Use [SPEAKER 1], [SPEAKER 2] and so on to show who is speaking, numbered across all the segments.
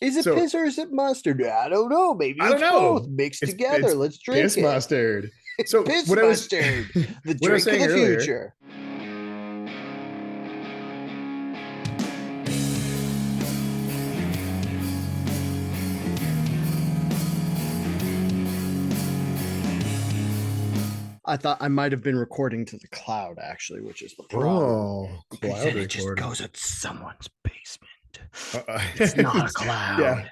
[SPEAKER 1] Is it
[SPEAKER 2] So
[SPEAKER 1] piss or is it mustard? I don't know. Maybe
[SPEAKER 2] I don't
[SPEAKER 1] it's both
[SPEAKER 2] know.
[SPEAKER 1] mixed
[SPEAKER 2] It's
[SPEAKER 1] together. Let's drink
[SPEAKER 2] piss
[SPEAKER 1] it.
[SPEAKER 2] mustard. So
[SPEAKER 1] Piss mustard, the
[SPEAKER 2] what I was
[SPEAKER 1] drink of
[SPEAKER 2] saying
[SPEAKER 1] the
[SPEAKER 2] earlier.
[SPEAKER 1] future. I thought I might have been recording to the cloud, actually, which is the problem.
[SPEAKER 2] Oh,
[SPEAKER 1] Because
[SPEAKER 2] cloud
[SPEAKER 1] then it just
[SPEAKER 2] recording.
[SPEAKER 1] goes at someone's basement. It's not a
[SPEAKER 2] It's-
[SPEAKER 1] cloud.
[SPEAKER 2] yeah,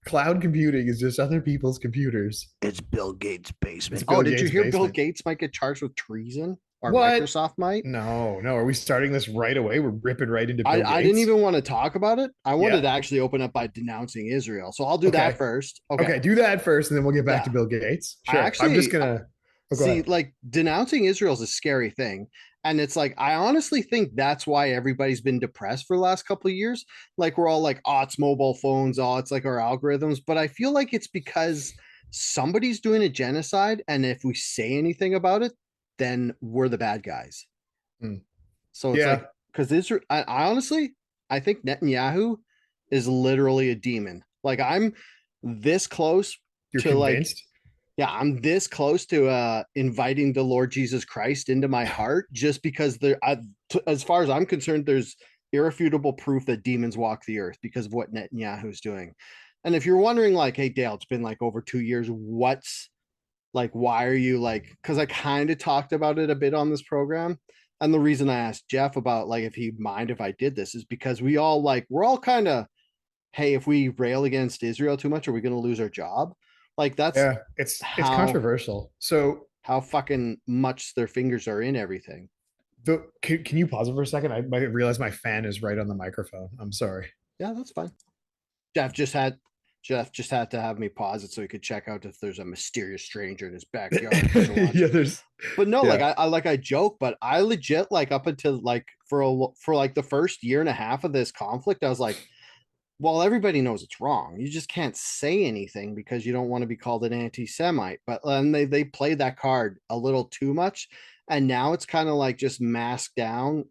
[SPEAKER 2] cloud computing is just other people's computers.
[SPEAKER 1] It's Bill Gates'
[SPEAKER 2] It's
[SPEAKER 1] basement. Oh,
[SPEAKER 2] Bill
[SPEAKER 1] did you
[SPEAKER 2] Gates'
[SPEAKER 1] hear Bill
[SPEAKER 2] basement.
[SPEAKER 1] Gates might get charged with treason? Or
[SPEAKER 2] What?
[SPEAKER 1] Microsoft might?
[SPEAKER 2] No, no. Are we starting this right away? We're ripping right into
[SPEAKER 1] I,
[SPEAKER 2] Bill
[SPEAKER 1] I didn't
[SPEAKER 2] Gates.
[SPEAKER 1] even want to talk about it. I wanted
[SPEAKER 2] Yeah.
[SPEAKER 1] to actually open up by denouncing Israel. So I'll do that
[SPEAKER 2] Okay.
[SPEAKER 1] first. Okay.
[SPEAKER 2] Okay. Do that first, and then we'll get back to
[SPEAKER 1] Yeah.
[SPEAKER 2] Bill Gates.
[SPEAKER 1] I
[SPEAKER 2] Sure. I'm just
[SPEAKER 1] actually
[SPEAKER 2] gonna. Oh, go
[SPEAKER 1] see,
[SPEAKER 2] ahead.
[SPEAKER 1] like, denouncing Israel is a scary thing. And it's like, I honestly think that's why everybody's been depressed for the last couple of years. Like, we're all like, oh, it's mobile phones, oh, it's like our algorithms. But I feel like it's because somebody's doing a genocide. And if we say anything about it, then we're the bad guys.
[SPEAKER 2] Hmm.
[SPEAKER 1] So it's like,
[SPEAKER 2] Yeah,
[SPEAKER 1] because Israel, I honestly, I think Netanyahu is literally a demon. Like, I'm this close
[SPEAKER 2] you're
[SPEAKER 1] to like,
[SPEAKER 2] convinced.
[SPEAKER 1] yeah, I'm this close to inviting the Lord Jesus Christ into my heart just because as far as I'm concerned, there's irrefutable proof that demons walk the earth because of what Netanyahu is doing. And if you're wondering, like, hey, Dale, it's been like over 2 years, what's like, why are you like, because I kind of talked about it a bit on this program. And the reason I asked Jeff about like if he'd mind if I did this is because we're all kind of, hey, if we rail against Israel too much, are we going to lose our job? Like that's
[SPEAKER 2] Yeah, it's
[SPEAKER 1] how
[SPEAKER 2] controversial. So
[SPEAKER 1] how fucking much their fingers are in everything.
[SPEAKER 2] can you pause it for a second? I might realize my fan is right on the microphone. I'm sorry.
[SPEAKER 1] Yeah, that's fine. Jeff just had Jeff just had to have me pause it so he could check out if there's a mysterious stranger in his backyard he doesn't want.
[SPEAKER 2] Yeah, there's
[SPEAKER 1] But no, like
[SPEAKER 2] yeah.
[SPEAKER 1] I joke, but I legit like up until like for like the first year and a half of this conflict, I was like, well, everybody knows it's wrong. You just can't say anything because you don't want to be called an anti-Semite. But and they played that card a little too much, and now it's kind of like just masked down.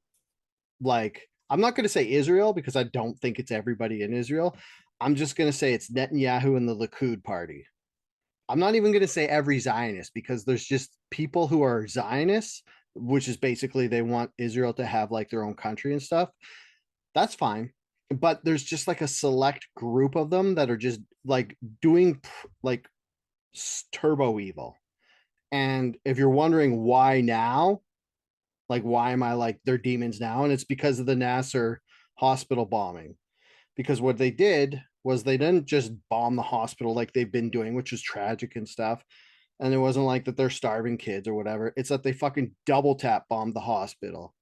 [SPEAKER 1] Like I'm not going to say Israel because I don't think it's everybody in Israel. I'm just going to say it's Netanyahu and the Likud party. I'm not even going to say every Zionist because there's just people who are Zionists, which is basically they want Israel to have like their own country and stuff. That's fine. But there's just like a select group of them that are just like doing like turbo evil. And if you're wondering why now, like why am I like they're demons now? And it's because of the Nasser hospital bombing. Because what they did was they didn't just bomb the hospital like they've been doing, which is tragic and stuff. And it wasn't like that they're starving kids or whatever. It's that they fucking double tap bombed the hospital.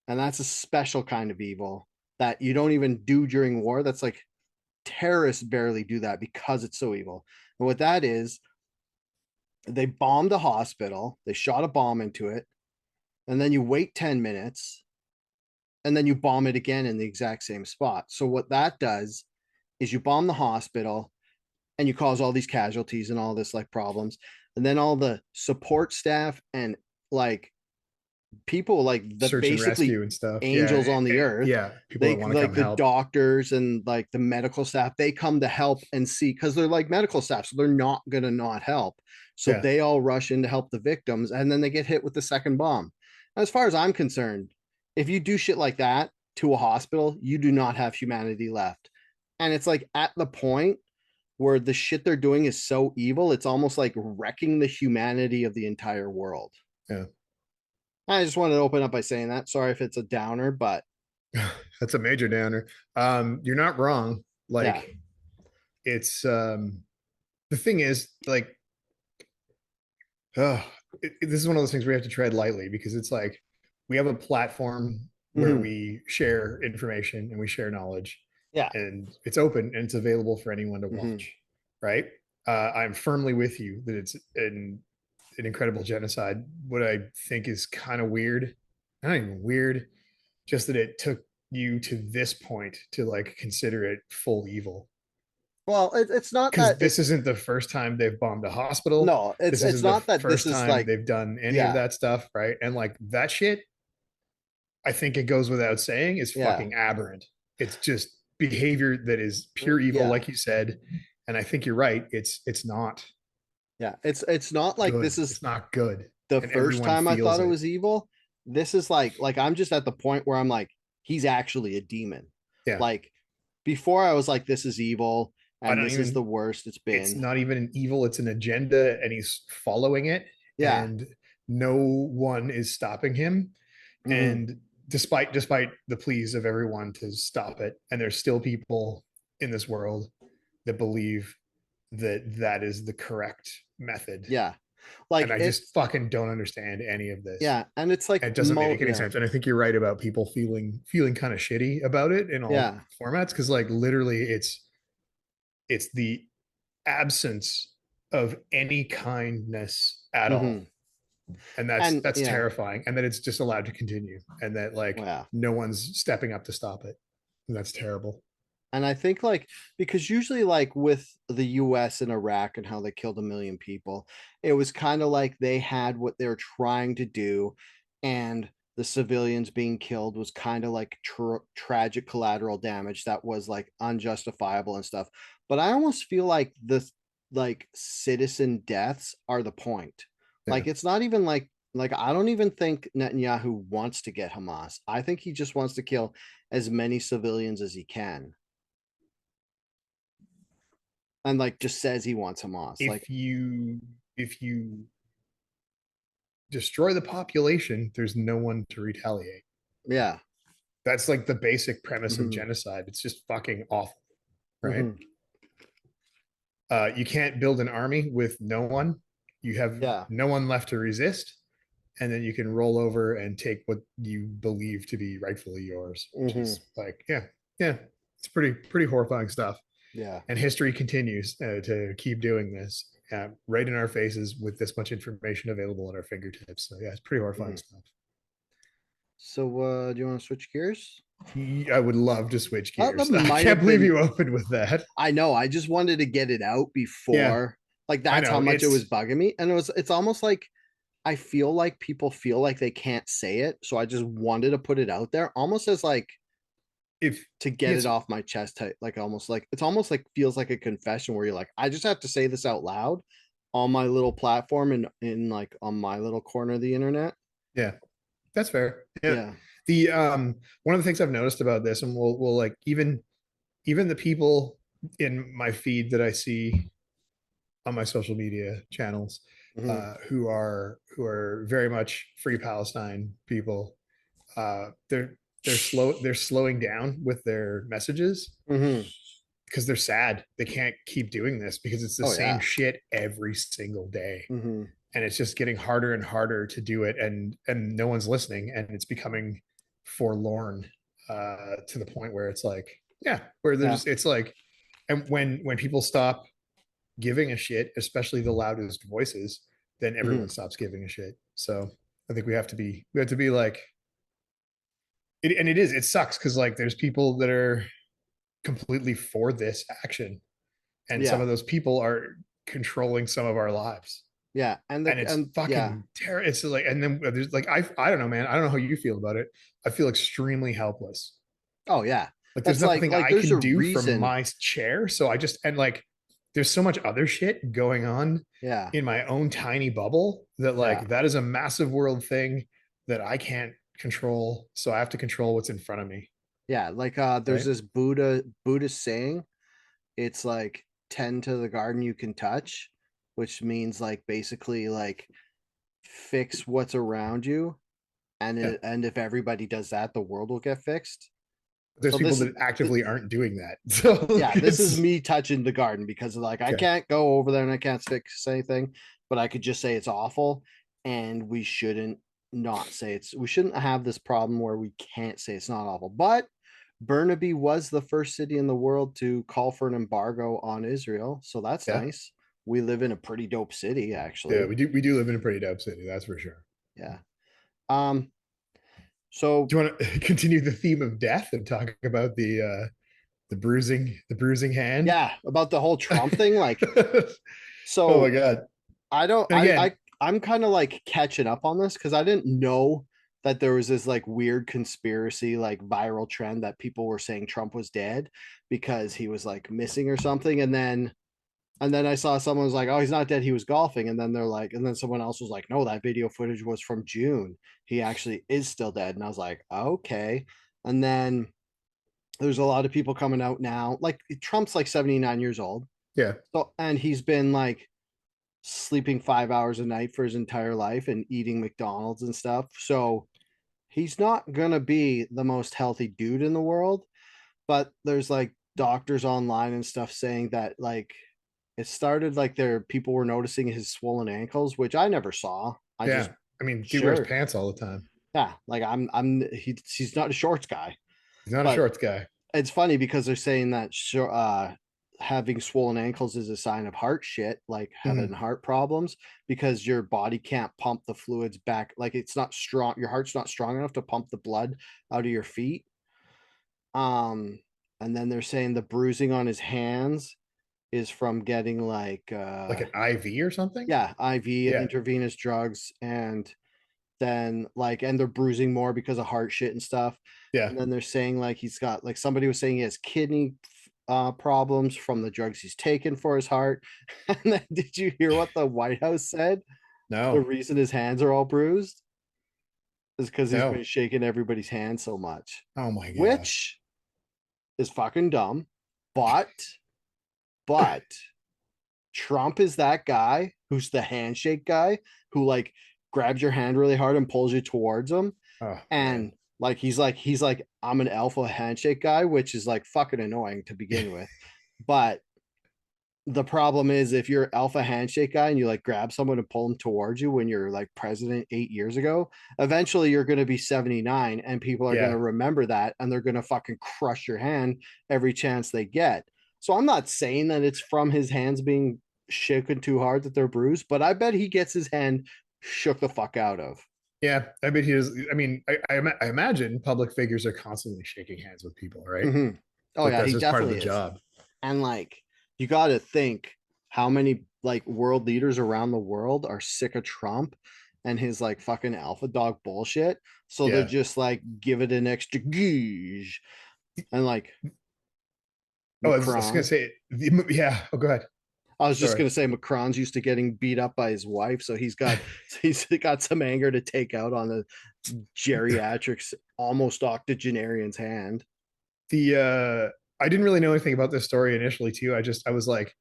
[SPEAKER 1] And that's a special kind of evil that you don't even do during war. That's like terrorists barely do that because it's so evil. And what that is, they bombed a hospital, they shot a bomb into it, and then you wait 10 minutes and then you bomb it again in the exact same spot. So what that does is you bomb the hospital and you cause all these casualties and all this like problems. And then all the support staff and like people like the
[SPEAKER 2] Search and
[SPEAKER 1] basically
[SPEAKER 2] rescue and stuff.
[SPEAKER 1] angels on the earth,
[SPEAKER 2] Yeah, people that
[SPEAKER 1] they
[SPEAKER 2] want to
[SPEAKER 1] like
[SPEAKER 2] come
[SPEAKER 1] the
[SPEAKER 2] help.
[SPEAKER 1] doctors and like the medical staff, they come to help and see because they're like medical staff, so they're not gonna not help. So
[SPEAKER 2] Yeah,
[SPEAKER 1] they all rush in to help the victims, and then they get hit with the second bomb. As far as I'm concerned, if you do shit like that to a hospital, you do not have humanity left. And it's like at the point where the shit they're doing is so evil, it's almost like wrecking the humanity of the entire world.
[SPEAKER 2] yeah.
[SPEAKER 1] I just wanted to open up by saying that. Sorry if it's a downer, but
[SPEAKER 2] That's a major downer. You're not wrong.
[SPEAKER 1] yeah.
[SPEAKER 2] Like it's the thing is like oh, this is one of those things we have to tread lightly because it's like we have a platform where
[SPEAKER 1] Mm-hmm.
[SPEAKER 2] we share information and we share knowledge
[SPEAKER 1] Yeah.
[SPEAKER 2] and it's open and it's available for anyone to
[SPEAKER 1] Mm-hmm.
[SPEAKER 2] watch, right? I'm firmly with you that it's an incredible genocide. What I think is kind of weird, not even weird, just that it took you to this point to like consider it full evil.
[SPEAKER 1] Well, it's not
[SPEAKER 2] Because
[SPEAKER 1] that it.
[SPEAKER 2] this isn't the first time they've bombed a hospital.
[SPEAKER 1] No, it's
[SPEAKER 2] This
[SPEAKER 1] it's
[SPEAKER 2] isn't the
[SPEAKER 1] not that this
[SPEAKER 2] first
[SPEAKER 1] is
[SPEAKER 2] time
[SPEAKER 1] like.
[SPEAKER 2] they've done any of
[SPEAKER 1] Yeah.
[SPEAKER 2] that stuff, right? And like that shit, I think it goes without saying, is
[SPEAKER 1] Yeah.
[SPEAKER 2] fucking aberrant. It's just behavior that is pure evil,
[SPEAKER 1] Yeah.
[SPEAKER 2] like you said. And I think you're right. It's not
[SPEAKER 1] Yeah. It's not like this
[SPEAKER 2] good.
[SPEAKER 1] is
[SPEAKER 2] It's not good.
[SPEAKER 1] the
[SPEAKER 2] And
[SPEAKER 1] first
[SPEAKER 2] everyone
[SPEAKER 1] time I
[SPEAKER 2] feels
[SPEAKER 1] thought it
[SPEAKER 2] it.
[SPEAKER 1] was evil. This is like I'm just at the point where I'm like, he's actually a demon.
[SPEAKER 2] Yeah.
[SPEAKER 1] Like before I was like, this is evil
[SPEAKER 2] I
[SPEAKER 1] and
[SPEAKER 2] don't
[SPEAKER 1] this is the
[SPEAKER 2] even,
[SPEAKER 1] worst it's
[SPEAKER 2] it's
[SPEAKER 1] been.
[SPEAKER 2] not even an evil, it's an agenda, and he's following it,
[SPEAKER 1] Yeah.
[SPEAKER 2] and no one is stopping him.
[SPEAKER 1] Hmm.
[SPEAKER 2] And despite the pleas of everyone to stop it, and there's still people in this world that believe that that is the correct method.
[SPEAKER 1] Yeah.
[SPEAKER 2] And
[SPEAKER 1] Like
[SPEAKER 2] I just
[SPEAKER 1] it's
[SPEAKER 2] fucking don't understand any of this.
[SPEAKER 1] yeah, and it's like
[SPEAKER 2] And it doesn't make any
[SPEAKER 1] yeah.
[SPEAKER 2] sense. And I think you're right about people feeling kind of shitty about it in all
[SPEAKER 1] Yeah.
[SPEAKER 2] formats, because like literally it's the absence of any kindness at all.
[SPEAKER 1] Hmm.
[SPEAKER 2] And
[SPEAKER 1] And
[SPEAKER 2] that's
[SPEAKER 1] yeah,
[SPEAKER 2] terrifying. And that it's just allowed to continue, and that like
[SPEAKER 1] yeah.
[SPEAKER 2] no one's stepping up to stop it. And that's terrible.
[SPEAKER 1] And I think like because usually like with the US and Iraq and how they killed 1 million people, it was kind of like they had what they were trying to do, and the civilians being killed was kind of like tragic collateral damage that was like unjustifiable and stuff. But I almost feel like this like citizen deaths are the point.
[SPEAKER 2] Yeah.
[SPEAKER 1] Like it's not even like I don't even think Netanyahu wants to get Hamas. I think he just wants to kill as many civilians as he can and like just says he wants Hamas. Like,
[SPEAKER 2] If you destroy the population, there's no one to retaliate.
[SPEAKER 1] yeah.
[SPEAKER 2] That's like the basic premise of
[SPEAKER 1] Hmm.
[SPEAKER 2] genocide. It's just fucking awful, right?
[SPEAKER 1] Hmm.
[SPEAKER 2] You can't build an army with no one. You have
[SPEAKER 1] Yeah.
[SPEAKER 2] no one left to resist, and then you can roll over and take what you believe to be rightfully yours, which
[SPEAKER 1] Hmm.
[SPEAKER 2] is like, yeah, yeah, it's pretty horrifying stuff.
[SPEAKER 1] Yeah.
[SPEAKER 2] And history continues to keep doing this right in our faces with this much information available at our fingertips. So yeah, it's pretty horrifying
[SPEAKER 1] Hmm.
[SPEAKER 2] stuff.
[SPEAKER 1] So, do you want to switch gears?
[SPEAKER 2] I would love to switch
[SPEAKER 1] That
[SPEAKER 2] gears. I
[SPEAKER 1] might
[SPEAKER 2] can't
[SPEAKER 1] have
[SPEAKER 2] believe
[SPEAKER 1] been.
[SPEAKER 2] you opened with that.
[SPEAKER 1] I know. I just wanted to get it out
[SPEAKER 2] Yeah,
[SPEAKER 1] before. Like
[SPEAKER 2] I
[SPEAKER 1] that's how
[SPEAKER 2] know.
[SPEAKER 1] much it was
[SPEAKER 2] It's
[SPEAKER 1] bugging me, and it's almost like I feel like people feel like they can't say it, so I just wanted to put it out there, almost as like
[SPEAKER 2] if
[SPEAKER 1] to get it
[SPEAKER 2] it's
[SPEAKER 1] off my chest, like almost like it's almost like feels like a confession where you're like, I just have to say this out loud on my little platform and in like on my little corner of the internet.
[SPEAKER 2] yeah, that's fair. Yeah.
[SPEAKER 1] Yeah.
[SPEAKER 2] The one of the things I've noticed about this, and we'll like even the people in my feed that I see on my social media channels,
[SPEAKER 1] Hmm.
[SPEAKER 2] who are very much free Palestine people, they're slowing down with their messages
[SPEAKER 1] Hmm.
[SPEAKER 2] because they're sad. They can't keep doing this because it's the
[SPEAKER 1] Oh
[SPEAKER 2] same
[SPEAKER 1] yeah.
[SPEAKER 2] shit every single day.
[SPEAKER 1] Hmm.
[SPEAKER 2] And it's just getting harder and harder to do it, and no one's listening, and it's becoming forlorn to the point where it's like, yeah, where
[SPEAKER 1] Yeah.
[SPEAKER 2] there's it's like, and when people stop giving a shit, especially the loudest voices, then everyone
[SPEAKER 1] Hmm.
[SPEAKER 2] stops giving a shit. So I think we have to be like it, and it sucks because like there's people that are completely for this action, and some
[SPEAKER 1] Yeah.
[SPEAKER 2] of those people are controlling some of our lives,
[SPEAKER 1] Yeah. And
[SPEAKER 2] and
[SPEAKER 1] the
[SPEAKER 2] it's
[SPEAKER 1] yeah.
[SPEAKER 2] fucking terrible. It's like, and then there's like, I don't know, man. I don't know how you feel about it. I feel extremely helpless.
[SPEAKER 1] Oh yeah.
[SPEAKER 2] Like there's
[SPEAKER 1] That's
[SPEAKER 2] nothing
[SPEAKER 1] like
[SPEAKER 2] I
[SPEAKER 1] there's a
[SPEAKER 2] can do from
[SPEAKER 1] reason.
[SPEAKER 2] my chair. So I just, and like there's so much other shit going on
[SPEAKER 1] Yeah.
[SPEAKER 2] in my own tiny bubble that
[SPEAKER 1] Yeah.
[SPEAKER 2] like that is a massive world thing that I can't control. So I have to control what's in front of me.
[SPEAKER 1] Yeah. Like there's
[SPEAKER 2] Right.
[SPEAKER 1] this Buddhist saying, it's like tend to the garden you can touch, which means like basically like fix what's around you,
[SPEAKER 2] Yeah.
[SPEAKER 1] and if everybody does that, the world will get fixed.
[SPEAKER 2] There's
[SPEAKER 1] So
[SPEAKER 2] people
[SPEAKER 1] this
[SPEAKER 2] that actively aren't doing that. So
[SPEAKER 1] yeah, this is
[SPEAKER 2] it's
[SPEAKER 1] me touching the garden because like I
[SPEAKER 2] okay.
[SPEAKER 1] can't go over there and I can't fix anything, but I could just say it's awful, and we shouldn't not say we shouldn't have this problem where we can't say it's not awful. But Burnaby was the first city in the world to call for an embargo on Israel, so that's
[SPEAKER 2] Yeah.
[SPEAKER 1] nice. We live in a pretty dope city,
[SPEAKER 2] Yeah.
[SPEAKER 1] actually.
[SPEAKER 2] We do live in a pretty dope city. That's for sure.
[SPEAKER 1] Yeah. Um. So
[SPEAKER 2] Do you want to continue the theme of death and talk about the bruising hand?
[SPEAKER 1] yeah, about the whole Trump thing, like
[SPEAKER 2] Oh my
[SPEAKER 1] so
[SPEAKER 2] god.
[SPEAKER 1] I don't
[SPEAKER 2] And again,
[SPEAKER 1] I'm kind of like catching up on this because I didn't know that there was this like weird conspiracy, like viral trend that people were saying Trump was dead because he was like missing or something. And then I saw someone was like, "Oh, he's not dead. He was golfing." And then they're like, and then someone else was like, "No, that video footage was from June. He actually is still dead." And I was like, "Okay." And then there's a lot of people coming out now. Like Trump's like 79 years old.
[SPEAKER 2] Yeah.
[SPEAKER 1] So, and he's been like sleeping 5 hours a night for his entire life and eating McDonald's and stuff. So he's not gonna be the most healthy dude in the world. But there's like doctors online and stuff saying that like it started like there people were noticing his swollen ankles, which I never saw. I just
[SPEAKER 2] Yeah. I mean, dude wears
[SPEAKER 1] sure.
[SPEAKER 2] pants all the time.
[SPEAKER 1] Yeah, like he's not a shorts guy.
[SPEAKER 2] He's not a
[SPEAKER 1] But
[SPEAKER 2] shorts guy.
[SPEAKER 1] it's funny because they're saying that having swollen ankles is a sign of heart shit, like having
[SPEAKER 2] Mhm.
[SPEAKER 1] heart problems, because your body can't pump the fluids back. Like it's not strong. Your heart's not strong enough to pump the blood out of your feet. Um, and then they're saying the bruising on his hands is from getting like
[SPEAKER 2] Like an IV or something.
[SPEAKER 1] yeah, IV
[SPEAKER 2] Yeah.
[SPEAKER 1] intravenous drugs, and then like and they're bruising more because of heart shit and stuff.
[SPEAKER 2] Yeah.
[SPEAKER 1] And then they're saying like he's got like somebody was saying he has kidney problems from the drugs he's taken for his heart. And then did you hear what the White House said? The
[SPEAKER 2] No.
[SPEAKER 1] reason his hands are all bruised is because he's
[SPEAKER 2] No.
[SPEAKER 1] been shaking everybody's hand so much,
[SPEAKER 2] Oh my god.
[SPEAKER 1] which is fucking dumb. But Trump is that guy who's the handshake guy who like grabs your hand really hard and pulls you towards him.
[SPEAKER 2] Oh man.
[SPEAKER 1] And like he's like I'm an alpha handshake guy, which is like fucking annoying to begin with. But the problem is if you're alpha handshake guy and you like grab someone and pull them towards you when you're like president 8 years ago, eventually you're going to be 79 and people are going to
[SPEAKER 2] Yeah.
[SPEAKER 1] remember that and they're going to fucking crush your hand every chance they get. So I'm not saying that it's from his hands being shaken too hard that they're bruised, but I bet he gets his hand shook the fuck out of.
[SPEAKER 2] Yeah. I bet he is. I mean, I imagine public figures are constantly shaking hands with people, right?
[SPEAKER 1] Mm-hmm. Oh
[SPEAKER 2] Like
[SPEAKER 1] yeah,
[SPEAKER 2] that's
[SPEAKER 1] he
[SPEAKER 2] just part of the
[SPEAKER 1] definitely is.
[SPEAKER 2] job.
[SPEAKER 1] And like you got to think how many like world leaders around the world are sick of Trump and his like fucking alpha dog bullshit. So they're
[SPEAKER 2] Yeah.
[SPEAKER 1] just like give it an extra gauge. And like
[SPEAKER 2] Oh, I was gonna
[SPEAKER 1] Macron.
[SPEAKER 2] say, yeah. Oh, go ahead.
[SPEAKER 1] I was just
[SPEAKER 2] Sorry.
[SPEAKER 1] gonna say Macron's used to getting beat up by his wife, so he's got some anger to take out on the geriatrics almost octogenarian's hand.
[SPEAKER 2] I didn't really know anything about this story initially too. I was like,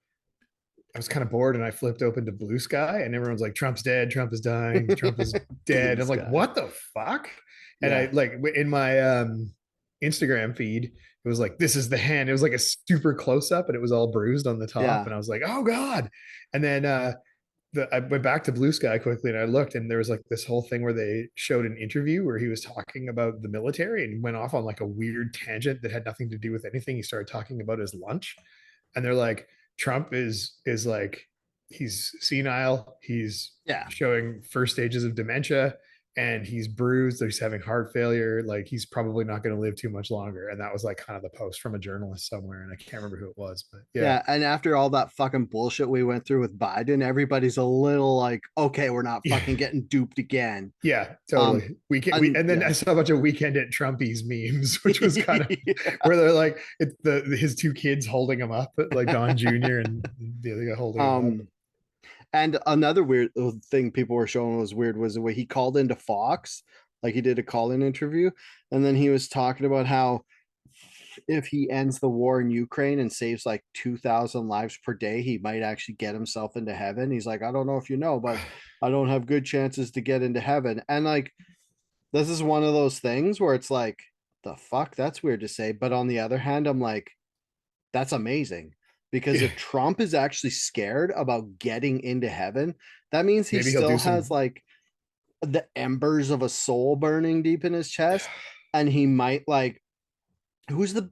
[SPEAKER 2] I was kind of bored and I flipped open to Blue Sky and everyone's like, Trump's dead, Trump is dying, Trump is dead.
[SPEAKER 1] Blue
[SPEAKER 2] I'm like,
[SPEAKER 1] sky.
[SPEAKER 2] what the fuck? And I
[SPEAKER 1] Yeah.
[SPEAKER 2] like in my Instagram feed, it was like, this is the hand. It was like a super close up and it was all bruised on the top.
[SPEAKER 1] Yeah.
[SPEAKER 2] And I was like, oh God. And then I went back to Blue Sky quickly and I looked and there was like this whole thing where they showed an interview where he was talking about the military and he went off on like a weird tangent that had nothing to do with anything. He started talking about his lunch and they're like, Trump is like he's senile, he's
[SPEAKER 1] Yeah.
[SPEAKER 2] showing first stages of dementia, and he's bruised, he's having heart failure, like he's probably not going to live too much longer. And that was like kind of the post from a journalist somewhere, and I can't remember who it was, but yeah.
[SPEAKER 1] Yeah, and after all that fucking bullshit we went through with Biden, everybody's a little like, okay, we're not
[SPEAKER 2] Yeah.
[SPEAKER 1] fucking getting duped again.
[SPEAKER 2] Yeah,
[SPEAKER 1] Um,
[SPEAKER 2] totally. We
[SPEAKER 1] and
[SPEAKER 2] and then
[SPEAKER 1] yeah,
[SPEAKER 2] I saw a bunch of weekend at Trumpies memes, which was kind of
[SPEAKER 1] yeah.
[SPEAKER 2] where they're like his two kids holding him up, like Don Jr. and the other guy holding him up.
[SPEAKER 1] Um, and another weird thing people were showing was weird was the way he called into Fox, like he did a call-in interview, and then he was talking about how if he ends the war in Ukraine and saves like 2,000 lives per day, he might actually get himself into heaven. He's like, I don't know if you know, but I don't have good chances to get into heaven. And like, this is one of those things where it's like, the fuck, that's weird to say. But on the other hand, I'm like, that's amazing because
[SPEAKER 2] Yeah,
[SPEAKER 1] if Trump is actually scared about getting into heaven, that means he
[SPEAKER 2] maybe he'll
[SPEAKER 1] still
[SPEAKER 2] do
[SPEAKER 1] has
[SPEAKER 2] some.
[SPEAKER 1] like the embers of a soul burning deep in his chest. And he might like who's the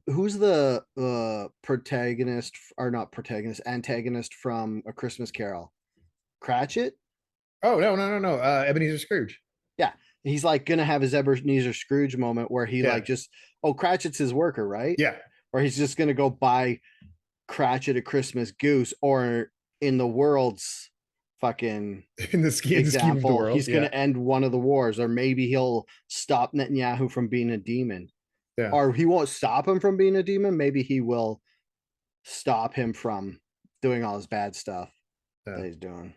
[SPEAKER 1] protagonist or not protagonist antagonist from A Christmas Carol? Cratchit?
[SPEAKER 2] Oh no. Ebenezer Scrooge.
[SPEAKER 1] Yeah, he's like gonna have his Ebenezer Scrooge moment where he
[SPEAKER 2] Yeah,
[SPEAKER 1] like just Cratchit's his worker, right?
[SPEAKER 2] yeah,
[SPEAKER 1] Or he's just gonna go buy Cratchit a Christmas goose, or in the world's fucking
[SPEAKER 2] in the scheme of the
[SPEAKER 1] example,
[SPEAKER 2] world.
[SPEAKER 1] he's going
[SPEAKER 2] Yeah.
[SPEAKER 1] to end one of the wars, or maybe he'll stop Netanyahu from being a demon,
[SPEAKER 2] Yeah.
[SPEAKER 1] or he won't stop him from being a demon. Maybe he will stop him from doing all his bad stuff
[SPEAKER 2] Yeah.
[SPEAKER 1] that he's doing.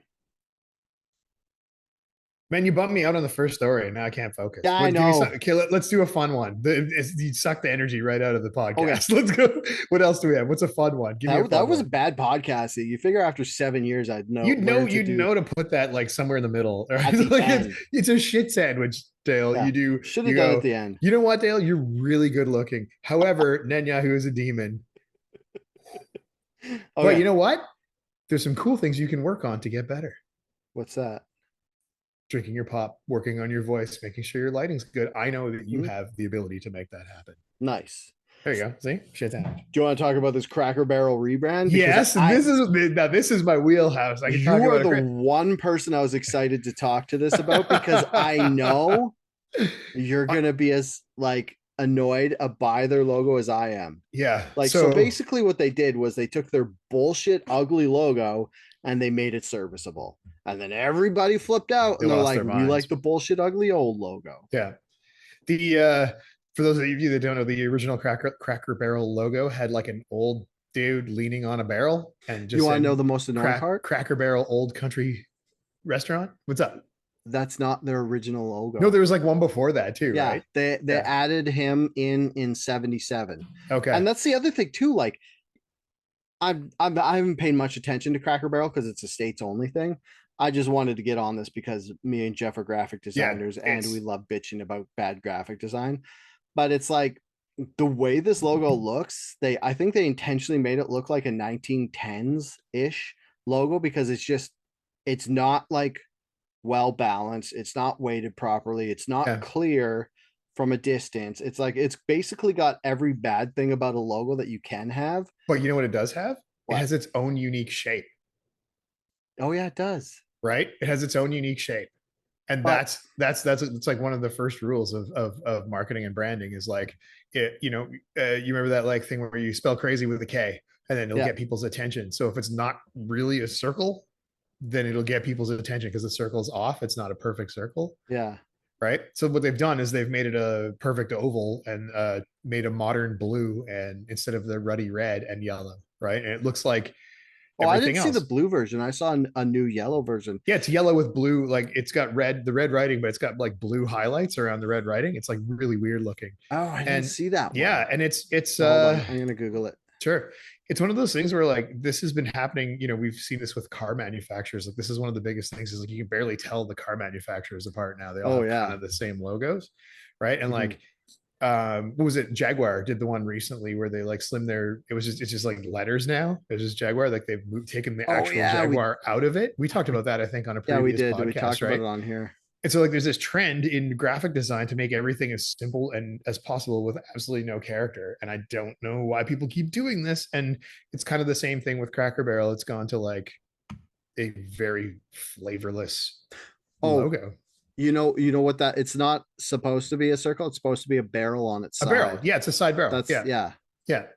[SPEAKER 2] Man, you bumped me out on the first story, and now I can't focus.
[SPEAKER 1] Yeah, I
[SPEAKER 2] What? Give me some.
[SPEAKER 1] know.
[SPEAKER 2] Okay, let's do a fun one. You suck the energy right out of the
[SPEAKER 1] Okay,
[SPEAKER 2] podcast. Let's go. What else do we have? What's a fun one? Give me a
[SPEAKER 1] that
[SPEAKER 2] fun
[SPEAKER 1] was a
[SPEAKER 2] one.
[SPEAKER 1] bad podcasting. You figure after 7 years, I'd know where to
[SPEAKER 2] You'd
[SPEAKER 1] do
[SPEAKER 2] know to put that like somewhere in the middle, right?
[SPEAKER 1] at the
[SPEAKER 2] Like
[SPEAKER 1] end.
[SPEAKER 2] it's a shit sandwich, Dale.
[SPEAKER 1] Yeah, should have
[SPEAKER 2] You
[SPEAKER 1] done at
[SPEAKER 2] go.
[SPEAKER 1] the end.
[SPEAKER 2] You know what, Dale? You're really good looking. However, Netanyahu is a demon. But
[SPEAKER 1] Okay,
[SPEAKER 2] you know what? There's some cool things you can work on to get better.
[SPEAKER 1] what's that?
[SPEAKER 2] Drinking your pop, working on your voice, making sure your lighting's good. I know that you
[SPEAKER 1] Mhm.
[SPEAKER 2] have the ability to make that happen.
[SPEAKER 1] Nice.
[SPEAKER 2] There you go. See? Shit sandwich.
[SPEAKER 1] Do you want to talk about this Cracker Barrel rebrand? Because
[SPEAKER 2] Yes, this is my wheelhouse. I can talk
[SPEAKER 1] you are
[SPEAKER 2] about
[SPEAKER 1] the
[SPEAKER 2] it.
[SPEAKER 1] one person I was excited to talk to this about, because I know you're gonna be as like annoyed by their logo as I am.
[SPEAKER 2] Yeah.
[SPEAKER 1] Like, so
[SPEAKER 2] So
[SPEAKER 1] basically what they did was they took their bullshit ugly logo and they made it serviceable. And then everybody flipped out
[SPEAKER 2] they
[SPEAKER 1] and they're
[SPEAKER 2] lost
[SPEAKER 1] like,
[SPEAKER 2] their
[SPEAKER 1] we like
[SPEAKER 2] minds.
[SPEAKER 1] the bullshit ugly old logo.
[SPEAKER 2] Yeah. The for those of you that don't know, the original Cracker Barrel logo had like an old dude leaning on a barrel and
[SPEAKER 1] You
[SPEAKER 2] just
[SPEAKER 1] want to know
[SPEAKER 2] said
[SPEAKER 1] the most annoying part?
[SPEAKER 2] Cracker Barrel Old Country Restaurant. What's up?
[SPEAKER 1] That's not their original
[SPEAKER 2] No,
[SPEAKER 1] logo.
[SPEAKER 2] there was like one before that too,
[SPEAKER 1] Yeah,
[SPEAKER 2] right?
[SPEAKER 1] they
[SPEAKER 2] Yeah.
[SPEAKER 1] added him in 77.
[SPEAKER 2] Okay.
[SPEAKER 1] And that's the other thing too. Like, I haven't paid much attention to Cracker Barrel because it's a states only thing. I just wanted to get on this because me and Jeff are graphic
[SPEAKER 2] Yeah.
[SPEAKER 1] designers and we
[SPEAKER 2] It's
[SPEAKER 1] love bitching about bad graphic design. But it's like the way this logo looks, I think they intentionally made it look like a 1910s ish logo, because it's not like well balanced, it's not weighted properly, it's not
[SPEAKER 2] yeah.
[SPEAKER 1] clear from a distance. It's like it's basically got every bad thing about a logo that you can have.
[SPEAKER 2] But you know what it does have? It
[SPEAKER 1] What?
[SPEAKER 2] has its own unique shape,
[SPEAKER 1] Oh yeah, it does.
[SPEAKER 2] right? It has its own unique shape. And
[SPEAKER 1] But
[SPEAKER 2] that's it's like one of the first rules of marketing and branding is like it, you remember that like thing where you spell crazy with a K and then it'll
[SPEAKER 1] yeah,
[SPEAKER 2] get people's attention. So if it's not really a circle, then it'll get people's attention because the circle's off. It's not a perfect circle,
[SPEAKER 1] yeah.
[SPEAKER 2] right? So what they've done is they've made it a perfect oval and made a modern blue and instead of the ruddy red and yellow, right? And it looks like
[SPEAKER 1] Oh, I
[SPEAKER 2] everything
[SPEAKER 1] didn't see the
[SPEAKER 2] else.
[SPEAKER 1] blue version. I saw a new yellow version.
[SPEAKER 2] Yeah, it's yellow with blue. Like it's got the red writing, but it's got like blue highlights around the red writing. It's like really weird looking.
[SPEAKER 1] Oh, I didn't
[SPEAKER 2] And
[SPEAKER 1] see that
[SPEAKER 2] yeah,
[SPEAKER 1] one.
[SPEAKER 2] and it's
[SPEAKER 1] So hold on, I'm gonna Google it.
[SPEAKER 2] sure. It's one of those things where like this has been happening, we've seen this with car manufacturers. Like this is one of the biggest things is like you can barely tell the car manufacturers apart now. They all
[SPEAKER 1] Oh
[SPEAKER 2] have kind
[SPEAKER 1] yeah.
[SPEAKER 2] of the same logos, right? And
[SPEAKER 1] Mhm.
[SPEAKER 2] like what was it, Jaguar did the one recently where they like slim their it's just like letters now. It's just Jaguar, like they've taken the
[SPEAKER 1] Oh
[SPEAKER 2] actual
[SPEAKER 1] yeah,
[SPEAKER 2] Jaguar out of it. We talked
[SPEAKER 1] we
[SPEAKER 2] about that I think on a
[SPEAKER 1] yeah, we
[SPEAKER 2] previous
[SPEAKER 1] did. We
[SPEAKER 2] podcast,
[SPEAKER 1] talked about
[SPEAKER 2] right?
[SPEAKER 1] it on here.
[SPEAKER 2] And so like there's this trend in graphic design to make everything as simple and as possible with absolutely no character, and I don't know why people keep doing this. And it's kind of the same thing with Cracker Barrel. It's gone to like a very flavorless
[SPEAKER 1] Oh,
[SPEAKER 2] logo.
[SPEAKER 1] you know what, that it's not supposed to be a circle, it's supposed to be a barrel on its
[SPEAKER 2] A barrel,
[SPEAKER 1] side.
[SPEAKER 2] yeah, it's a side barrel.
[SPEAKER 1] That's
[SPEAKER 2] Yeah,
[SPEAKER 1] yeah.
[SPEAKER 2] yeah, it's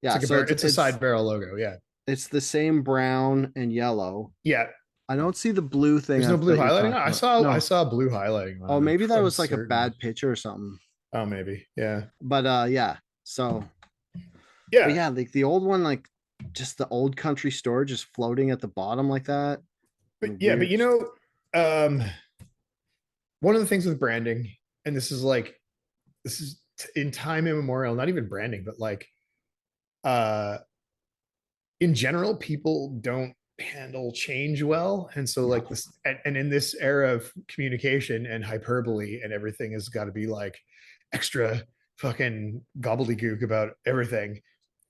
[SPEAKER 1] Yeah,
[SPEAKER 2] like a
[SPEAKER 1] so
[SPEAKER 2] barrel. It's a side barrel logo. Yeah,
[SPEAKER 1] it's the same brown and yellow.
[SPEAKER 2] yeah.
[SPEAKER 1] I don't see the blue thing
[SPEAKER 2] There's no blue
[SPEAKER 1] that you're
[SPEAKER 2] highlighting.
[SPEAKER 1] talking about.
[SPEAKER 2] I
[SPEAKER 1] No.
[SPEAKER 2] saw blue highlighting on
[SPEAKER 1] Oh,
[SPEAKER 2] it.
[SPEAKER 1] maybe that
[SPEAKER 2] I'm
[SPEAKER 1] was like a
[SPEAKER 2] certain.
[SPEAKER 1] bad picture or something.
[SPEAKER 2] Oh, maybe. Yeah,
[SPEAKER 1] But yeah. So, but
[SPEAKER 2] yeah,
[SPEAKER 1] yeah, like the old one, like just the old country store just floating at the bottom like that.
[SPEAKER 2] but
[SPEAKER 1] And
[SPEAKER 2] yeah, but
[SPEAKER 1] weird.
[SPEAKER 2] um, one of the things with branding, and this is in time immemorial, not even branding, but like uh in general, people don't handle change well. And so
[SPEAKER 1] No.
[SPEAKER 2] like this and in this era of communication and hyperbole and everything has got to be like extra fucking gobbledygook about everything.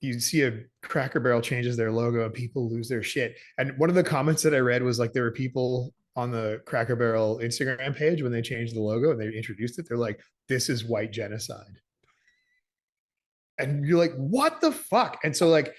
[SPEAKER 2] You see a Cracker Barrel changes their logo and people lose their shit. And one of the comments that I read was like there were people on the Cracker Barrel Instagram page when they changed the logo and they introduced it. They're like, this is white genocide. and you're like, what the fuck? And so like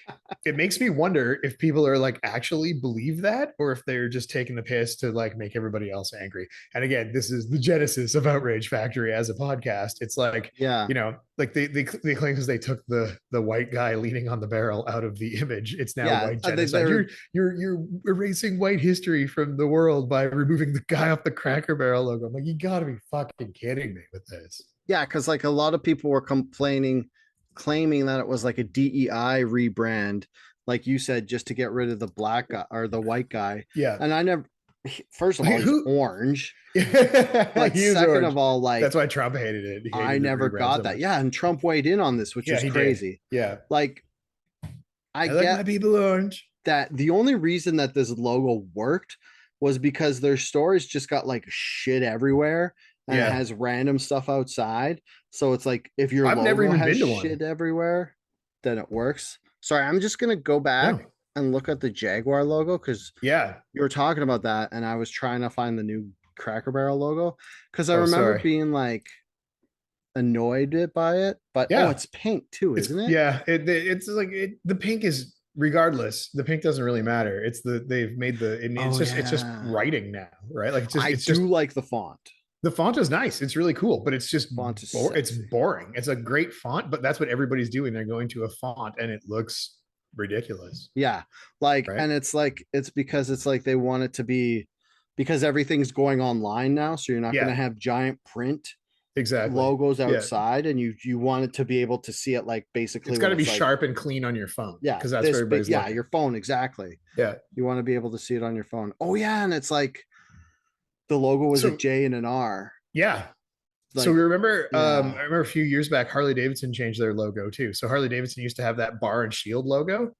[SPEAKER 2] it makes me wonder if people are like actually believe that, or if they're just taking the piss to like make everybody else angry. And again, this is the genesis of Outrage Factory as a podcast. It's like,
[SPEAKER 1] Yeah.
[SPEAKER 2] you know, like they claim because they took the white guy leaning on the barrel out of the image, it's now
[SPEAKER 1] Yeah.
[SPEAKER 2] white genocide.
[SPEAKER 1] They're
[SPEAKER 2] You're erasing white history from the world by removing the guy off the Cracker Barrel logo. I'm like, you gotta be fucking kidding me with this.
[SPEAKER 1] yeah, because like a lot of people were complaining, claiming that it was like a DEI rebrand, like you said, just to get rid of the black guy or the white guy.
[SPEAKER 2] Yeah.
[SPEAKER 1] And I never, first of all,
[SPEAKER 2] Like,
[SPEAKER 1] he's
[SPEAKER 2] who
[SPEAKER 1] orange.
[SPEAKER 2] he
[SPEAKER 1] But
[SPEAKER 2] is
[SPEAKER 1] second
[SPEAKER 2] orange.
[SPEAKER 1] of all, like
[SPEAKER 2] That's why Trump hated it. He
[SPEAKER 1] I
[SPEAKER 2] hated the
[SPEAKER 1] never
[SPEAKER 2] rebrand
[SPEAKER 1] got
[SPEAKER 2] so
[SPEAKER 1] that.
[SPEAKER 2] much.
[SPEAKER 1] Yeah, and Trump weighed in on this, which
[SPEAKER 2] Yeah,
[SPEAKER 1] is
[SPEAKER 2] he did.
[SPEAKER 1] crazy.
[SPEAKER 2] Yeah.
[SPEAKER 1] Like I
[SPEAKER 2] I like
[SPEAKER 1] get
[SPEAKER 2] my people orange.
[SPEAKER 1] that the only reason that this logo worked was because their stores just got like shit everywhere and it
[SPEAKER 2] Yeah.
[SPEAKER 1] has random stuff outside. So it's like if your
[SPEAKER 2] I've never
[SPEAKER 1] logo
[SPEAKER 2] even
[SPEAKER 1] has
[SPEAKER 2] been to one.
[SPEAKER 1] shit everywhere, then it works. Sorry, I'm just gonna go back
[SPEAKER 2] No.
[SPEAKER 1] and look at the Jaguar logo because
[SPEAKER 2] Yeah.
[SPEAKER 1] you were talking about that and I was trying to find the new Cracker Barrel logo because I
[SPEAKER 2] Oh,
[SPEAKER 1] remember
[SPEAKER 2] sorry.
[SPEAKER 1] being like annoyed by it, but oh,
[SPEAKER 2] Yeah.
[SPEAKER 1] it's pink too,
[SPEAKER 2] It's
[SPEAKER 1] isn't it?
[SPEAKER 2] yeah. It's like the pink is regardless. The pink doesn't really matter. It's they've made the and
[SPEAKER 1] Oh
[SPEAKER 2] it's just
[SPEAKER 1] yeah.
[SPEAKER 2] writing now, right? Like
[SPEAKER 1] I
[SPEAKER 2] it's just
[SPEAKER 1] do like the font.
[SPEAKER 2] the font is nice. It's really cool, but it's just
[SPEAKER 1] Font is
[SPEAKER 2] it's
[SPEAKER 1] sexy.
[SPEAKER 2] boring. It's a great font, but that's what everybody's doing. They're going to a font and it looks ridiculous,
[SPEAKER 1] Yeah. Like,
[SPEAKER 2] right?
[SPEAKER 1] and it's like, it's because it's like they want it to be because everything's going online now. So you're not going to
[SPEAKER 2] Yeah,
[SPEAKER 1] have giant print
[SPEAKER 2] exactly.
[SPEAKER 1] logos
[SPEAKER 2] Yeah.
[SPEAKER 1] outside and you want it to be able to see it like
[SPEAKER 2] It's
[SPEAKER 1] basically
[SPEAKER 2] got
[SPEAKER 1] when
[SPEAKER 2] to be
[SPEAKER 1] it's like,
[SPEAKER 2] sharp and clean on your phone
[SPEAKER 1] yeah,
[SPEAKER 2] because that's where
[SPEAKER 1] this bit,
[SPEAKER 2] everybody's
[SPEAKER 1] yeah,
[SPEAKER 2] looking.
[SPEAKER 1] your phone, exactly.
[SPEAKER 2] Yeah.
[SPEAKER 1] You want to be able to see it on your phone. Oh, yeah. And it's like the logo was a
[SPEAKER 2] So
[SPEAKER 1] J and an R.
[SPEAKER 2] yeah. So
[SPEAKER 1] Like,
[SPEAKER 2] we remember,
[SPEAKER 1] yeah.
[SPEAKER 2] I remember a few years back, Harley Davidson changed their logo too. So Harley Davidson used to have that bar and shield logo,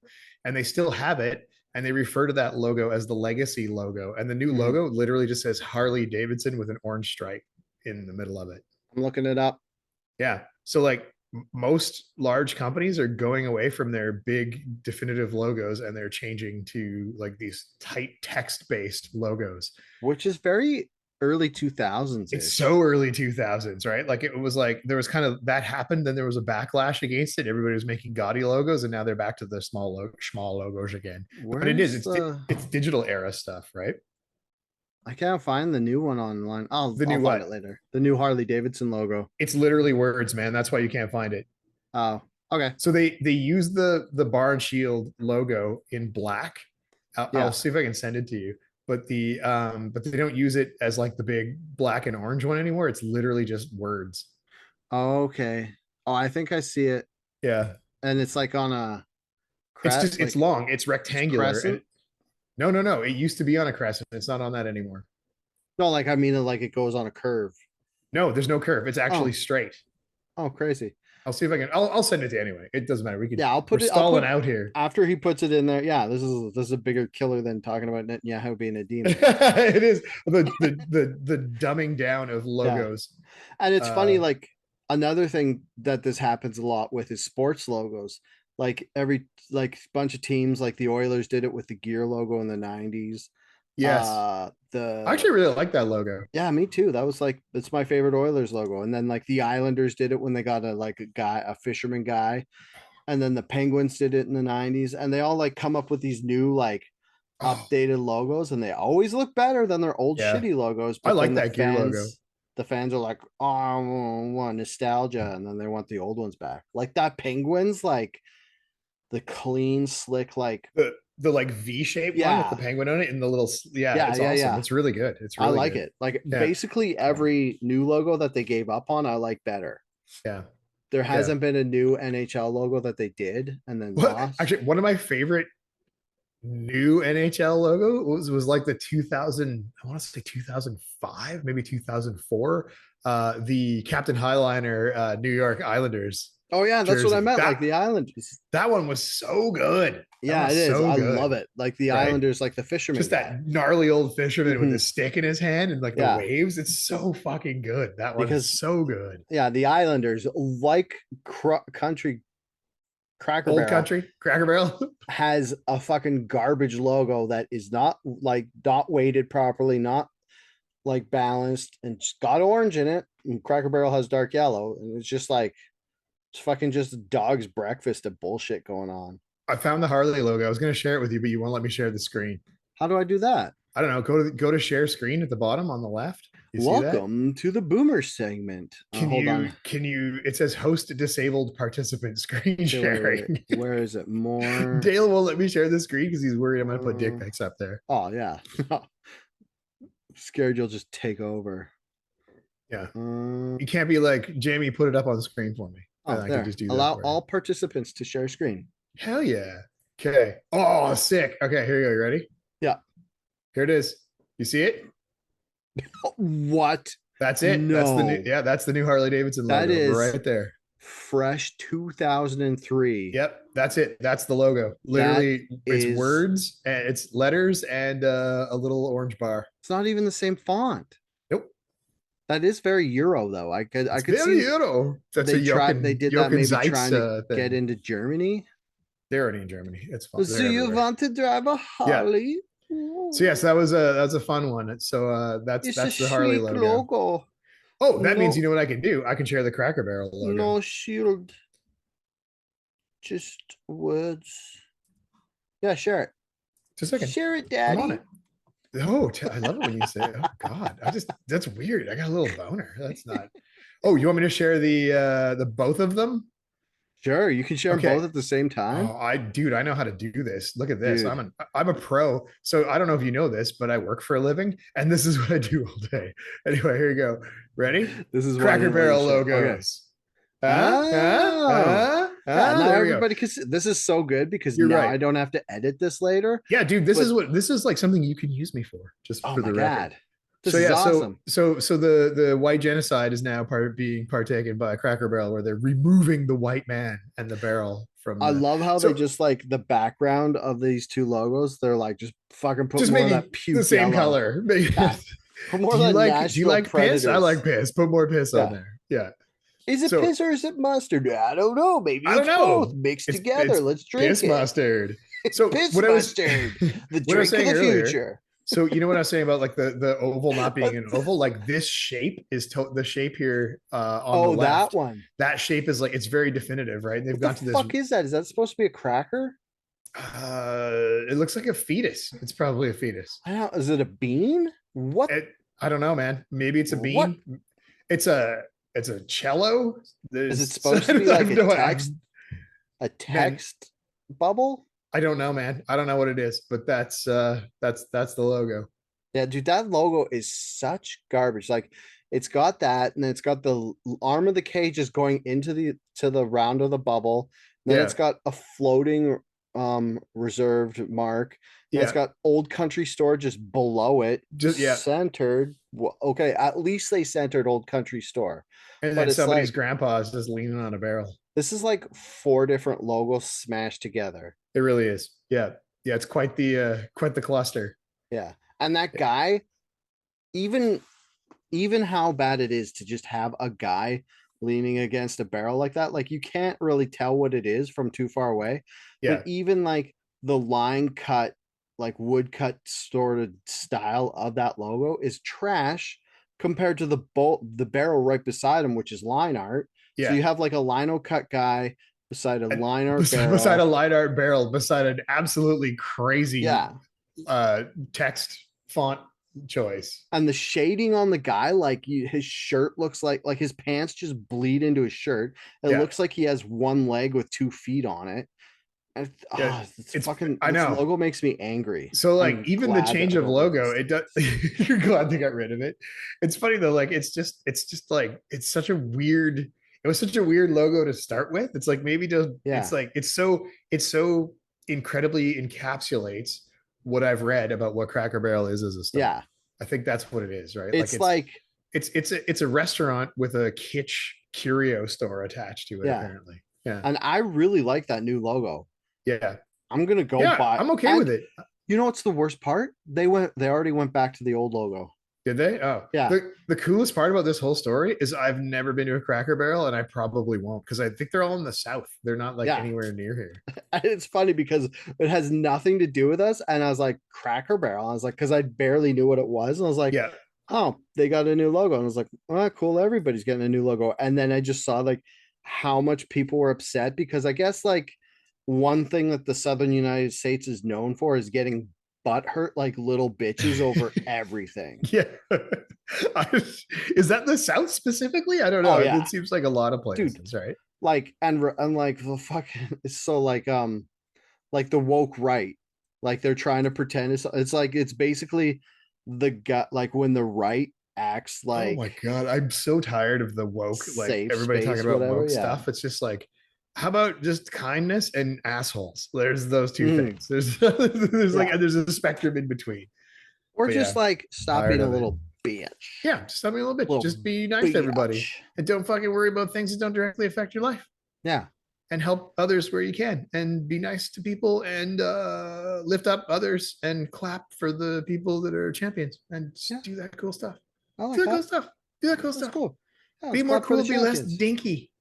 [SPEAKER 2] and they still have it, and they refer to that logo as the legacy logo. And the new
[SPEAKER 1] Mhm.
[SPEAKER 2] logo literally just says Harley Davidson with an orange stripe in the middle of it.
[SPEAKER 1] I'm looking it up.
[SPEAKER 2] Yeah. So like most large companies are going away from their big definitive logos and they're changing to like these tight text based logos.
[SPEAKER 1] Which is very early 2000s
[SPEAKER 2] It's
[SPEAKER 1] ish.
[SPEAKER 2] so early 2000s, right? Like it was like there was kind of that happened, then there was a backlash against it. Everybody was making gaudy logos, and now they're back to the small logos again. But it is
[SPEAKER 1] Where's
[SPEAKER 2] it's
[SPEAKER 1] the
[SPEAKER 2] it's digital era stuff, right?
[SPEAKER 1] I can't find the new one online.
[SPEAKER 2] The
[SPEAKER 1] I'll
[SPEAKER 2] new
[SPEAKER 1] find it
[SPEAKER 2] what?
[SPEAKER 1] later. The new Harley Davidson logo.
[SPEAKER 2] It's literally words, man. That's why you can't find it.
[SPEAKER 1] Oh, okay.
[SPEAKER 2] So they use the bar and shield logo in black. I'll
[SPEAKER 1] Yeah.
[SPEAKER 2] see if I can send it to you. But they don't use it as like the big black and orange one anymore. It's literally just words.
[SPEAKER 1] Okay. Oh, I think I see it.
[SPEAKER 2] Yeah.
[SPEAKER 1] And it's like on a
[SPEAKER 2] It's
[SPEAKER 1] crescent,
[SPEAKER 2] just it's
[SPEAKER 1] like
[SPEAKER 2] long, it's
[SPEAKER 1] it's
[SPEAKER 2] rectangular, and
[SPEAKER 1] crescent.
[SPEAKER 2] no. It used to be on a crescent. It's not on that anymore.
[SPEAKER 1] No, like I mean it like it goes on a curve.
[SPEAKER 2] No, there's no curve. It's actually
[SPEAKER 1] Oh,
[SPEAKER 2] straight.
[SPEAKER 1] oh, crazy.
[SPEAKER 2] I'll see if I can. I'll send it to you anyway. It doesn't matter.
[SPEAKER 1] Yeah,
[SPEAKER 2] We're
[SPEAKER 1] I'll
[SPEAKER 2] stalling
[SPEAKER 1] put
[SPEAKER 2] out here.
[SPEAKER 1] after he puts it in there. Yeah, this is a bigger killer than talking about Netanyahu being a demon.
[SPEAKER 2] It is the dumbing down of
[SPEAKER 1] Yeah.
[SPEAKER 2] logos.
[SPEAKER 1] And it's funny,
[SPEAKER 2] Uh,
[SPEAKER 1] like another thing that this happens a lot with is sports logos. Like every like bunch of teams, like the Oilers did it with the gear logo in the 90s.
[SPEAKER 2] yes, I
[SPEAKER 1] The
[SPEAKER 2] actually really like that logo.
[SPEAKER 1] Yeah, me too. That was like it's my favorite Oilers logo. And then like the Islanders did it when they got a like a guy, a fisherman guy. And then the Penguins did it in the 90s. And they all like come up with these new like
[SPEAKER 2] Oh,
[SPEAKER 1] updated logos and they always look better than their old
[SPEAKER 2] yeah,
[SPEAKER 1] shitty logos.
[SPEAKER 2] I
[SPEAKER 1] But then
[SPEAKER 2] like that gear logo.
[SPEAKER 1] the fans are like, oh, I want nostalgia, and then they want the old ones back. Like that Penguins, like the clean, slick, like
[SPEAKER 2] The like V shaped one with the
[SPEAKER 1] yeah,
[SPEAKER 2] penguin on it and the little yeah,
[SPEAKER 1] yeah,
[SPEAKER 2] it's
[SPEAKER 1] yeah,
[SPEAKER 2] awesome.
[SPEAKER 1] yeah.
[SPEAKER 2] It's really good. It's
[SPEAKER 1] I
[SPEAKER 2] really
[SPEAKER 1] like
[SPEAKER 2] good.
[SPEAKER 1] it. Like
[SPEAKER 2] Yeah,
[SPEAKER 1] basically every new logo that they gave up on, I like better.
[SPEAKER 2] yeah,
[SPEAKER 1] There
[SPEAKER 2] yeah.
[SPEAKER 1] hasn't been a new NHL logo that they did and then
[SPEAKER 2] What
[SPEAKER 1] lost.
[SPEAKER 2] actually one of my favorite new NHL logo was like the 2000, I want to say 2005, maybe 2004. The Captain Highliner New York Islanders
[SPEAKER 1] Oh yeah, that's what I
[SPEAKER 2] jersey.
[SPEAKER 1] meant. Like
[SPEAKER 2] That
[SPEAKER 1] the Islanders.
[SPEAKER 2] that one was so good. That
[SPEAKER 1] Yeah,
[SPEAKER 2] was
[SPEAKER 1] it is.
[SPEAKER 2] so
[SPEAKER 1] I love
[SPEAKER 2] good,
[SPEAKER 1] it. Like the
[SPEAKER 2] right?
[SPEAKER 1] Islanders, like the fisherman
[SPEAKER 2] Just
[SPEAKER 1] guy.
[SPEAKER 2] that gnarly old fisherman with
[SPEAKER 1] Hmm.
[SPEAKER 2] the stick in his hand and like the
[SPEAKER 1] Yeah,
[SPEAKER 2] waves. It's so fucking good. That one is
[SPEAKER 1] because
[SPEAKER 2] so good.
[SPEAKER 1] yeah, the Islanders, like country Cracker
[SPEAKER 2] Old
[SPEAKER 1] Barrel,
[SPEAKER 2] country, Cracker Barrel.
[SPEAKER 1] has a fucking garbage logo that is not like not weighted properly, not like balanced, and just got orange in it. And Cracker Barrel has dark yellow, and it's It's fucking just a dog's breakfast of bullshit going on.
[SPEAKER 2] I found the Harley logo. I was going to share it with you, but you won't let me share the screen.
[SPEAKER 1] How do I do that?
[SPEAKER 2] I don't know. Go to share screen at the bottom on the left. You see that?
[SPEAKER 1] Welcome to the boomer segment. Hold on.
[SPEAKER 2] Can you it says host disabled participant screen
[SPEAKER 1] Okay,
[SPEAKER 2] sharing.
[SPEAKER 1] Where is it? More.
[SPEAKER 2] Dale won't let me share the screen because he's worried I'm gonna put dick
[SPEAKER 1] Uh,
[SPEAKER 2] pics up there.
[SPEAKER 1] Oh yeah. Scared you'll just take over.
[SPEAKER 2] Yeah. You can't be like, Jamie, put it up on the screen for me.
[SPEAKER 1] Oh,
[SPEAKER 2] I
[SPEAKER 1] there.
[SPEAKER 2] can just do
[SPEAKER 1] Allow
[SPEAKER 2] that
[SPEAKER 1] all participants to share screen.
[SPEAKER 2] Hell yeah. Okay. Oh, sick. Okay, here you go. You ready?
[SPEAKER 1] Yeah.
[SPEAKER 2] Here it is. You see it?
[SPEAKER 1] What?
[SPEAKER 2] That's it.
[SPEAKER 1] No.
[SPEAKER 2] That's the new Harley Davidson logo.
[SPEAKER 1] That is
[SPEAKER 2] right there.
[SPEAKER 1] Fresh 2003.
[SPEAKER 2] Yep, that's it. That's the logo. Literally, it's words and it's letters and a little orange bar.
[SPEAKER 1] It's not even the same font.
[SPEAKER 2] Nope.
[SPEAKER 1] That is very Euro though. I could
[SPEAKER 2] very
[SPEAKER 1] see
[SPEAKER 2] Euro. That's
[SPEAKER 1] they
[SPEAKER 2] a Jochen,
[SPEAKER 1] they did
[SPEAKER 2] Jochen
[SPEAKER 1] that maybe
[SPEAKER 2] Zeitz,
[SPEAKER 1] trying to
[SPEAKER 2] thing.
[SPEAKER 1] get into Germany.
[SPEAKER 2] They're already in Germany. It's fun.
[SPEAKER 1] So you want to drive a Harley?
[SPEAKER 2] Yeah. So yes, that was a fun one. So that's the Harley logo. Oh, that means you know what I can do? I can share the Cracker Barrel logo.
[SPEAKER 1] No shield. Just words. Yeah, share it.
[SPEAKER 2] Just a second.
[SPEAKER 1] Share it, Daddy.
[SPEAKER 2] I'm on it. Oh, I love it when you say, "Oh God," that's weird. I got a little boner. That's not. Oh, you want me to share the both of them?
[SPEAKER 1] Sure, you can share both at the same time.
[SPEAKER 2] Oh, I know how to do this. Look at this. Dude. I'm a pro. So I don't know if you know this, but I work for a living, and this is what I do all day. Anyway, here you go. Ready?
[SPEAKER 1] This is
[SPEAKER 2] Cracker Barrel logos.
[SPEAKER 1] Now everybody can see. This is so good because now I don't have to edit this later.
[SPEAKER 2] Yeah, dude, this is like something you can use me for. Just for the record.
[SPEAKER 1] This is awesome.
[SPEAKER 2] So the white genocide is now being partaken by Cracker Barrel, where they're removing the white man and the barrel from.
[SPEAKER 1] I love how they just like the background of these two logos. They're like just fucking put more of that puke
[SPEAKER 2] the same
[SPEAKER 1] yellow.
[SPEAKER 2] color.
[SPEAKER 1] Yeah. Put more do you like
[SPEAKER 2] piss? I like piss. Put more piss on there. Yeah.
[SPEAKER 1] Is it piss or is it mustard? I don't know. Maybe it's both mixed together. Let's drink
[SPEAKER 2] piss mustard. So
[SPEAKER 1] piss mustard, the drink of the future.
[SPEAKER 2] So you know what I was saying about like the oval not being an oval? Like this shape is the shape here on the left.
[SPEAKER 1] That one.
[SPEAKER 2] That shape is like it's very definitive, right? They've gone to this.
[SPEAKER 1] What the fuck is that? Is that supposed to be a cracker?
[SPEAKER 2] It looks like a fetus. It's probably a fetus.
[SPEAKER 1] I don't know. Is it a bean? What?
[SPEAKER 2] I don't know, man. Maybe it's a bean. What? It's a cello.
[SPEAKER 1] Is it supposed to be like a text bubble?
[SPEAKER 2] I don't know, man. I don't know what it is, but that's the logo.
[SPEAKER 1] Yeah, dude, that logo is such garbage. Like, it's got that, and then it's got the arm of the cage just going into the round of the bubble. Then it's got a floating reserved mark. Yeah, it's got Old Country Store just below it, just centered. Well, okay, at least they centered Old Country Store.
[SPEAKER 2] And then somebody's grandpa is just leaning on a barrel.
[SPEAKER 1] This is like 4 different logos smashed together.
[SPEAKER 2] It really is. Yeah. Yeah, it's quite the cluster.
[SPEAKER 1] Yeah. And that guy, even how bad it is to just have a guy leaning against a barrel like that, like you can't really tell what it is from too far away. Yeah. But even like the line cut, like woodcut sort of style of that logo is trash compared to the barrel right beside him, which is line art. Yeah. So you have like a lino cut guy beside a line art barrel.
[SPEAKER 2] Beside a line art barrel, beside an absolutely crazy text font choice.
[SPEAKER 1] And the shading on the guy, like his shirt looks like his pants just bleed into his shirt. It looks like he has one leg with 2 feet on it. It's fucking. I know. This logo makes me angry.
[SPEAKER 2] So like even the change of logo, it does. You're glad they got rid of it. It's funny though. Like it's just like it's such a weird. It was such a weird logo to start with. It's like maybe just it's like it's so incredibly encapsulates what I've read about what Cracker Barrel is as a store. Yeah, I think that's what it is, right?
[SPEAKER 1] It's
[SPEAKER 2] it's a restaurant with a kitsch curio store attached to it. Apparently, yeah.
[SPEAKER 1] And I really like that new logo.
[SPEAKER 2] Yeah,
[SPEAKER 1] I'm gonna go buy.
[SPEAKER 2] I'm okay with it.
[SPEAKER 1] You know what's the worst part? They already went back to the old logo.
[SPEAKER 2] Did they? Oh, yeah. The coolest part about this whole story is I've never been to a Cracker Barrel, and I probably won't because I think they're all in the South. They're not like anywhere near here.
[SPEAKER 1] And it's funny because it has nothing to do with us. And I was like, Cracker Barrel. I was like, because I barely knew what it was. And I was like, oh, they got a new logo. And I was like, oh, cool. Everybody's getting a new logo. And then I just saw like how much people were upset because I guess like one thing that the Southern United States is known for is getting butt hurt like little bitches over everything.
[SPEAKER 2] Yeah. Is that the South specifically? I don't
[SPEAKER 1] Oh
[SPEAKER 2] know.
[SPEAKER 1] yeah,
[SPEAKER 2] It seems like a lot of
[SPEAKER 1] dude.
[SPEAKER 2] places, right?
[SPEAKER 1] Like and like the fucking it's so like the woke right. Like they're trying to pretend it's like it's basically the gut like when the right acts
[SPEAKER 2] Oh my
[SPEAKER 1] like
[SPEAKER 2] God. I'm so tired of the woke, like
[SPEAKER 1] safe
[SPEAKER 2] everybody talking
[SPEAKER 1] space,
[SPEAKER 2] about
[SPEAKER 1] whatever.
[SPEAKER 2] woke
[SPEAKER 1] Yeah.
[SPEAKER 2] stuff. It's just like, how about just kindness and assholes? There's those two
[SPEAKER 1] Mhm.
[SPEAKER 2] things. There's like
[SPEAKER 1] Yeah.
[SPEAKER 2] there's a spectrum in between.
[SPEAKER 1] Or
[SPEAKER 2] But
[SPEAKER 1] just
[SPEAKER 2] yeah,
[SPEAKER 1] like stop
[SPEAKER 2] tired
[SPEAKER 1] being a
[SPEAKER 2] of it.
[SPEAKER 1] little bitch.
[SPEAKER 2] Yeah, just tell me a little bit.
[SPEAKER 1] Little
[SPEAKER 2] Just be nice to everybody
[SPEAKER 1] bitch.
[SPEAKER 2] and don't fucking worry about things that don't directly affect your life,
[SPEAKER 1] Yeah.
[SPEAKER 2] and help others where you can and be nice to people and lift up others and clap for the people that are champions and
[SPEAKER 1] Yeah.
[SPEAKER 2] do that cool stuff.
[SPEAKER 1] I
[SPEAKER 2] Do
[SPEAKER 1] like
[SPEAKER 2] that cool
[SPEAKER 1] that.
[SPEAKER 2] stuff. Do that cool
[SPEAKER 1] That's
[SPEAKER 2] stuff.
[SPEAKER 1] cool. Yeah,
[SPEAKER 2] Be
[SPEAKER 1] let's
[SPEAKER 2] more
[SPEAKER 1] clap for the
[SPEAKER 2] cool, be less
[SPEAKER 1] champions.
[SPEAKER 2] dinky.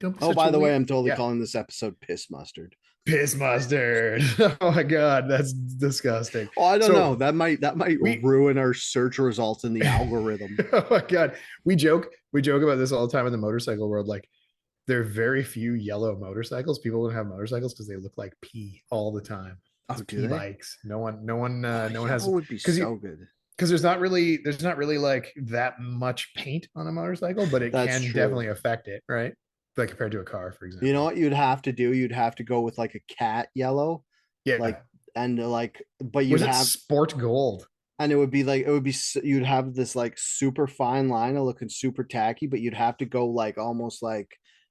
[SPEAKER 2] Don't be
[SPEAKER 1] Oh,
[SPEAKER 2] such
[SPEAKER 1] by
[SPEAKER 2] a
[SPEAKER 1] the way,
[SPEAKER 2] weird.
[SPEAKER 1] I'm totally
[SPEAKER 2] Yeah.
[SPEAKER 1] calling this episode piss mustard.
[SPEAKER 2] Piss mustard. Oh my God. That's disgusting.
[SPEAKER 1] Oh, I don't know.
[SPEAKER 2] So
[SPEAKER 1] That might
[SPEAKER 2] we,
[SPEAKER 1] ruin our search results in the algorithm.
[SPEAKER 2] oh my God. We joke about this all the time in the motorcycle world. Like, there are very few yellow motorcycles. People don't have motorcycles because they look like pee all the time.
[SPEAKER 1] Oh,
[SPEAKER 2] It's
[SPEAKER 1] do
[SPEAKER 2] pee
[SPEAKER 1] they?
[SPEAKER 2] bikes. No one,
[SPEAKER 1] Oh,
[SPEAKER 2] no one has
[SPEAKER 1] yellow would be
[SPEAKER 2] because
[SPEAKER 1] so good.
[SPEAKER 2] there's not really like that much paint on a motorcycle, but it
[SPEAKER 1] That's
[SPEAKER 2] can
[SPEAKER 1] true.
[SPEAKER 2] definitely affect it, right? Like compared to a car, for
[SPEAKER 1] You know
[SPEAKER 2] example.
[SPEAKER 1] what you'd have to do? You'd have to go with like a cat yellow,
[SPEAKER 2] Yeah.
[SPEAKER 1] like and like, but
[SPEAKER 2] Was
[SPEAKER 1] you'd
[SPEAKER 2] it
[SPEAKER 1] have,
[SPEAKER 2] sport gold?
[SPEAKER 1] and it would be like you'd have this like super fine line of looking super tacky, but you'd have to go like almost like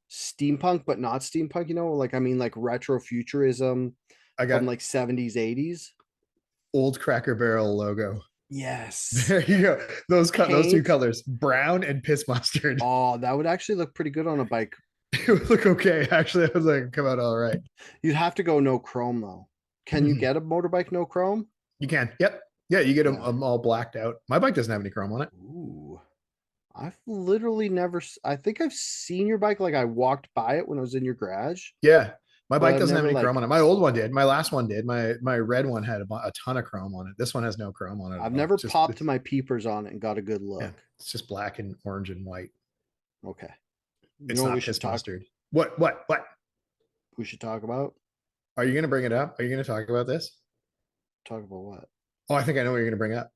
[SPEAKER 1] steampunk, but not steampunk. You know, like I mean like retro futurism
[SPEAKER 2] I
[SPEAKER 1] from
[SPEAKER 2] got
[SPEAKER 1] like 70s, 80s.
[SPEAKER 2] old Cracker Barrel logo.
[SPEAKER 1] Yes.
[SPEAKER 2] There you go. Those two
[SPEAKER 1] Paint.
[SPEAKER 2] colors, brown and piss mustard.
[SPEAKER 1] Oh, that would actually look pretty good on a bike.
[SPEAKER 2] It would look okay. Actually, I was like, come out all right.
[SPEAKER 1] You'd have to go no chrome though. Can you get a motorbike no chrome?
[SPEAKER 2] You can. Yep. Yeah, you get
[SPEAKER 1] Yeah.
[SPEAKER 2] them all blacked out. My bike doesn't have any chrome on it.
[SPEAKER 1] Ooh. I've literally never I think I've seen your bike like I walked by it when I was in your garage,
[SPEAKER 2] Yeah. My
[SPEAKER 1] but
[SPEAKER 2] bike
[SPEAKER 1] I've
[SPEAKER 2] doesn't have
[SPEAKER 1] never
[SPEAKER 2] any chrome
[SPEAKER 1] like
[SPEAKER 2] on it. My old one did. My last one did. My red one had a ton of chrome on it. This one has no chrome on it at
[SPEAKER 1] I've
[SPEAKER 2] all.
[SPEAKER 1] never
[SPEAKER 2] It's just
[SPEAKER 1] popped
[SPEAKER 2] it's,
[SPEAKER 1] my peepers on it and got a good
[SPEAKER 2] yeah,
[SPEAKER 1] look.
[SPEAKER 2] it's just black and orange and white.
[SPEAKER 1] Okay. You know
[SPEAKER 2] It's
[SPEAKER 1] what we
[SPEAKER 2] not
[SPEAKER 1] should
[SPEAKER 2] piss
[SPEAKER 1] talk
[SPEAKER 2] mustard. What?
[SPEAKER 1] we should talk about?
[SPEAKER 2] Are you gonna bring it up? Are you gonna talk about this?
[SPEAKER 1] Talk about what?
[SPEAKER 2] Oh, I think I know what you're gonna bring up.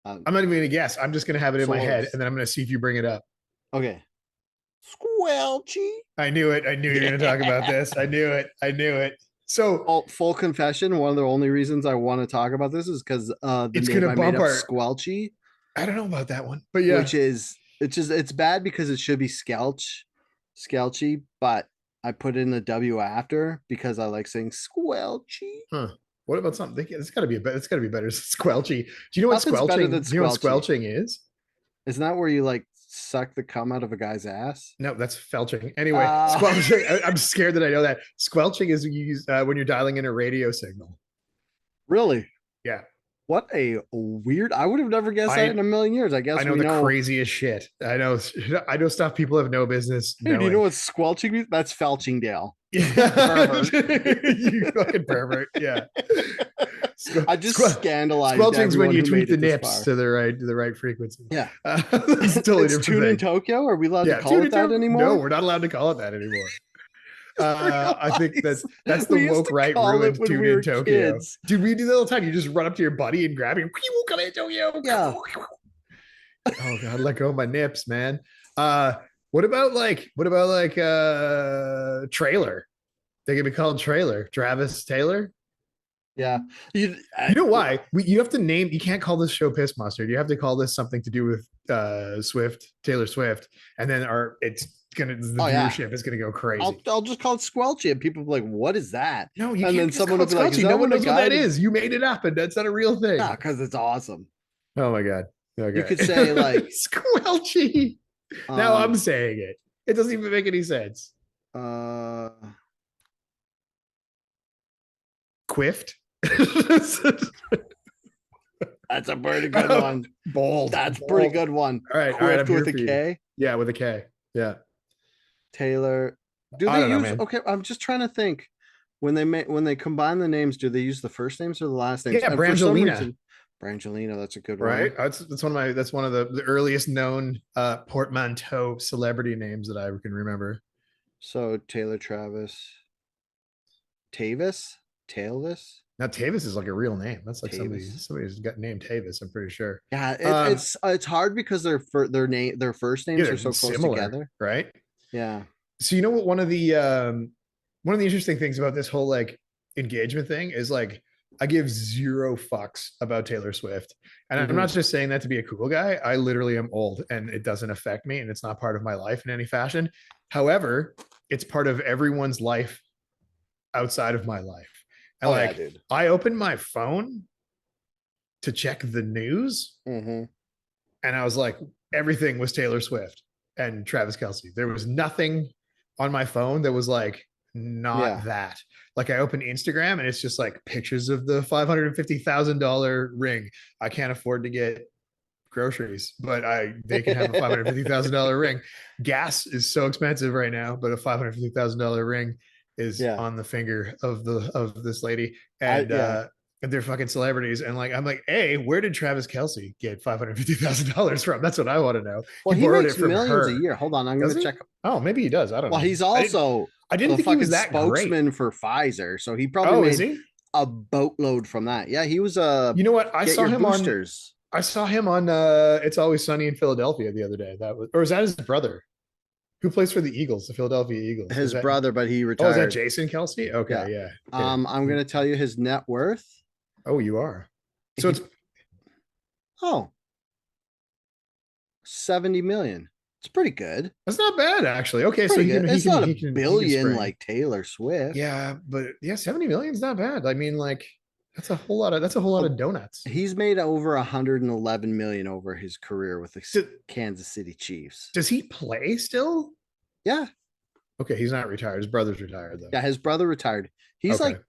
[SPEAKER 1] Um
[SPEAKER 2] I'm not even gonna guess. I'm just gonna have it in
[SPEAKER 1] so
[SPEAKER 2] my
[SPEAKER 1] what
[SPEAKER 2] head
[SPEAKER 1] was,
[SPEAKER 2] and then I'm gonna see if you bring it up.
[SPEAKER 1] okay. Squelchy.
[SPEAKER 2] I knew it. I knew you were gonna talk about this. I knew it. I knew it. So
[SPEAKER 1] Full confession, one of the only reasons I want to talk about this is because the
[SPEAKER 2] it's
[SPEAKER 1] name
[SPEAKER 2] gonna
[SPEAKER 1] I made
[SPEAKER 2] bump
[SPEAKER 1] up
[SPEAKER 2] our
[SPEAKER 1] Squelchy,
[SPEAKER 2] I don't know about that one, but yeah.
[SPEAKER 1] which is it's bad because it should be Skelchy, but I put in the W after because I like saying Squelchy.
[SPEAKER 2] Huh. What about something? It's got to be a better. It's got to be better. Squelchy. Do you know what
[SPEAKER 1] Nothing's better
[SPEAKER 2] squelching?
[SPEAKER 1] than
[SPEAKER 2] Do you know what
[SPEAKER 1] Squelchy.
[SPEAKER 2] squelching is?
[SPEAKER 1] Isn't that where you like suck the cum out of a guy's ass?
[SPEAKER 2] No, that's felching. Anyway,
[SPEAKER 1] Uh
[SPEAKER 2] squelching. I'm scared that I know that. Squelching is used when you're dialing in a radio signal.
[SPEAKER 1] really?
[SPEAKER 2] Yeah,
[SPEAKER 1] What a weird, I would have never guessed that in
[SPEAKER 2] I
[SPEAKER 1] a million years. I
[SPEAKER 2] I
[SPEAKER 1] guess
[SPEAKER 2] know
[SPEAKER 1] we
[SPEAKER 2] the
[SPEAKER 1] know.
[SPEAKER 2] craziest shit. I know stuff people have no business
[SPEAKER 1] Hey, do you know
[SPEAKER 2] knowing.
[SPEAKER 1] what squelching means? That's Felchingdale.
[SPEAKER 2] Yeah,
[SPEAKER 1] Pervert.
[SPEAKER 2] you fucking pervert. Yeah,
[SPEAKER 1] I just scandalized
[SPEAKER 2] squelching's when
[SPEAKER 1] everyone
[SPEAKER 2] you
[SPEAKER 1] who
[SPEAKER 2] tweak
[SPEAKER 1] made
[SPEAKER 2] the
[SPEAKER 1] it this
[SPEAKER 2] nips
[SPEAKER 1] far.
[SPEAKER 2] to the right frequency.
[SPEAKER 1] Yeah.
[SPEAKER 2] It's a totally
[SPEAKER 1] It's
[SPEAKER 2] different
[SPEAKER 1] Tune in
[SPEAKER 2] thing.
[SPEAKER 1] Tokyo. Are we allowed to
[SPEAKER 2] Yeah,
[SPEAKER 1] call
[SPEAKER 2] tune
[SPEAKER 1] it
[SPEAKER 2] into
[SPEAKER 1] that
[SPEAKER 2] no,
[SPEAKER 1] anymore?
[SPEAKER 2] we're not allowed to call it that anymore. I think
[SPEAKER 1] Realize
[SPEAKER 2] that's the
[SPEAKER 1] we used
[SPEAKER 2] woke
[SPEAKER 1] to
[SPEAKER 2] right
[SPEAKER 1] call it
[SPEAKER 2] ruined
[SPEAKER 1] when
[SPEAKER 2] tune
[SPEAKER 1] we
[SPEAKER 2] in
[SPEAKER 1] were
[SPEAKER 2] Tokyo.
[SPEAKER 1] kids.
[SPEAKER 2] Dude, we do that all the time. You just run up to your buddy and grab him. Come in Tokyo.
[SPEAKER 1] Yeah.
[SPEAKER 2] Oh god, let go of my nips, man. Uh what about like trailer? They can be called trailer. Travis Taylor.
[SPEAKER 1] Yeah.
[SPEAKER 2] You know why? You have to name. You can't call this show piss mustard. You have to call this something to do with Taylor Swift, and then the
[SPEAKER 1] oh yeah.
[SPEAKER 2] viewership is gonna go
[SPEAKER 1] I'll
[SPEAKER 2] crazy.
[SPEAKER 1] I'll just call it Squelchy and people will be like, what is that?
[SPEAKER 2] No, you
[SPEAKER 1] And
[SPEAKER 2] can't
[SPEAKER 1] then
[SPEAKER 2] just
[SPEAKER 1] someone
[SPEAKER 2] call
[SPEAKER 1] will
[SPEAKER 2] it
[SPEAKER 1] be like, is
[SPEAKER 2] Squelchy. No
[SPEAKER 1] that
[SPEAKER 2] one
[SPEAKER 1] when the
[SPEAKER 2] knows what
[SPEAKER 1] guy
[SPEAKER 2] that is. You made it up, and that's not a real thing.
[SPEAKER 1] yeah, because it's awesome.
[SPEAKER 2] Oh my god.
[SPEAKER 1] You
[SPEAKER 2] Okay.
[SPEAKER 1] could say like
[SPEAKER 2] Squelchy. Now I'm
[SPEAKER 1] um
[SPEAKER 2] saying it. It doesn't even make any sense.
[SPEAKER 1] uh
[SPEAKER 2] Quift.
[SPEAKER 1] that's a pretty good one.
[SPEAKER 2] Bold.
[SPEAKER 1] That's a pretty
[SPEAKER 2] Bold.
[SPEAKER 1] good one.
[SPEAKER 2] All right. I'm
[SPEAKER 1] Quift
[SPEAKER 2] here
[SPEAKER 1] with a
[SPEAKER 2] for you.
[SPEAKER 1] K.
[SPEAKER 2] Yeah, with a K. Yeah.
[SPEAKER 1] Taylor. Do
[SPEAKER 2] I
[SPEAKER 1] they
[SPEAKER 2] don't know,
[SPEAKER 1] use
[SPEAKER 2] man.
[SPEAKER 1] okay? I'm just trying to think. When they combine the names, do they use the first names or the last names?
[SPEAKER 2] Yeah,
[SPEAKER 1] And for some
[SPEAKER 2] Brangelina.
[SPEAKER 1] reason, Brangelina, that's a good
[SPEAKER 2] right?
[SPEAKER 1] one.
[SPEAKER 2] That's one of the earliest known portmanteau celebrity names that I can remember.
[SPEAKER 1] So Taylor Travis, Tavis, Tavis,
[SPEAKER 2] Now Tavis is like a real name. That's like
[SPEAKER 1] Tavis.
[SPEAKER 2] somebody's got named Tavis. I'm pretty sure.
[SPEAKER 1] Yeah,
[SPEAKER 2] Um,
[SPEAKER 1] it's hard because their first
[SPEAKER 2] yeah,
[SPEAKER 1] names are
[SPEAKER 2] they're
[SPEAKER 1] so close
[SPEAKER 2] similar,
[SPEAKER 1] together.
[SPEAKER 2] right?
[SPEAKER 1] Yeah.
[SPEAKER 2] So you know what? One of the interesting things about this whole like engagement thing is like I give zero fucks about Taylor Swift. And I'm
[SPEAKER 1] Hmm.
[SPEAKER 2] not just saying that to be a cool guy. I literally am old and it doesn't affect me and it's not part of my life in any fashion. However, it's part of everyone's life outside of my life. And
[SPEAKER 1] Oh yeah,
[SPEAKER 2] like
[SPEAKER 1] dude.
[SPEAKER 2] I opened my phone to check the news
[SPEAKER 1] Hmm.
[SPEAKER 2] and I was like, everything was Taylor Swift and Travis Kelce. There was nothing on my phone that was like not
[SPEAKER 1] Yeah.
[SPEAKER 2] that. Like I open Instagram and it's just like pictures of the $550,000 ring. I can't afford to get groceries, but they can have a $550,000 ring. Gas is so expensive right now, but a $550,000 ring is
[SPEAKER 1] Yeah.
[SPEAKER 2] on the finger of this lady,
[SPEAKER 1] I
[SPEAKER 2] and
[SPEAKER 1] yeah.
[SPEAKER 2] they're fucking celebrities. And like I'm like, hey, where did Travis Kelce get $550,000 from? That's what I want to know.
[SPEAKER 1] Well,
[SPEAKER 2] He
[SPEAKER 1] he
[SPEAKER 2] borrowed
[SPEAKER 1] makes
[SPEAKER 2] it from
[SPEAKER 1] millions a
[SPEAKER 2] her.
[SPEAKER 1] year. Hold on, I'm
[SPEAKER 2] Does
[SPEAKER 1] gonna
[SPEAKER 2] he?
[SPEAKER 1] check.
[SPEAKER 2] Oh, maybe he does. I don't
[SPEAKER 1] Well,
[SPEAKER 2] know.
[SPEAKER 1] he's also
[SPEAKER 2] I didn't
[SPEAKER 1] the
[SPEAKER 2] think he
[SPEAKER 1] fucking
[SPEAKER 2] was that great.
[SPEAKER 1] spokesman for Pfizer, so he probably
[SPEAKER 2] Oh, is
[SPEAKER 1] made
[SPEAKER 2] he?
[SPEAKER 1] a boatload from that. Yeah, he was
[SPEAKER 2] You know what?
[SPEAKER 1] get your boosters.
[SPEAKER 2] I saw him on It's Always Sunny in Philadelphia the other day. That was, or is that his brother who plays for the Eagles, the Philadelphia Eagles? Is
[SPEAKER 1] His
[SPEAKER 2] that
[SPEAKER 1] brother, but he
[SPEAKER 2] Oh, is that
[SPEAKER 1] retired.
[SPEAKER 2] Jason Kelsey?
[SPEAKER 1] Yeah.
[SPEAKER 2] Okay, yeah. Yeah.
[SPEAKER 1] I'm gonna tell you his net worth.
[SPEAKER 2] Oh, you are. So
[SPEAKER 1] He
[SPEAKER 2] it's
[SPEAKER 1] oh 70 million. It's pretty good.
[SPEAKER 2] That's not bad actually.
[SPEAKER 1] It's
[SPEAKER 2] Okay, so
[SPEAKER 1] pretty good. It's not a
[SPEAKER 2] he can
[SPEAKER 1] billion
[SPEAKER 2] spring.
[SPEAKER 1] like Taylor Swift.
[SPEAKER 2] Yeah, but yeah, 70 million is not bad. I mean, like that's a whole lot
[SPEAKER 1] Oh,
[SPEAKER 2] of donuts.
[SPEAKER 1] he's made over 111 million over his career with the
[SPEAKER 2] Does,
[SPEAKER 1] Kansas City Chiefs.
[SPEAKER 2] does he play still?
[SPEAKER 1] Yeah.
[SPEAKER 2] Okay, he's not retired. His brother's retired though.
[SPEAKER 1] Yeah, his brother retired. He's
[SPEAKER 2] Okay.
[SPEAKER 1] like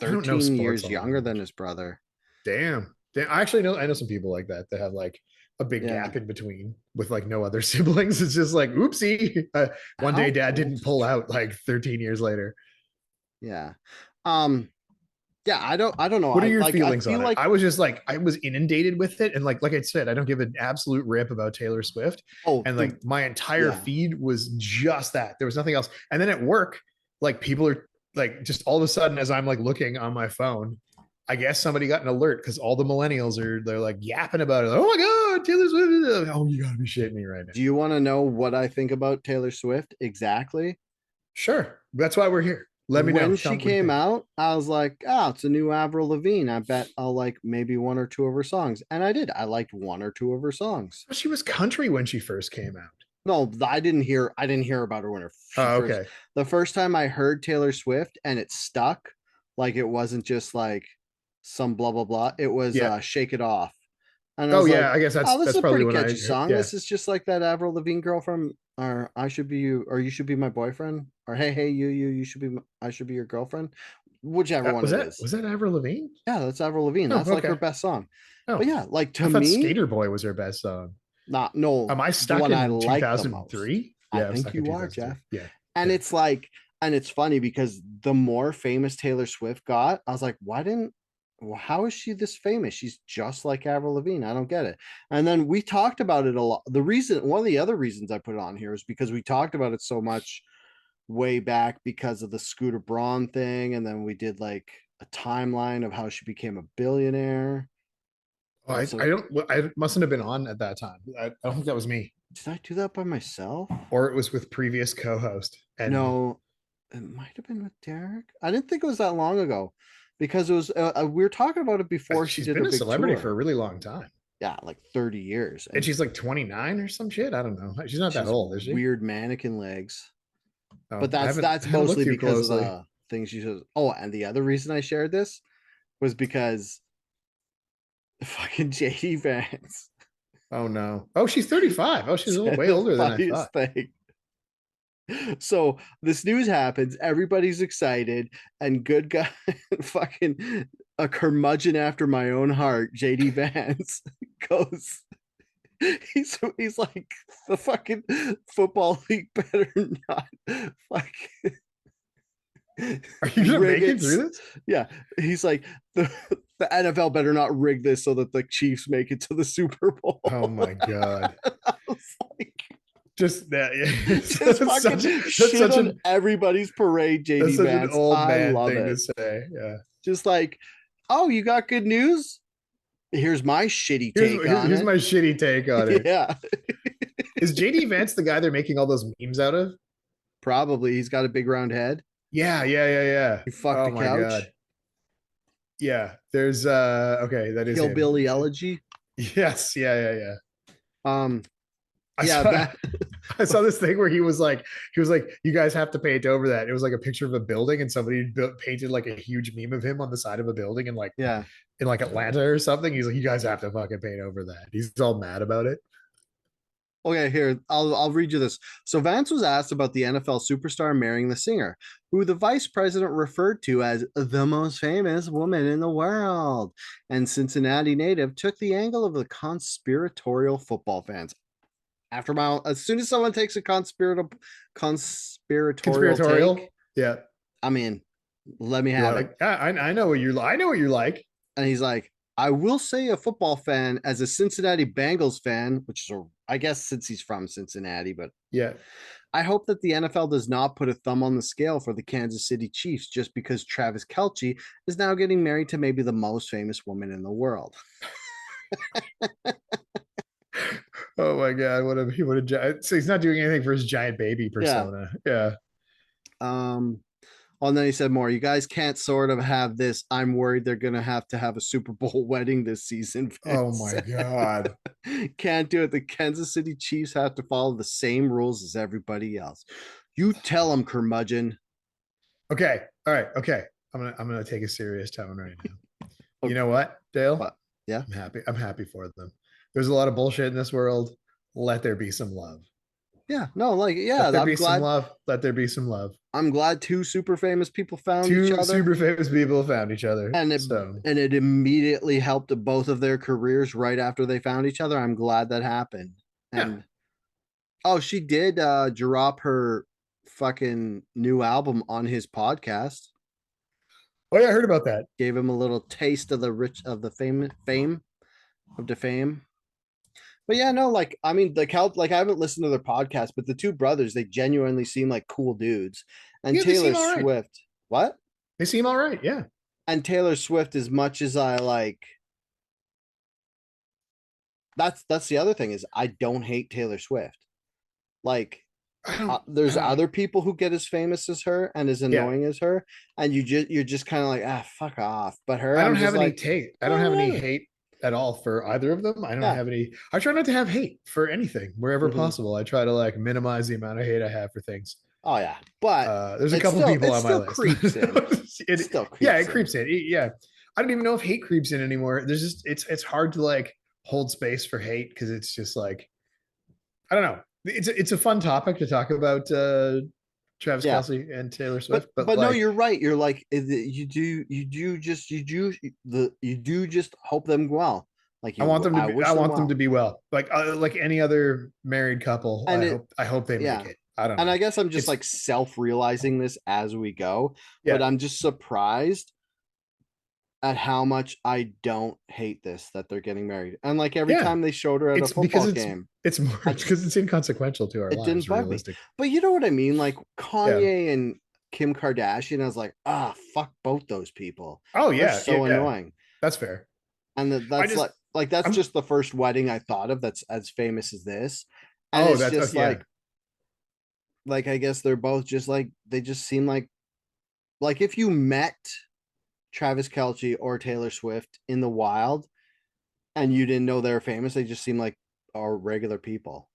[SPEAKER 2] I don't know
[SPEAKER 1] 13
[SPEAKER 2] sports
[SPEAKER 1] years
[SPEAKER 2] all that
[SPEAKER 1] younger than
[SPEAKER 2] much.
[SPEAKER 1] his brother.
[SPEAKER 2] Damn. Damn. I know some people like that that have like a big
[SPEAKER 1] Yeah.
[SPEAKER 2] gap in between with like no other siblings. It's just like, oopsie. One day
[SPEAKER 1] How
[SPEAKER 2] dad
[SPEAKER 1] old
[SPEAKER 2] didn't
[SPEAKER 1] is
[SPEAKER 2] pull out like 13 years later.
[SPEAKER 1] yeah. Um yeah, I don't know.
[SPEAKER 2] What are your
[SPEAKER 1] I
[SPEAKER 2] feelings
[SPEAKER 1] feel
[SPEAKER 2] on it?
[SPEAKER 1] like
[SPEAKER 2] I was just like, I was inundated with it. And like I said, I don't give an absolute rip about Taylor Swift.
[SPEAKER 1] oh
[SPEAKER 2] And
[SPEAKER 1] the
[SPEAKER 2] like my entire
[SPEAKER 1] yeah.
[SPEAKER 2] feed was just that. There was nothing else. And then at work, like people are like just all of a sudden, as I'm like looking on my phone, I guess somebody got an alert because all the millennials they're like yapping about it. Like, oh my God, Taylor Swift. Oh, you gotta be shitting me right now.
[SPEAKER 1] Do you want to know what I think about Taylor Swift exactly?
[SPEAKER 2] Sure. That's why we're here. Let me know.
[SPEAKER 1] When
[SPEAKER 2] Tell
[SPEAKER 1] she
[SPEAKER 2] me what you
[SPEAKER 1] came
[SPEAKER 2] think.
[SPEAKER 1] out, I was like, oh, it's a new Avril Lavigne. I bet I'll like maybe one or two of her songs. And I did. I liked one or two of her songs.
[SPEAKER 2] She was country when she first came out.
[SPEAKER 1] No, I didn't hear about her when she
[SPEAKER 2] Oh,
[SPEAKER 1] first
[SPEAKER 2] okay.
[SPEAKER 1] the first time I heard Taylor Swift and it stuck, like it wasn't just like some blah blah blah. It was
[SPEAKER 2] Yeah.
[SPEAKER 1] Shake It Off. And I
[SPEAKER 2] Oh
[SPEAKER 1] was
[SPEAKER 2] yeah.
[SPEAKER 1] like,
[SPEAKER 2] I guess
[SPEAKER 1] oh, this is
[SPEAKER 2] that's
[SPEAKER 1] a
[SPEAKER 2] probably
[SPEAKER 1] pretty
[SPEAKER 2] when
[SPEAKER 1] catchy song.
[SPEAKER 2] yeah.
[SPEAKER 1] This is just like that Avril Lavigne girl from or I should be you or you should be my boyfriend or hey you should be I should be your girlfriend, whichever one it is.
[SPEAKER 2] Was that Avril Lavigne?
[SPEAKER 1] Yeah, that's Avril Lavigne.
[SPEAKER 2] Oh,
[SPEAKER 1] That's like her
[SPEAKER 2] okay.
[SPEAKER 1] best song. But
[SPEAKER 2] Oh,
[SPEAKER 1] yeah, like
[SPEAKER 2] I
[SPEAKER 1] to
[SPEAKER 2] thought
[SPEAKER 1] me,
[SPEAKER 2] Skater Boy was her best song.
[SPEAKER 1] not no,
[SPEAKER 2] Am I
[SPEAKER 1] the
[SPEAKER 2] stuck
[SPEAKER 1] one I
[SPEAKER 2] in
[SPEAKER 1] like the most.
[SPEAKER 2] 2003?
[SPEAKER 1] I
[SPEAKER 2] Yeah, I'm
[SPEAKER 1] think
[SPEAKER 2] stuck in
[SPEAKER 1] you are,
[SPEAKER 2] 2003.
[SPEAKER 1] Jeff.
[SPEAKER 2] Yeah,
[SPEAKER 1] And
[SPEAKER 2] yeah.
[SPEAKER 1] it's like, and it's funny because the more famous Taylor Swift got, I was like, why didn't well, how is she this famous? She's just like Avril Lavigne. I don't get it. And then we talked about it a lot. The reason, one of the other reasons I put it on here is because we talked about it so much way back because of the Scooter Braun thing. And then we did like a timeline of how she became a billionaire.
[SPEAKER 2] Oh,
[SPEAKER 1] So
[SPEAKER 2] I don't. I mustn't have been on at that time. I don't think that was me,
[SPEAKER 1] did I do that by myself?
[SPEAKER 2] or it was with previous co-host. And
[SPEAKER 1] No, it might have been with Derek. I didn't think it was that long ago because it was we were talking about it before she
[SPEAKER 2] she's
[SPEAKER 1] did
[SPEAKER 2] been
[SPEAKER 1] her
[SPEAKER 2] a
[SPEAKER 1] big
[SPEAKER 2] celebrity for a
[SPEAKER 1] tour.
[SPEAKER 2] really long time.
[SPEAKER 1] Yeah, like 30 years.
[SPEAKER 2] And
[SPEAKER 1] And
[SPEAKER 2] she's like 29 or some shit. I don't know. She's not that
[SPEAKER 1] she's
[SPEAKER 2] old, is she?
[SPEAKER 1] weird mannequin legs.
[SPEAKER 2] Oh,
[SPEAKER 1] But
[SPEAKER 2] I
[SPEAKER 1] that's
[SPEAKER 2] haven't looked
[SPEAKER 1] mostly
[SPEAKER 2] too
[SPEAKER 1] because of
[SPEAKER 2] closely.
[SPEAKER 1] the things she says. Oh, and the other reason I shared this was because fucking JD Vance.
[SPEAKER 2] Oh no. Oh, she's 35. Oh, she's
[SPEAKER 1] Said
[SPEAKER 2] way
[SPEAKER 1] the
[SPEAKER 2] older than I thought.
[SPEAKER 1] funniest thing. So this news happens, everybody's excited, and good guy, fucking a curmudgeon after my own heart, JD Vance goes. He's like the fucking football league better not fucking
[SPEAKER 2] Are you gonna
[SPEAKER 1] rig
[SPEAKER 2] make
[SPEAKER 1] it.
[SPEAKER 2] it through this?
[SPEAKER 1] Yeah, he's like the the NFL better not rig this so that the Chiefs make it to the Super Bowl.
[SPEAKER 2] Oh my god.
[SPEAKER 1] I was like,
[SPEAKER 2] Just that.
[SPEAKER 1] just fucking shit on everybody's parade,
[SPEAKER 2] that's
[SPEAKER 1] JD
[SPEAKER 2] such an
[SPEAKER 1] Vance.
[SPEAKER 2] old
[SPEAKER 1] I
[SPEAKER 2] man
[SPEAKER 1] love
[SPEAKER 2] thing to
[SPEAKER 1] it.
[SPEAKER 2] say. Yeah.
[SPEAKER 1] Just like, oh, you got good news? Here's my shitty take on
[SPEAKER 2] Here's
[SPEAKER 1] it.
[SPEAKER 2] my shitty take on it.
[SPEAKER 1] Yeah.
[SPEAKER 2] Is JD Vance the guy they're making all those memes out of?
[SPEAKER 1] Probably. He's got a big round head.
[SPEAKER 2] Yeah.
[SPEAKER 1] He fucked
[SPEAKER 2] Oh
[SPEAKER 1] the
[SPEAKER 2] my
[SPEAKER 1] couch.
[SPEAKER 2] god. Yeah. There's okay, that is him.
[SPEAKER 1] Hillbilly elegy.
[SPEAKER 2] Yes. Yeah.
[SPEAKER 1] Um,
[SPEAKER 2] I
[SPEAKER 1] yeah,
[SPEAKER 2] saw
[SPEAKER 1] that
[SPEAKER 2] I saw this thing where he was like, you guys have to paint over that. It was like a picture of a building and somebody painted like a huge meme of him on the side of a building
[SPEAKER 1] yeah.
[SPEAKER 2] in like Atlanta or something. He's like, you guys have to fucking paint over that. He's all mad about it.
[SPEAKER 1] Okay, here, I'll read you this. So Vance was asked about the NFL superstar marrying the singer, who the vice president referred to as the most famous woman in the world. And Cincinnati native took the angle of the conspiratorial football fans. As soon as someone takes a conspiratorial take,
[SPEAKER 2] Yeah.
[SPEAKER 1] I mean, let me
[SPEAKER 2] You're
[SPEAKER 1] have it.
[SPEAKER 2] like, I know what you're like.
[SPEAKER 1] And he's like, I will say a football fan as a Cincinnati Bengals fan, which is, I guess, since he's from Cincinnati, but
[SPEAKER 2] Yeah.
[SPEAKER 1] I hope that the NFL does not put a thumb on the scale for the Kansas City Chiefs just because Travis Kelce is now getting married to maybe the most famous woman in the world.
[SPEAKER 2] Oh my god, what a giant. So he's not doing anything for his giant baby persona. Yeah.
[SPEAKER 1] And then he said more. You guys can't sort of have this. I'm worried they're gonna have to have a Super Bowl wedding this season.
[SPEAKER 2] Oh my god.
[SPEAKER 1] Can't do it. The Kansas City Chiefs have to follow the same rules as everybody else. You tell them, curmudgeon.
[SPEAKER 2] Okay. All right. Okay. I'm gonna take a serious tone right now. You know what, Dale?
[SPEAKER 1] But yeah,
[SPEAKER 2] I'm happy. I'm happy for them. There's a lot of bullshit in this world. Let there be some love.
[SPEAKER 1] yeah, no, like yeah,
[SPEAKER 2] Let there
[SPEAKER 1] I'm
[SPEAKER 2] be some
[SPEAKER 1] glad.
[SPEAKER 2] love. Let there be some love.
[SPEAKER 1] I'm glad two super famous people found each
[SPEAKER 2] Two
[SPEAKER 1] other,
[SPEAKER 2] super famous people found each other.
[SPEAKER 1] and
[SPEAKER 2] So
[SPEAKER 1] it immediately helped both of their careers right after they found each other. I'm glad that happened.
[SPEAKER 2] yeah.
[SPEAKER 1] And oh, she did drop her fucking new album on his podcast.
[SPEAKER 2] Oh yeah, I heard about that.
[SPEAKER 1] Gave him a little taste of the fame of the fame. But yeah, no, like I mean, like I haven't listened to their podcast, but the two brothers, they genuinely seem like cool dudes. And
[SPEAKER 2] Yeah, they seem
[SPEAKER 1] Taylor
[SPEAKER 2] all right.
[SPEAKER 1] Swift, what?
[SPEAKER 2] They seem all right. Yeah.
[SPEAKER 1] And Taylor Swift, as much as I like, that's the other thing is I don't hate Taylor Swift. Like, there's other people who get as famous as her and as annoying as her, and you're just kind of like fuck off. But her,
[SPEAKER 2] I don't
[SPEAKER 1] I'm
[SPEAKER 2] have
[SPEAKER 1] just
[SPEAKER 2] any
[SPEAKER 1] like,
[SPEAKER 2] take. I don't have any hate at all for either of them. I don't
[SPEAKER 1] yeah,
[SPEAKER 2] have any. I try not to have hate for anything wherever
[SPEAKER 1] mhm.
[SPEAKER 2] possible. I try to like minimize the amount of hate I have for things.
[SPEAKER 1] Oh yeah, but
[SPEAKER 2] There's a couple people on my list.
[SPEAKER 1] Creeps in. It still creeps
[SPEAKER 2] yeah, it creeps in. Yeah, I don't even know if hate creeps in anymore. There's just it's hard to like hold space for hate because it's just like I don't know. It's a fun topic to talk about Travis
[SPEAKER 1] Yeah.
[SPEAKER 2] Kelce and Taylor Swift,
[SPEAKER 1] But
[SPEAKER 2] like,
[SPEAKER 1] no, you're right. You're like you do just hope them well. Like
[SPEAKER 2] I want them to
[SPEAKER 1] I
[SPEAKER 2] be.
[SPEAKER 1] wish
[SPEAKER 2] I
[SPEAKER 1] them
[SPEAKER 2] want them
[SPEAKER 1] well.
[SPEAKER 2] to be well. Like any other married couple.
[SPEAKER 1] And
[SPEAKER 2] I hope they make
[SPEAKER 1] yeah.
[SPEAKER 2] it. I don't
[SPEAKER 1] And
[SPEAKER 2] know.
[SPEAKER 1] I guess I'm just
[SPEAKER 2] It's
[SPEAKER 1] like self-realizing this as we go, but
[SPEAKER 2] yeah.
[SPEAKER 1] I'm just surprised at how much I don't hate this that they're getting married. And like every
[SPEAKER 2] Yeah.
[SPEAKER 1] time they showed her at a
[SPEAKER 2] It's because
[SPEAKER 1] football game,
[SPEAKER 2] it's more because it's inconsequential to our
[SPEAKER 1] it didn't
[SPEAKER 2] lives,
[SPEAKER 1] bug me.
[SPEAKER 2] realistic.
[SPEAKER 1] But you know what I mean? Like
[SPEAKER 2] Yeah.
[SPEAKER 1] Kanye and Kim Kardashian, I was like, fuck both those people.
[SPEAKER 2] Oh
[SPEAKER 1] They're
[SPEAKER 2] yeah.
[SPEAKER 1] so annoying.
[SPEAKER 2] That's fair.
[SPEAKER 1] And
[SPEAKER 2] I
[SPEAKER 1] that's
[SPEAKER 2] just
[SPEAKER 1] like that's
[SPEAKER 2] I'm
[SPEAKER 1] just the first wedding I thought of that's as famous as this. And
[SPEAKER 2] oh
[SPEAKER 1] it's
[SPEAKER 2] that's
[SPEAKER 1] just
[SPEAKER 2] yeah.
[SPEAKER 1] like I guess they're both just like they just seem like if you met Travis Kelce or Taylor Swift in the wild and you didn't know they were famous, they just seem like are regular people.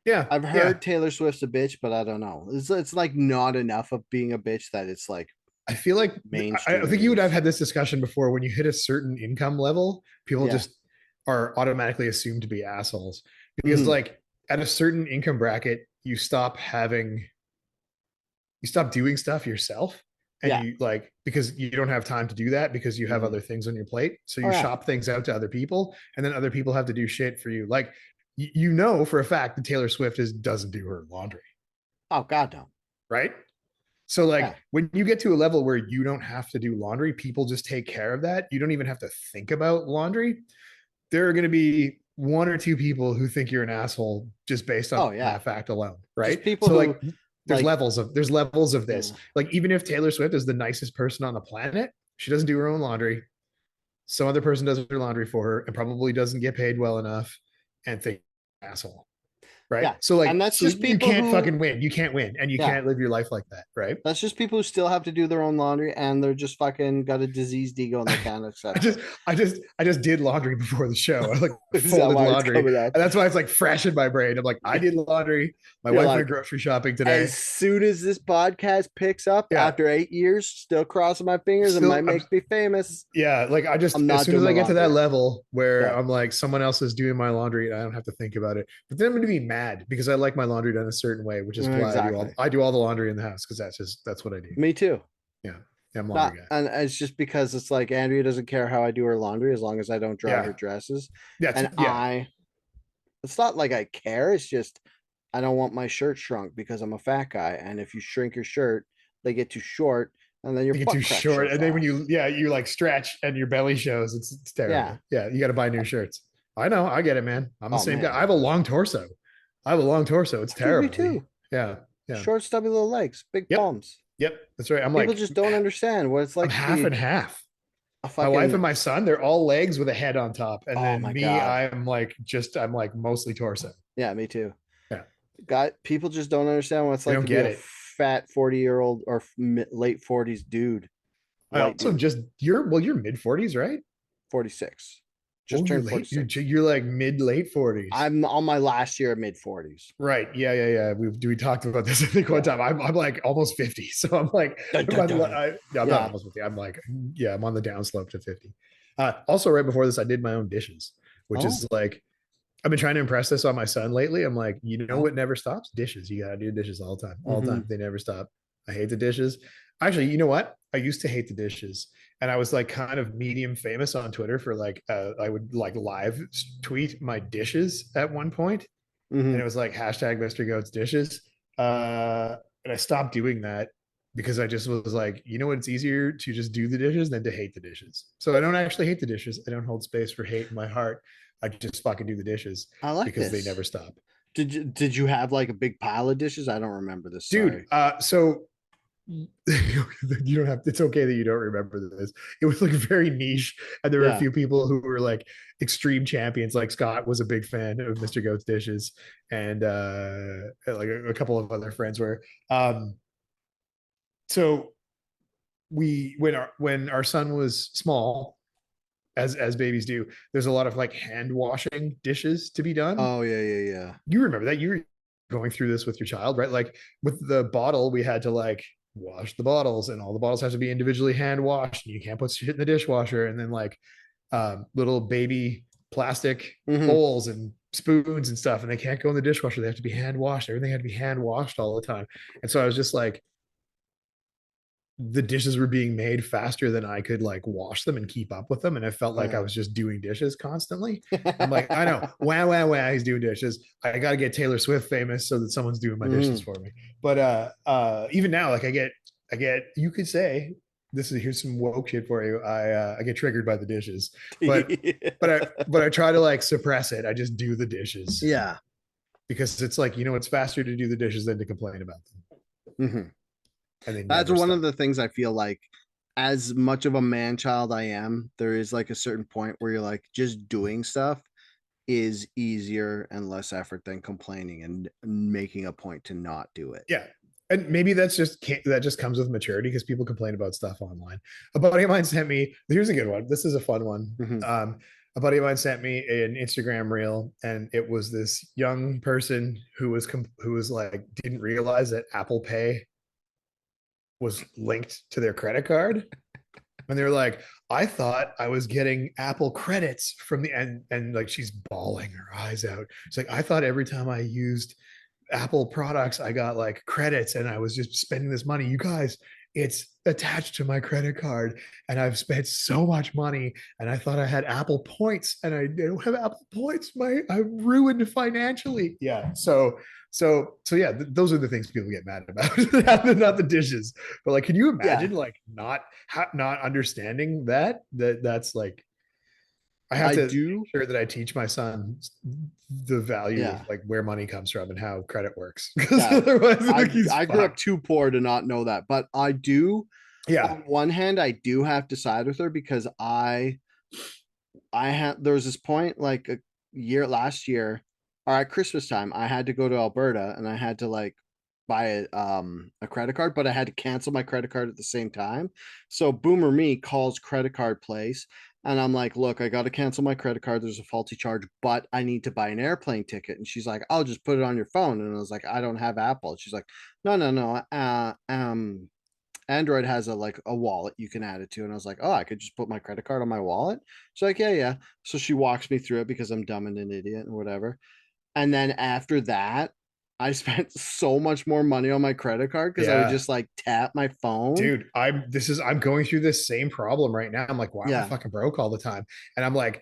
[SPEAKER 2] Yeah.
[SPEAKER 1] I've
[SPEAKER 2] Yeah.
[SPEAKER 1] heard Taylor Swift's a bitch, but I don't know. It's like not enough of being a bitch that it's like
[SPEAKER 2] I feel like
[SPEAKER 1] mainstream.
[SPEAKER 2] I think you and I've had this discussion before. When you hit a certain income level, people
[SPEAKER 1] Yeah.
[SPEAKER 2] just are automatically assumed to be assholes because,
[SPEAKER 1] Mhm.
[SPEAKER 2] like, at a certain income bracket, you stop doing stuff yourself, and
[SPEAKER 1] Yeah.
[SPEAKER 2] you like because you don't have time to do that because you have
[SPEAKER 1] Mhm.
[SPEAKER 2] other things on your plate. So
[SPEAKER 1] Oh,
[SPEAKER 2] you
[SPEAKER 1] yeah.
[SPEAKER 2] shop things out to other people, and then other people have to do shit for you. Like, you know for a fact that Taylor Swift doesn't do her laundry,
[SPEAKER 1] Oh God, no.
[SPEAKER 2] right? So like
[SPEAKER 1] Yeah.
[SPEAKER 2] when you get to a level where you don't have to do laundry, people just take care of that. You don't even have to think about laundry. There are going to be one or two people who think you're an asshole just based on
[SPEAKER 1] Oh yeah.
[SPEAKER 2] that fact alone,
[SPEAKER 1] Just
[SPEAKER 2] right?
[SPEAKER 1] people
[SPEAKER 2] So
[SPEAKER 1] who
[SPEAKER 2] like
[SPEAKER 1] like
[SPEAKER 2] there's levels of this.
[SPEAKER 1] yeah.
[SPEAKER 2] Like even if Taylor Swift is the nicest person on the planet, she doesn't do her own laundry. Some other person does her laundry for her and probably doesn't get paid well enough and think asshole. Right.
[SPEAKER 1] Yeah.
[SPEAKER 2] So
[SPEAKER 1] And
[SPEAKER 2] like
[SPEAKER 1] that's
[SPEAKER 2] so
[SPEAKER 1] just
[SPEAKER 2] you
[SPEAKER 1] people
[SPEAKER 2] can't
[SPEAKER 1] who
[SPEAKER 2] fucking win. You can't win and you
[SPEAKER 1] yeah.
[SPEAKER 2] can't live your life like that. Right.
[SPEAKER 1] That's just people who still have to do their own laundry and they're just fucking got a diseased ego and they can't
[SPEAKER 2] I
[SPEAKER 1] accept
[SPEAKER 2] just
[SPEAKER 1] it.
[SPEAKER 2] I just did laundry before the show. I like
[SPEAKER 1] Is that
[SPEAKER 2] folded
[SPEAKER 1] why it's
[SPEAKER 2] laundry.
[SPEAKER 1] coming up?
[SPEAKER 2] And that's why it's like fresh in my brain. I'm like, I did laundry. My
[SPEAKER 1] You're
[SPEAKER 2] wife went
[SPEAKER 1] like,
[SPEAKER 2] grocery shopping today.
[SPEAKER 1] as soon as this podcast picks up
[SPEAKER 2] Yeah.
[SPEAKER 1] after 8 years, still crossing my fingers, it
[SPEAKER 2] Still
[SPEAKER 1] might
[SPEAKER 2] I'm
[SPEAKER 1] make me famous.
[SPEAKER 2] yeah, like I just
[SPEAKER 1] I'm
[SPEAKER 2] as
[SPEAKER 1] not
[SPEAKER 2] soon as
[SPEAKER 1] doing my
[SPEAKER 2] I get to that
[SPEAKER 1] laundry.
[SPEAKER 2] level where
[SPEAKER 1] Yeah.
[SPEAKER 2] I'm like someone else is doing my laundry and I don't have to think about it. But then I'm gonna be mad because I like my laundry done a certain way, which is why
[SPEAKER 1] Exactly.
[SPEAKER 2] I do all the laundry in the house because that's what I do.
[SPEAKER 1] Me too.
[SPEAKER 2] Yeah. Yeah, I'm a
[SPEAKER 1] Not
[SPEAKER 2] laundry guy.
[SPEAKER 1] and it's just because it's like Andrea doesn't care how I do her laundry as long as I don't dry her
[SPEAKER 2] Yeah.
[SPEAKER 1] dresses.
[SPEAKER 2] That's
[SPEAKER 1] And
[SPEAKER 2] yeah.
[SPEAKER 1] it's not like I care, it's just I don't want my shirt shrunk because I'm a fat guy. And if you shrink your shirt, they get too short and then your
[SPEAKER 2] You get too
[SPEAKER 1] butt crack
[SPEAKER 2] short.
[SPEAKER 1] shows
[SPEAKER 2] And then when
[SPEAKER 1] off.
[SPEAKER 2] you like stretch and your belly shows, it's
[SPEAKER 1] Yeah.
[SPEAKER 2] terrible. Yeah, you gotta buy new shirts. I know, I get it, man. I'm the
[SPEAKER 1] Oh
[SPEAKER 2] same guy. I
[SPEAKER 1] man.
[SPEAKER 2] have a long torso. I have a long torso. It's
[SPEAKER 1] Dude, me
[SPEAKER 2] terrible.
[SPEAKER 1] too.
[SPEAKER 2] Yeah. Yeah.
[SPEAKER 1] Short, stubby little legs, big
[SPEAKER 2] Yep.
[SPEAKER 1] palms.
[SPEAKER 2] Yep. That's right.
[SPEAKER 1] People just don't understand what it's
[SPEAKER 2] I'm
[SPEAKER 1] like to
[SPEAKER 2] half
[SPEAKER 1] be
[SPEAKER 2] and half.
[SPEAKER 1] a
[SPEAKER 2] My wife
[SPEAKER 1] fucking
[SPEAKER 2] and my son, they're all legs with a head on top. And
[SPEAKER 1] oh
[SPEAKER 2] then
[SPEAKER 1] my
[SPEAKER 2] me,
[SPEAKER 1] god.
[SPEAKER 2] I'm like mostly torso.
[SPEAKER 1] Yeah, me too.
[SPEAKER 2] Yeah.
[SPEAKER 1] God, people just don't understand what it's
[SPEAKER 2] They
[SPEAKER 1] like
[SPEAKER 2] don't
[SPEAKER 1] to be
[SPEAKER 2] get
[SPEAKER 1] a
[SPEAKER 2] it.
[SPEAKER 1] fat 40-year-old or late 40s dude,
[SPEAKER 2] I
[SPEAKER 1] white
[SPEAKER 2] also
[SPEAKER 1] dude,
[SPEAKER 2] just you're mid 40s, right?
[SPEAKER 1] 46.
[SPEAKER 2] Oh,
[SPEAKER 1] Just
[SPEAKER 2] you're
[SPEAKER 1] turned
[SPEAKER 2] late.
[SPEAKER 1] 46.
[SPEAKER 2] You're like mid late 40s.
[SPEAKER 1] I'm on my last year of mid 40s.
[SPEAKER 2] Right. Yeah, yeah, yeah. We talked about this, I think, one
[SPEAKER 1] Yeah.
[SPEAKER 2] time. I'm like almost 50. So I'm like,
[SPEAKER 1] Dun, dun, dun.
[SPEAKER 2] yeah, I'm not
[SPEAKER 1] Yeah.
[SPEAKER 2] almost 50. I'm like, yeah, I'm on the downslope to 50. Also, right before this, I did my own dishes, which
[SPEAKER 1] Oh,
[SPEAKER 2] is like, I've been trying to impress this on my son lately. I'm like, you know
[SPEAKER 1] oh.
[SPEAKER 2] what never stops? Dishes. You got to do dishes all the
[SPEAKER 1] Mm-hmm.
[SPEAKER 2] time. They never stop. I hate the dishes. Actually, you know what? I used to hate the dishes. And I was like kind of medium famous on Twitter for like, I would like live tweet my dishes at one point and
[SPEAKER 1] Mm-hmm.
[SPEAKER 2] it was like hashtag Mr. Goat's dishes. And I stopped doing that because I just was like, you know what? It's easier to just do the dishes than to hate the dishes. So I don't actually hate the dishes. I don't hold space for hate in my heart. I just fucking do the dishes
[SPEAKER 1] I like
[SPEAKER 2] because they
[SPEAKER 1] this.
[SPEAKER 2] never stop.
[SPEAKER 1] Did you have like a big pile of dishes? I don't remember this.
[SPEAKER 2] Dude,
[SPEAKER 1] Sorry.
[SPEAKER 2] so you don't have it's okay that you don't remember this. It was like very niche and there were a
[SPEAKER 1] Yeah.
[SPEAKER 2] few people who were like extreme champions. Like Scott was a big fan of Mr. Goat's dishes and like a couple of other friends were so we when our son was small as babies do, there's a lot of like hand washing dishes to be done.
[SPEAKER 1] Oh yeah, yeah, yeah.
[SPEAKER 2] You remember that? You were going through this with your child, right? Like with the bottle, we had to like wash the bottles, and all the bottles have to be individually hand washed. And you can't put shit in the dishwasher, and then like little baby plastic
[SPEAKER 1] Mm-hmm.
[SPEAKER 2] bowls and spoons and stuff, and they can't go in the dishwasher. They have to be hand washed. Everything had to be hand washed all the time. And so I was just like, the dishes were being made faster than I could like wash them and keep up with them. And I felt
[SPEAKER 1] Oh
[SPEAKER 2] like I
[SPEAKER 1] yeah.
[SPEAKER 2] was just doing dishes constantly. I'm like, I know, wow, he's doing dishes. I got to get Taylor Swift famous so that someone's doing my dishes
[SPEAKER 1] Mm-hmm.
[SPEAKER 2] for me. But even now, like I get, you could say, this is here's some woke shit for you. I get triggered by the dishes, but I try to like suppress it. I just do the dishes
[SPEAKER 1] Yeah.
[SPEAKER 2] because it's like, you know, it's faster to do the dishes than to complain about them.
[SPEAKER 1] Mm-hmm.
[SPEAKER 2] And they
[SPEAKER 1] That's
[SPEAKER 2] never
[SPEAKER 1] one of
[SPEAKER 2] stop.
[SPEAKER 1] the things I feel like as much of a man child I am, there is like a certain point where you're like just doing stuff is easier and less effort than complaining and making a point to not do it.
[SPEAKER 2] Yeah. And maybe that just comes with maturity because people complain about stuff online. A buddy of mine sent me, here's a good one. This is a fun one.
[SPEAKER 1] Mm-hmm.
[SPEAKER 2] A buddy of mine sent me an Instagram reel, and it was this young person who was like didn't realize that Apple Pay was linked to their credit card. And they're like, I thought I was getting Apple credits from the and like she's bawling her eyes out. It's like I thought every time I used Apple products, I got like credits and I was just spending this money. You guys, it's attached to my credit card and I've spent so much money and I thought I had Apple points and I don't have Apple points. I'm ruined financially. Yeah. So yeah, those are the things people get mad about, not the dishes. But like, can you
[SPEAKER 1] Yeah,
[SPEAKER 2] imagine like not understanding that's like I have
[SPEAKER 1] I
[SPEAKER 2] to make
[SPEAKER 1] do.
[SPEAKER 2] sure that I teach my son the value of
[SPEAKER 1] Yeah,
[SPEAKER 2] like where money comes from and how credit works because
[SPEAKER 1] yeah.
[SPEAKER 2] otherwise
[SPEAKER 1] I
[SPEAKER 2] like, he's
[SPEAKER 1] I grew up
[SPEAKER 2] fucked.
[SPEAKER 1] too poor to not know that, but I do.
[SPEAKER 2] Yeah.
[SPEAKER 1] On one hand, I do have to side with her because I had there was this point like a year last year or at Christmas time, I had to go to Alberta and I had to like buy a credit card, but I had to cancel my credit card at the same time. So Boomer Me calls credit card place and I'm like, look, I got to cancel my credit card. There's a faulty charge, but I need to buy an airplane ticket. And she's like, I'll just put it on your phone. And I was like, I don't have Apple. She's like, no, no, no. Android has a like a wallet you can add it to. And I was like, oh, I could just put my credit card on my wallet. She's like, yeah, yeah. So she walks me through it because I'm dumb and an idiot and whatever. And then after that, I spent so much more money on my credit card because I would
[SPEAKER 2] Yeah.
[SPEAKER 1] just like tap my phone.
[SPEAKER 2] Dude, I'm going through this same problem right now. I'm like, why am I
[SPEAKER 1] Yeah.
[SPEAKER 2] fucking broke all the time? And I'm like,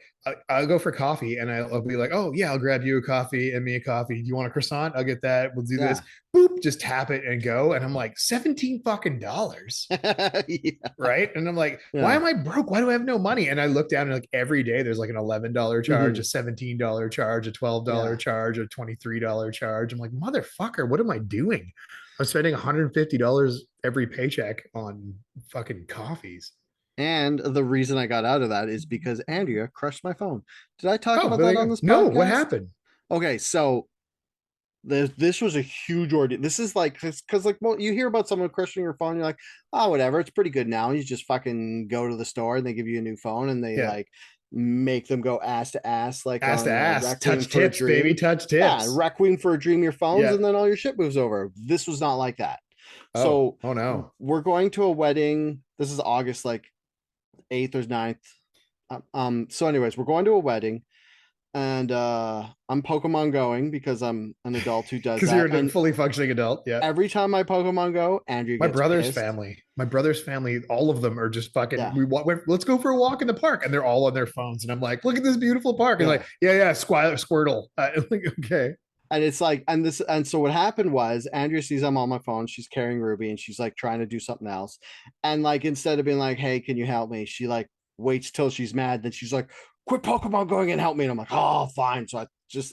[SPEAKER 2] I'll go for coffee and I'll be like, oh yeah, I'll grab you a coffee and me a coffee. Do you want a croissant? I'll get that. We'll do this.
[SPEAKER 1] Yeah.
[SPEAKER 2] Boop, just tap it and go. And I'm like, 17 fucking dollars.
[SPEAKER 1] Yeah.
[SPEAKER 2] Right. And I'm like, why
[SPEAKER 1] Yeah.
[SPEAKER 2] am I broke? Why do I have no money? And I look down and like every day there's like an $11 charge, a
[SPEAKER 1] Mhm.
[SPEAKER 2] $17 charge, a $12
[SPEAKER 1] Yeah.
[SPEAKER 2] charge, a $23 charge. I'm like, motherfucker, what am I doing? I'm spending $150 every paycheck on fucking coffees.
[SPEAKER 1] And the reason I got out of that is because Andrea crushed my phone. Did I talk
[SPEAKER 2] Oh,
[SPEAKER 1] about
[SPEAKER 2] there
[SPEAKER 1] that
[SPEAKER 2] you
[SPEAKER 1] on
[SPEAKER 2] go.
[SPEAKER 1] this
[SPEAKER 2] No, what
[SPEAKER 1] podcast?
[SPEAKER 2] happened?
[SPEAKER 1] Okay, so this was a huge ordeal. This is like because like well, you hear about someone crushing your phone, you're like, oh, whatever, it's pretty good now. You just fucking go to the store and they give you a new phone and they
[SPEAKER 2] Yeah.
[SPEAKER 1] like make them go ass to ass like
[SPEAKER 2] Ass to
[SPEAKER 1] on
[SPEAKER 2] ass.
[SPEAKER 1] Requiem
[SPEAKER 2] Touch
[SPEAKER 1] for a
[SPEAKER 2] tips, baby.
[SPEAKER 1] Dream.
[SPEAKER 2] Touch
[SPEAKER 1] Yeah,
[SPEAKER 2] tips.
[SPEAKER 1] Requiem for a Dream, your phones,
[SPEAKER 2] Yeah.
[SPEAKER 1] and then all your shit moves over. This was not like that.
[SPEAKER 2] Oh,
[SPEAKER 1] So
[SPEAKER 2] oh no.
[SPEAKER 1] we're going to a wedding. This is August like 8th or 9th. So anyways, we're going to a wedding and I'm Pokemon going because I'm an adult who does
[SPEAKER 2] Because you're
[SPEAKER 1] that.
[SPEAKER 2] a
[SPEAKER 1] And
[SPEAKER 2] fully functioning adult. Yeah.
[SPEAKER 1] every time I Pokemon Go, Andrew gets pissed.
[SPEAKER 2] My brother's family, all of them are just fucking.
[SPEAKER 1] Yeah,
[SPEAKER 2] Let's go for a walk in the park, and they're all on their phones. And I'm like, look at this beautiful park, and
[SPEAKER 1] yeah.
[SPEAKER 2] like, yeah, yeah, Squirtle. I'm like, okay,
[SPEAKER 1] And it's like, and so what happened was Andrea sees I'm on my phone. She's carrying Ruby and she's like trying to do something else. And like, instead of being like, hey, can you help me? She like waits till she's mad. Then she's like, quit Pokemon going and help me. And I'm like, oh, fine. So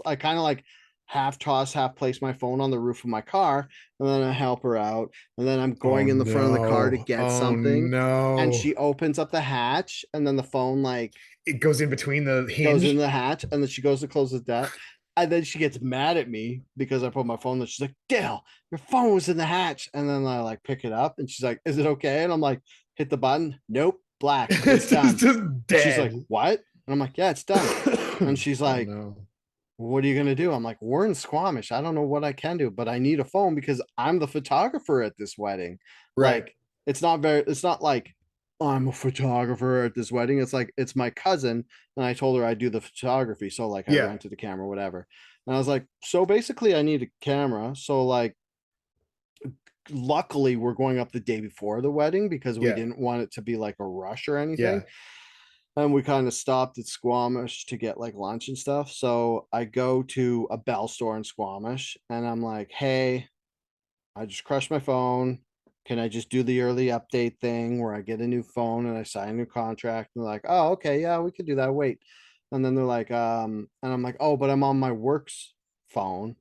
[SPEAKER 1] I kind of like half toss, half place my phone on the roof of my car. And then I help her out. And then I'm
[SPEAKER 2] oh
[SPEAKER 1] going in the front of the car to
[SPEAKER 2] no,
[SPEAKER 1] get
[SPEAKER 2] oh
[SPEAKER 1] something. And
[SPEAKER 2] no,
[SPEAKER 1] she opens up the hatch and then the phone like
[SPEAKER 2] it goes in between the
[SPEAKER 1] goes in
[SPEAKER 2] hinge.
[SPEAKER 1] the hatch and then she goes to close the deck. And then she gets mad at me because I put my phone there. She's like, Dale, your phone was in the hatch. And then I like pick it up and she's like, is it okay? And I'm like, hit the button. Nope, black. It's
[SPEAKER 2] It's
[SPEAKER 1] done.
[SPEAKER 2] just
[SPEAKER 1] And she's like,
[SPEAKER 2] dead.
[SPEAKER 1] what? And I'm like, yeah, it's done. And she's
[SPEAKER 2] Oh
[SPEAKER 1] like,
[SPEAKER 2] no,
[SPEAKER 1] what are you gonna do? I'm like, we're in Squamish. I don't know what I can do, but I need a phone because I'm the photographer at this wedding.
[SPEAKER 2] right?
[SPEAKER 1] Like, it's not like I'm a photographer at this wedding. It's like it's my cousin, and I told her I do the photography. So like I
[SPEAKER 2] Yeah,
[SPEAKER 1] rented a camera, whatever. And I was like, so basically I need a camera. So like luckily we're going up the day before the wedding because we
[SPEAKER 2] yeah,
[SPEAKER 1] didn't want it to be like a rush or anything.
[SPEAKER 2] yeah.
[SPEAKER 1] And we kind of stopped at Squamish to get like lunch and stuff. So I go to a Bell store in Squamish and I'm like, hey, I just crushed my phone. Can I just do the early update thing where I get a new phone and I sign a new contract? And they're like, oh, okay, yeah, we could do that. Wait. And then they're like, and I'm like, oh, but I'm on my work's phone.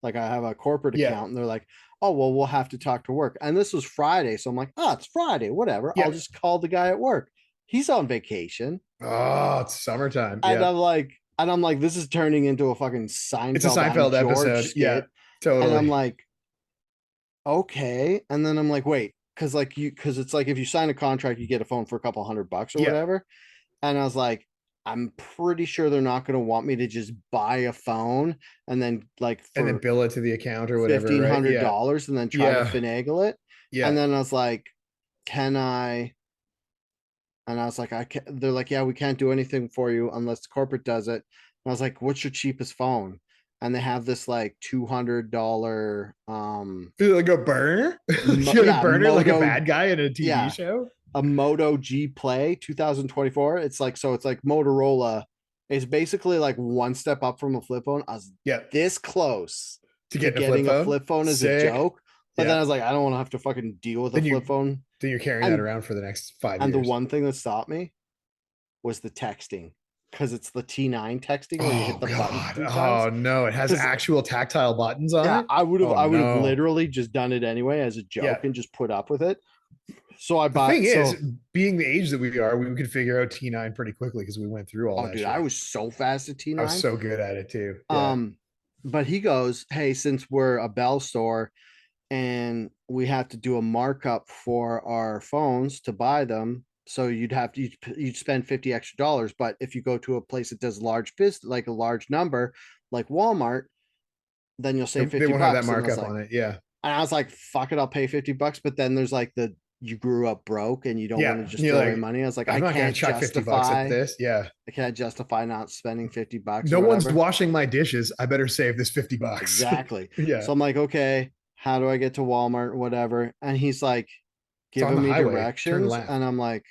[SPEAKER 1] Like I have a corporate
[SPEAKER 2] Yeah,
[SPEAKER 1] account. And they're like, oh, well, we'll have to talk to work. And this was Friday. So I'm like, oh, it's Friday, whatever. I'll
[SPEAKER 2] yeah.
[SPEAKER 1] just call the guy at work. He's on vacation.
[SPEAKER 2] Oh, it's summertime.
[SPEAKER 1] And
[SPEAKER 2] Yeah,
[SPEAKER 1] I'm like, this is turning into a fucking
[SPEAKER 2] it's a
[SPEAKER 1] Seinfeld I'm
[SPEAKER 2] Seinfeld
[SPEAKER 1] George
[SPEAKER 2] episode. Yeah,
[SPEAKER 1] skit. And I'm
[SPEAKER 2] totally.
[SPEAKER 1] like, okay. And then I'm like, wait, because it's like if you sign a contract, you get a phone for a couple $100 or
[SPEAKER 2] Yeah,
[SPEAKER 1] whatever. And I was like, I'm pretty sure they're not going to want me to just buy a phone and then like
[SPEAKER 2] and then
[SPEAKER 1] for
[SPEAKER 2] bill it to the account or whatever,
[SPEAKER 1] fifteen
[SPEAKER 2] right?
[SPEAKER 1] hundred
[SPEAKER 2] Yeah,
[SPEAKER 1] dollars and then try to
[SPEAKER 2] yeah,
[SPEAKER 1] finagle it. And
[SPEAKER 2] yeah.
[SPEAKER 1] then I was like, can I? And I was like, I can't. They're like, yeah, we can't do anything for you unless corporate does it. And I was like, what's your cheapest phone? and they have this like $200
[SPEAKER 2] Like a burner? A
[SPEAKER 1] yeah,
[SPEAKER 2] burner like a
[SPEAKER 1] Moto,
[SPEAKER 2] bad guy in a TV
[SPEAKER 1] yeah,
[SPEAKER 2] show?
[SPEAKER 1] a Moto G Play 2024. It's like, so it's like Motorola. It's basically like one step up from a flip phone. I was
[SPEAKER 2] Yeah.
[SPEAKER 1] this close
[SPEAKER 2] To
[SPEAKER 1] to
[SPEAKER 2] get in a flip
[SPEAKER 1] getting a
[SPEAKER 2] phone?
[SPEAKER 1] flip phone as a
[SPEAKER 2] Sick.
[SPEAKER 1] joke, but then I
[SPEAKER 2] Yeah.
[SPEAKER 1] was like, I don't want to have to fucking deal with a
[SPEAKER 2] Then
[SPEAKER 1] flip
[SPEAKER 2] you
[SPEAKER 1] phone.
[SPEAKER 2] then you're carrying that
[SPEAKER 1] And
[SPEAKER 2] around for the next 5
[SPEAKER 1] the
[SPEAKER 2] years.
[SPEAKER 1] one thing that stopped me was the texting, because it's the T9 texting where you hit
[SPEAKER 2] Oh
[SPEAKER 1] the button
[SPEAKER 2] God.
[SPEAKER 1] 3 times.
[SPEAKER 2] Oh no. It has
[SPEAKER 1] Because
[SPEAKER 2] actual tactile buttons on
[SPEAKER 1] yeah,
[SPEAKER 2] it.
[SPEAKER 1] I
[SPEAKER 2] Oh
[SPEAKER 1] would have
[SPEAKER 2] no.
[SPEAKER 1] literally just done it anyway as a
[SPEAKER 2] Yeah.
[SPEAKER 1] joke and just put up with it. So I
[SPEAKER 2] The thing
[SPEAKER 1] bought
[SPEAKER 2] is,
[SPEAKER 1] so
[SPEAKER 2] being the age that we are, we could figure out T9 pretty quickly because we went through all
[SPEAKER 1] oh
[SPEAKER 2] that
[SPEAKER 1] dude, I
[SPEAKER 2] shit.
[SPEAKER 1] was so fast at
[SPEAKER 2] I was
[SPEAKER 1] T9.
[SPEAKER 2] so good at it too. Yeah.
[SPEAKER 1] Um, but he goes, hey, since we're a Bell store and we have to do a markup for our phones to buy them, so you'd spend 50 extra dollars. But if you go to a place that does large business, like a large number, like Walmart, then you'll save
[SPEAKER 2] They
[SPEAKER 1] 50
[SPEAKER 2] won't have that
[SPEAKER 1] bucks.
[SPEAKER 2] markup on it. Yeah.
[SPEAKER 1] And I was like, fuck it, I'll pay 50 bucks. But then there's like the you grew up broke and you don't want
[SPEAKER 2] Yeah.
[SPEAKER 1] to just
[SPEAKER 2] You're
[SPEAKER 1] throw away
[SPEAKER 2] like,
[SPEAKER 1] money. I was like,
[SPEAKER 2] I'm not going to chuck 50 bucks at this. Yeah.
[SPEAKER 1] I can't justify not spending 50 bucks or
[SPEAKER 2] No one's
[SPEAKER 1] whatever.
[SPEAKER 2] washing my dishes. I better save this 50 bucks.
[SPEAKER 1] Exactly.
[SPEAKER 2] Yeah.
[SPEAKER 1] So I'm like, okay, how do I get to Walmart, whatever? And he's like
[SPEAKER 2] It's on
[SPEAKER 1] giving
[SPEAKER 2] the
[SPEAKER 1] me
[SPEAKER 2] highway. Turn
[SPEAKER 1] directions.
[SPEAKER 2] left.
[SPEAKER 1] And I'm like,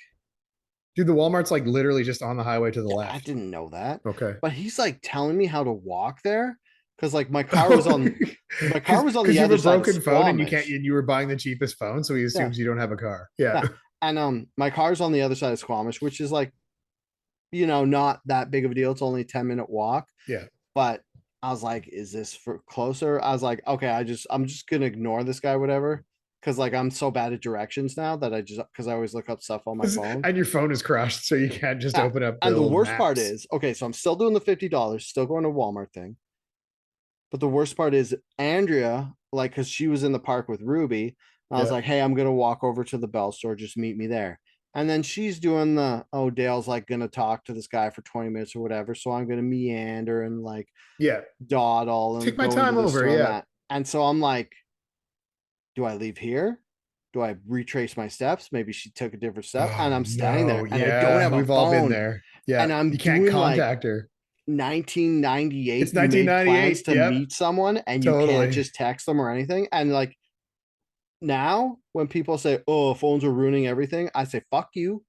[SPEAKER 2] Dude, the Walmart's like literally just on the highway to the
[SPEAKER 1] I
[SPEAKER 2] left.
[SPEAKER 1] didn't know that.
[SPEAKER 2] Okay.
[SPEAKER 1] But he's like telling me how to walk there. Cause like
[SPEAKER 2] Oh,
[SPEAKER 1] my car
[SPEAKER 2] because
[SPEAKER 1] was on the
[SPEAKER 2] you have
[SPEAKER 1] other
[SPEAKER 2] a
[SPEAKER 1] side of
[SPEAKER 2] broken phone and you can't,
[SPEAKER 1] Squamish.
[SPEAKER 2] and you were buying the cheapest phone, so he
[SPEAKER 1] Yeah.
[SPEAKER 2] assumes you don't have a car. Yeah.
[SPEAKER 1] Yeah. And my car's on the other side of Squamish, which is like, not that big of a deal. It's only a 10-minute walk.
[SPEAKER 2] Yeah.
[SPEAKER 1] But I was like, is this for closer? I was like, okay, I'm just gonna ignore this guy, whatever. Cause like I'm so bad at directions now that because I always look up stuff on my phone.
[SPEAKER 2] And your phone is crushed, so you can't just
[SPEAKER 1] Yeah.
[SPEAKER 2] open up the
[SPEAKER 1] And the
[SPEAKER 2] old
[SPEAKER 1] worst part
[SPEAKER 2] maps.
[SPEAKER 1] is, okay, so I'm still doing the $50, still going to Walmart thing. But the worst part is Andrea, like, cause she was in the park with Ruby. I was
[SPEAKER 2] Yeah.
[SPEAKER 1] like, hey, I'm gonna walk over to the Bell store, just meet me there. And then she's doing Dale's like gonna talk to this guy for 20 minutes or whatever. So I'm gonna meander and like
[SPEAKER 2] Yeah.
[SPEAKER 1] dawdle and
[SPEAKER 2] Take my
[SPEAKER 1] go into
[SPEAKER 2] time
[SPEAKER 1] the
[SPEAKER 2] over.
[SPEAKER 1] store and
[SPEAKER 2] Yeah.
[SPEAKER 1] that. And so I'm like, do I leave here? Do I retrace my steps? Maybe she took a different step. And
[SPEAKER 2] Oh
[SPEAKER 1] I'm standing
[SPEAKER 2] no.
[SPEAKER 1] there and I don't
[SPEAKER 2] Yeah.
[SPEAKER 1] have a
[SPEAKER 2] We've all been
[SPEAKER 1] phone.
[SPEAKER 2] there. Yeah.
[SPEAKER 1] And I'm
[SPEAKER 2] You can't
[SPEAKER 1] doing like
[SPEAKER 2] contact her.
[SPEAKER 1] 1998.
[SPEAKER 2] It's
[SPEAKER 1] You made plans
[SPEAKER 2] 1998.
[SPEAKER 1] to
[SPEAKER 2] Yep.
[SPEAKER 1] meet someone and you can't
[SPEAKER 2] Totally.
[SPEAKER 1] just text them or anything. And like now, when people say, oh, phones are ruining everything, I say, fuck you.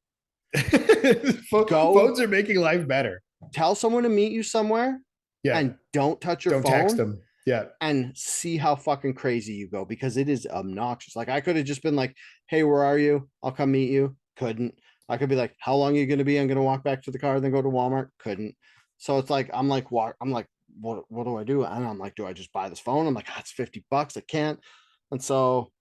[SPEAKER 1] Go
[SPEAKER 2] Phones are making life better.
[SPEAKER 1] tell someone to meet you somewhere
[SPEAKER 2] Yeah.
[SPEAKER 1] and don't touch your
[SPEAKER 2] Don't text
[SPEAKER 1] phone
[SPEAKER 2] them. Yeah.
[SPEAKER 1] and see how fucking crazy you go, because it is obnoxious. Like I could have just been like, hey, where are you? I'll come meet you. Couldn't. I could be like, how long are you going to be? I'm going to walk back to the car, then go to Walmart. Couldn't. So it's like, I'm like, what do I do? And I'm like, do I just buy this phone? I'm like, it's 50 bucks. I can't. And so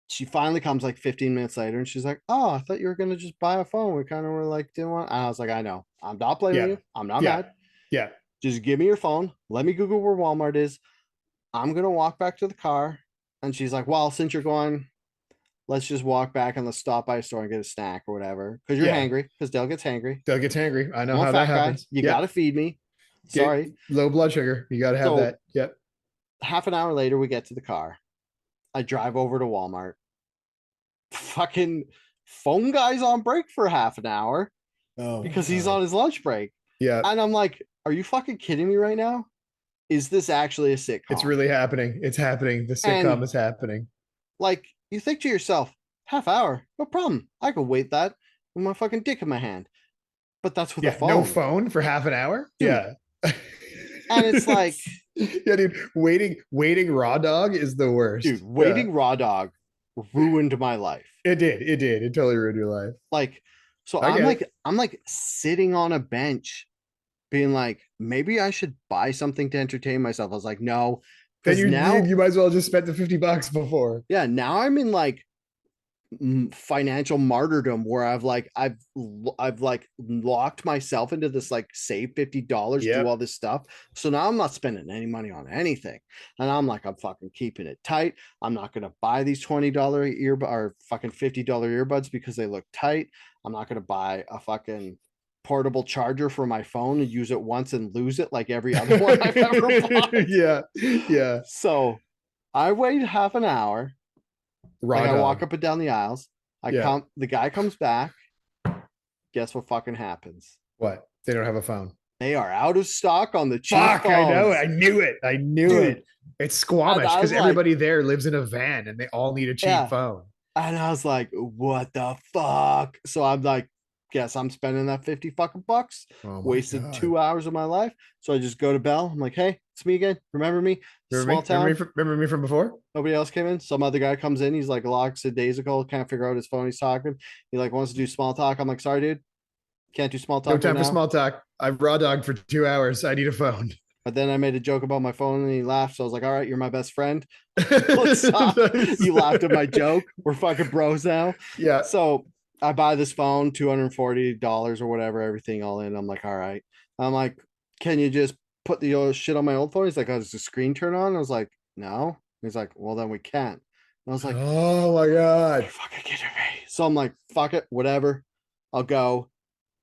[SPEAKER 1] she finally comes like 15 minutes later and she's like, oh, I thought you were going to just buy a phone. We kind of were like, didn't want. And I was like, I know. I'm not blaming
[SPEAKER 2] Yeah.
[SPEAKER 1] you. I'm not
[SPEAKER 2] Yeah.
[SPEAKER 1] mad.
[SPEAKER 2] Yeah.
[SPEAKER 1] Just give me your phone. Let me Google where Walmart is. I'm gonna walk back to the car. And she's like, well, since you're going, let's just walk back and let's stop by a store and get a snack or whatever. Cause you're
[SPEAKER 2] Yeah.
[SPEAKER 1] hangry. Cause Dale gets hangry.
[SPEAKER 2] Doug gets angry. I know
[SPEAKER 1] I'm a
[SPEAKER 2] how that
[SPEAKER 1] fat guy.
[SPEAKER 2] happens.
[SPEAKER 1] You
[SPEAKER 2] Yep.
[SPEAKER 1] gotta feed me.
[SPEAKER 2] Get
[SPEAKER 1] Sorry.
[SPEAKER 2] low blood sugar. You got to have
[SPEAKER 1] So
[SPEAKER 2] that. Yep.
[SPEAKER 1] half an hour later, we get to the car. I drive over to Walmart. Fucking phone guy's on break for half an hour
[SPEAKER 2] Oh my
[SPEAKER 1] because he's
[SPEAKER 2] God.
[SPEAKER 1] on his lunch break.
[SPEAKER 2] Yeah.
[SPEAKER 1] And I'm like, are you fucking kidding me right now? Is this actually a
[SPEAKER 2] It's
[SPEAKER 1] sitcom?
[SPEAKER 2] really happening. It's happening. The sitcom
[SPEAKER 1] And
[SPEAKER 2] is happening.
[SPEAKER 1] like, you think to yourself, half hour, no problem. I can wait that with my fucking dick in my hand. But that's with a
[SPEAKER 2] Yeah. No
[SPEAKER 1] phone,
[SPEAKER 2] phone for half an hour.
[SPEAKER 1] dude.
[SPEAKER 2] Yeah.
[SPEAKER 1] And it's like,
[SPEAKER 2] Yeah, dude. Waiting raw dog is the
[SPEAKER 1] dude,
[SPEAKER 2] worst. Yeah.
[SPEAKER 1] waiting raw dog ruined my life.
[SPEAKER 2] It did. It did. It totally ruined your life.
[SPEAKER 1] Like, so
[SPEAKER 2] I get it.
[SPEAKER 1] I'm like sitting on a bench being like, maybe I should buy something to entertain myself. I was like, no,
[SPEAKER 2] Then
[SPEAKER 1] because now,
[SPEAKER 2] you might as well just spent the 50 bucks before.
[SPEAKER 1] yeah, now I'm in like financial martyrdom where I've like locked myself into this like save $50, do
[SPEAKER 2] Yep.
[SPEAKER 1] all this stuff. So now I'm not spending any money on anything. And I'm like, I'm fucking keeping it tight. I'm not gonna buy these $20 earbud or fucking $50 earbuds because they look tight. I'm not gonna buy a fucking portable charger for my phone and use it once and lose it like every other one I've ever bought.
[SPEAKER 2] Yeah. Yeah.
[SPEAKER 1] So I wait half an hour.
[SPEAKER 2] Raw
[SPEAKER 1] Like I walk
[SPEAKER 2] dog.
[SPEAKER 1] up and down the aisles.
[SPEAKER 2] Yeah.
[SPEAKER 1] The guy comes back. Guess what fucking happens?
[SPEAKER 2] What? They don't have a phone.
[SPEAKER 1] They are out of stock on the cheap
[SPEAKER 2] Fuck, I know it.
[SPEAKER 1] phones,
[SPEAKER 2] I knew it. I knew
[SPEAKER 1] dude.
[SPEAKER 2] it. It's
[SPEAKER 1] And
[SPEAKER 2] Squamish
[SPEAKER 1] I
[SPEAKER 2] because
[SPEAKER 1] was like,
[SPEAKER 2] everybody there lives in a van and they all need a cheap
[SPEAKER 1] yeah.
[SPEAKER 2] phone.
[SPEAKER 1] And I was like, what the fuck? So I'm like, guess I'm spending that 50 fucking bucks.
[SPEAKER 2] Oh my
[SPEAKER 1] Wasted
[SPEAKER 2] god.
[SPEAKER 1] 2 hours of my life. So I just go to Bell. I'm like, hey, it's me again. Remember me?
[SPEAKER 2] Remember
[SPEAKER 1] Small
[SPEAKER 2] me? Remember me
[SPEAKER 1] town.
[SPEAKER 2] from, remember me from before?
[SPEAKER 1] Nobody else came in. Some other guy comes in. He's like locks a days ago. Can't figure out his phone. He's talking. He like wants to do small talk. I'm like, sorry, dude. Can't do small
[SPEAKER 2] No
[SPEAKER 1] talk right
[SPEAKER 2] time for
[SPEAKER 1] now.
[SPEAKER 2] small talk. I've raw dogged for 2 hours. I need a phone.
[SPEAKER 1] But then I made a joke about my phone and he laughed. So I was like, all right, you're my best friend. What's up?
[SPEAKER 2] Nice.
[SPEAKER 1] You laughed at my joke. We're fucking bros now.
[SPEAKER 2] Yeah.
[SPEAKER 1] So I buy this phone, $240 or whatever, everything all in. I'm like, all right. I'm like, can you just put the shit on my old phone? He's like, oh, does the screen turn on? I was like, no. He's like, well, then we can't. And I was like,
[SPEAKER 2] Oh my
[SPEAKER 1] are you
[SPEAKER 2] god.
[SPEAKER 1] fucking kidding me? So I'm like, fuck it, whatever. I'll go.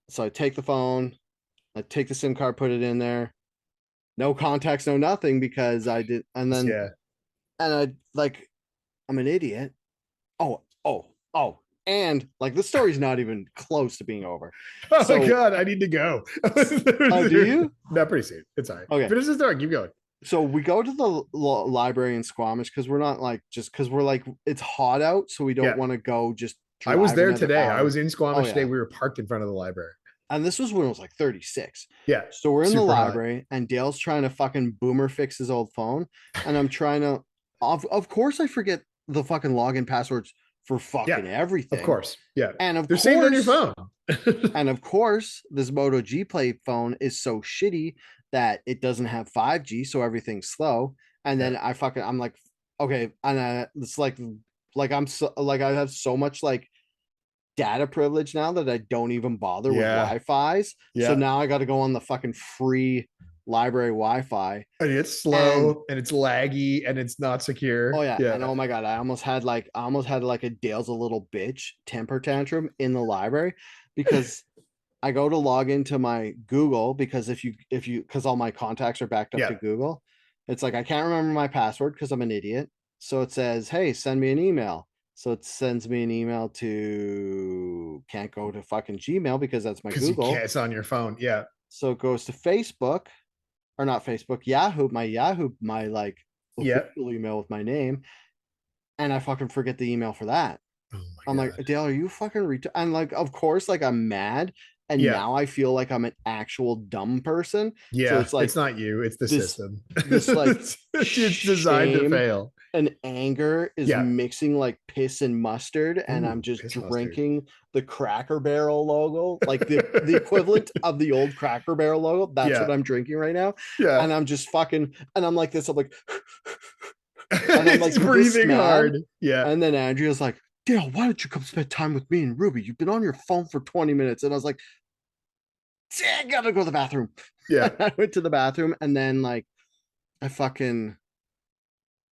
[SPEAKER 1] So I take the phone, I take the SIM card, put it in there. No contacts, no nothing because I did.
[SPEAKER 2] Yeah.
[SPEAKER 1] And I like, I'm an idiot. Oh, oh, oh. And like the story's not even close to being over.
[SPEAKER 2] Oh my
[SPEAKER 1] So,
[SPEAKER 2] god. I need to go.
[SPEAKER 1] oh, do you?
[SPEAKER 2] Not pretty soon. It's all right.
[SPEAKER 1] Okay.
[SPEAKER 2] Finish the story. Keep going.
[SPEAKER 1] So we go to the library in Squamish because we're not like just because we're like it's hot out, so we don't
[SPEAKER 2] Yeah.
[SPEAKER 1] want to go just
[SPEAKER 2] I was
[SPEAKER 1] drive
[SPEAKER 2] there
[SPEAKER 1] another
[SPEAKER 2] today. I
[SPEAKER 1] hour.
[SPEAKER 2] was in
[SPEAKER 1] Oh
[SPEAKER 2] Squamish today.
[SPEAKER 1] yeah,
[SPEAKER 2] We were parked in front of the library.
[SPEAKER 1] and this was when it was like 36.
[SPEAKER 2] Yeah.
[SPEAKER 1] So we're in the
[SPEAKER 2] Super hot.
[SPEAKER 1] library, and Dale's trying to fucking boomer fix his old phone, and I'm trying to. Of course, I forget the fucking login passwords for
[SPEAKER 2] Yeah.
[SPEAKER 1] fucking
[SPEAKER 2] Of
[SPEAKER 1] everything,
[SPEAKER 2] course. Yeah.
[SPEAKER 1] and
[SPEAKER 2] They're saved on your phone.
[SPEAKER 1] of course, this Moto G Play phone is so shitty that it doesn't have 5G, so everything's slow. And
[SPEAKER 2] Yeah.
[SPEAKER 1] then I'm like, okay, and it's like I'm so like I have so much like data privilege now that I don't even bother with
[SPEAKER 2] Yeah.
[SPEAKER 1] Wi-Fi's. So
[SPEAKER 2] Yeah.
[SPEAKER 1] now I got to go on the fucking free library Wi-Fi.
[SPEAKER 2] And it's
[SPEAKER 1] And
[SPEAKER 2] slow and it's laggy and it's not
[SPEAKER 1] oh
[SPEAKER 2] secure.
[SPEAKER 1] yeah,
[SPEAKER 2] Yeah.
[SPEAKER 1] and oh my god, I almost had like a Dale's a little bitch temper tantrum in the library because I go to log into my Google because because all my contacts are backed up
[SPEAKER 2] Yeah.
[SPEAKER 1] to Google. It's like I can't remember my password because I'm an idiot. So it says, "Hey, send me an email." So it sends me an email to can't go to fucking Gmail because that's my
[SPEAKER 2] Because you can't,
[SPEAKER 1] Google.
[SPEAKER 2] it's on your phone. Yeah.
[SPEAKER 1] So it goes to Facebook or not Facebook, Yahoo, my like
[SPEAKER 2] Yeah.
[SPEAKER 1] official email with my name, and I fucking forget the email for that.
[SPEAKER 2] Oh
[SPEAKER 1] I'm
[SPEAKER 2] my
[SPEAKER 1] like,
[SPEAKER 2] god.
[SPEAKER 1] Dale, are you fucking And like, of course, like I'm mad. And
[SPEAKER 2] Yeah.
[SPEAKER 1] now I feel like I'm an actual dumb person. So
[SPEAKER 2] Yeah.
[SPEAKER 1] it's
[SPEAKER 2] It's
[SPEAKER 1] like
[SPEAKER 2] not you, it's the
[SPEAKER 1] this,
[SPEAKER 2] system.
[SPEAKER 1] this like
[SPEAKER 2] It's designed to
[SPEAKER 1] shame
[SPEAKER 2] fail.
[SPEAKER 1] and anger is
[SPEAKER 2] Yeah.
[SPEAKER 1] mixing like piss and mustard. And I'm
[SPEAKER 2] Ooh,
[SPEAKER 1] just
[SPEAKER 2] piss mustard.
[SPEAKER 1] drinking the Cracker Barrel logo, like the equivalent of the old Cracker Barrel logo. That's what
[SPEAKER 2] Yeah.
[SPEAKER 1] I'm drinking right now.
[SPEAKER 2] Yeah.
[SPEAKER 1] And I'm just fucking, and I'm like this, I'm like, and I'm
[SPEAKER 2] It's
[SPEAKER 1] like this
[SPEAKER 2] breathing
[SPEAKER 1] mad.
[SPEAKER 2] hard. Yeah.
[SPEAKER 1] And then Andrea's like, Dale, why don't you come spend time with me and Ruby? You've been on your phone for 20 minutes. And I was like, I gotta go to the bathroom.
[SPEAKER 2] Yeah.
[SPEAKER 1] I went to the bathroom and then like I fucking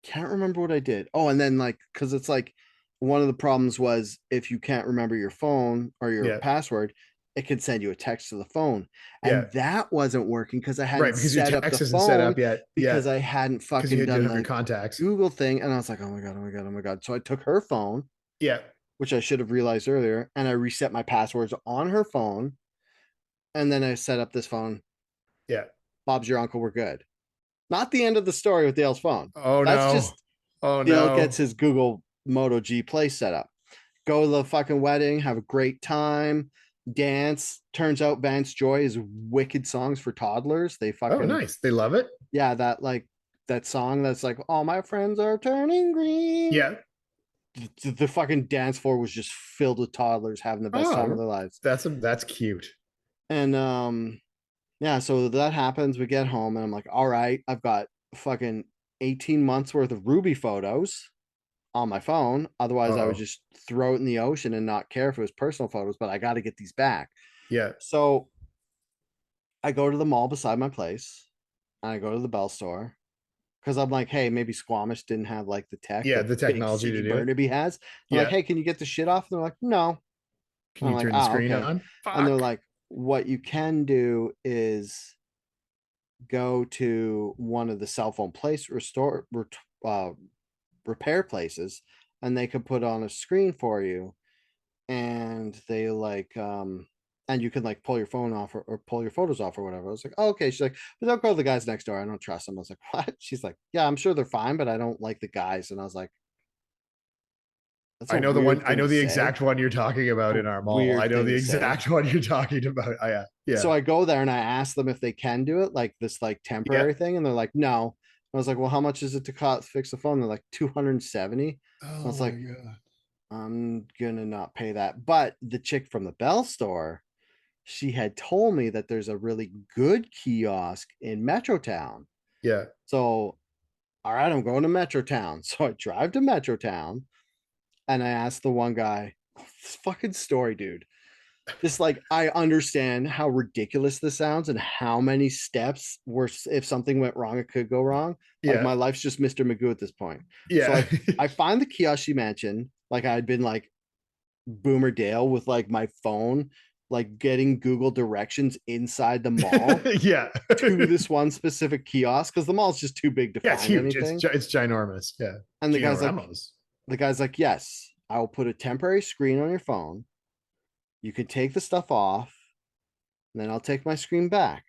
[SPEAKER 1] can't remember what I did. Oh, and then like because it's like one of the problems was if you can't remember your phone or your
[SPEAKER 2] Yeah.
[SPEAKER 1] password, it can send you a text to the phone.
[SPEAKER 2] Yeah.
[SPEAKER 1] And that wasn't working because I
[SPEAKER 2] Right.
[SPEAKER 1] hadn't
[SPEAKER 2] Because your
[SPEAKER 1] set up the
[SPEAKER 2] text isn't set
[SPEAKER 1] phone
[SPEAKER 2] up yet. Yeah.
[SPEAKER 1] because I hadn't
[SPEAKER 2] Because you
[SPEAKER 1] fucking
[SPEAKER 2] didn't
[SPEAKER 1] done
[SPEAKER 2] have your
[SPEAKER 1] the
[SPEAKER 2] contacts.
[SPEAKER 1] Google thing. And I was like, oh my God, oh my God, oh my God. So I took her phone,
[SPEAKER 2] Yeah.
[SPEAKER 1] which I should have realized earlier, and I reset my passwords on her phone. And then I set up this phone.
[SPEAKER 2] Yeah.
[SPEAKER 1] Bob's your uncle. We're good. Not the end of the story with Dale's phone.
[SPEAKER 2] Oh
[SPEAKER 1] That's
[SPEAKER 2] no.
[SPEAKER 1] just
[SPEAKER 2] Oh
[SPEAKER 1] Dale gets
[SPEAKER 2] no.
[SPEAKER 1] his Google Moto G Play set up. Go to the fucking wedding, have a great time, dance. Turns out Vance Joy is wicked songs for toddlers. They
[SPEAKER 2] Oh,
[SPEAKER 1] fucking,
[SPEAKER 2] nice. They love it.
[SPEAKER 1] yeah, that like that song that's like, all my friends are turning green.
[SPEAKER 2] Yeah.
[SPEAKER 1] The fucking dance floor was just filled with toddlers having the best time of
[SPEAKER 2] Oh,
[SPEAKER 1] their lives.
[SPEAKER 2] that's cute.
[SPEAKER 1] And yeah, so that happens. We get home and I'm like, all right, I've got fucking 18 months worth of Ruby photos on my phone. Otherwise, I would
[SPEAKER 2] Oh,
[SPEAKER 1] just throw it in the ocean and not care if it was personal photos, but I got to get these back.
[SPEAKER 2] yeah,
[SPEAKER 1] So I go to the mall beside my place and I go to the Bell store because I'm like, hey, maybe Squamish didn't have like the tech
[SPEAKER 2] yeah.
[SPEAKER 1] that
[SPEAKER 2] The
[SPEAKER 1] big
[SPEAKER 2] technology
[SPEAKER 1] city
[SPEAKER 2] to do it.
[SPEAKER 1] Burnaby has. I'm like,
[SPEAKER 2] Yeah.
[SPEAKER 1] hey, can you get the shit off? And they're like, no.
[SPEAKER 2] Can
[SPEAKER 1] And I'm
[SPEAKER 2] you
[SPEAKER 1] like,
[SPEAKER 2] turn the
[SPEAKER 1] oh,
[SPEAKER 2] screen
[SPEAKER 1] okay.
[SPEAKER 2] on?
[SPEAKER 1] And they're
[SPEAKER 2] Fuck.
[SPEAKER 1] like, what you can do is go to one of the cell phone place uh, repair places and they could put on a screen for you and they like and you can like pull your phone off or pull your photos off or whatever. I was like, oh, okay. She's like, but don't go to the guys next door. I don't trust them. I was like, what? She's like, yeah, I'm sure they're fine, but I don't like the guys. And I was like, that's a
[SPEAKER 2] I know the one.
[SPEAKER 1] weird
[SPEAKER 2] I
[SPEAKER 1] thing
[SPEAKER 2] know
[SPEAKER 1] to
[SPEAKER 2] the
[SPEAKER 1] say.
[SPEAKER 2] exact one you're talking about
[SPEAKER 1] A
[SPEAKER 2] in our mall. I
[SPEAKER 1] weird
[SPEAKER 2] know
[SPEAKER 1] thing
[SPEAKER 2] the
[SPEAKER 1] to say.
[SPEAKER 2] exact one you're talking about. Yeah,
[SPEAKER 1] So
[SPEAKER 2] yeah,
[SPEAKER 1] I go there and I ask them if they can do it, like this like
[SPEAKER 2] yeah.
[SPEAKER 1] temporary thing, and they're like, no. I was like, well, how much is it to fix the phone? They're like 270. I
[SPEAKER 2] Oh
[SPEAKER 1] was
[SPEAKER 2] my
[SPEAKER 1] like,
[SPEAKER 2] god.
[SPEAKER 1] I'm gonna not pay that. But the chick from the Bell store, she had told me that there's a really good kiosk in Metrotown.
[SPEAKER 2] Yeah,
[SPEAKER 1] So, all right, I'm going to Metrotown. So I drive to Metrotown and I asked the one guy, this fucking story, dude. This like I understand how ridiculous this sounds and how many steps were if something went wrong, it could go wrong. Like
[SPEAKER 2] yeah,
[SPEAKER 1] my life's just Mr. Magoo at this point. So
[SPEAKER 2] yeah,
[SPEAKER 1] I find the kiosk you mentioned, like I'd been like Boomer Dale with like my phone, like getting Google directions inside the mall
[SPEAKER 2] yeah.
[SPEAKER 1] to this one specific kiosk because the mall's just too big to
[SPEAKER 2] Yeah, it's
[SPEAKER 1] find
[SPEAKER 2] huge.
[SPEAKER 1] anything.
[SPEAKER 2] It's ginormous. Yeah,
[SPEAKER 1] And
[SPEAKER 2] Ginoramos.
[SPEAKER 1] the guy's like, yes, I'll put a temporary screen on your phone. You can take the stuff off, and then I'll take my screen back.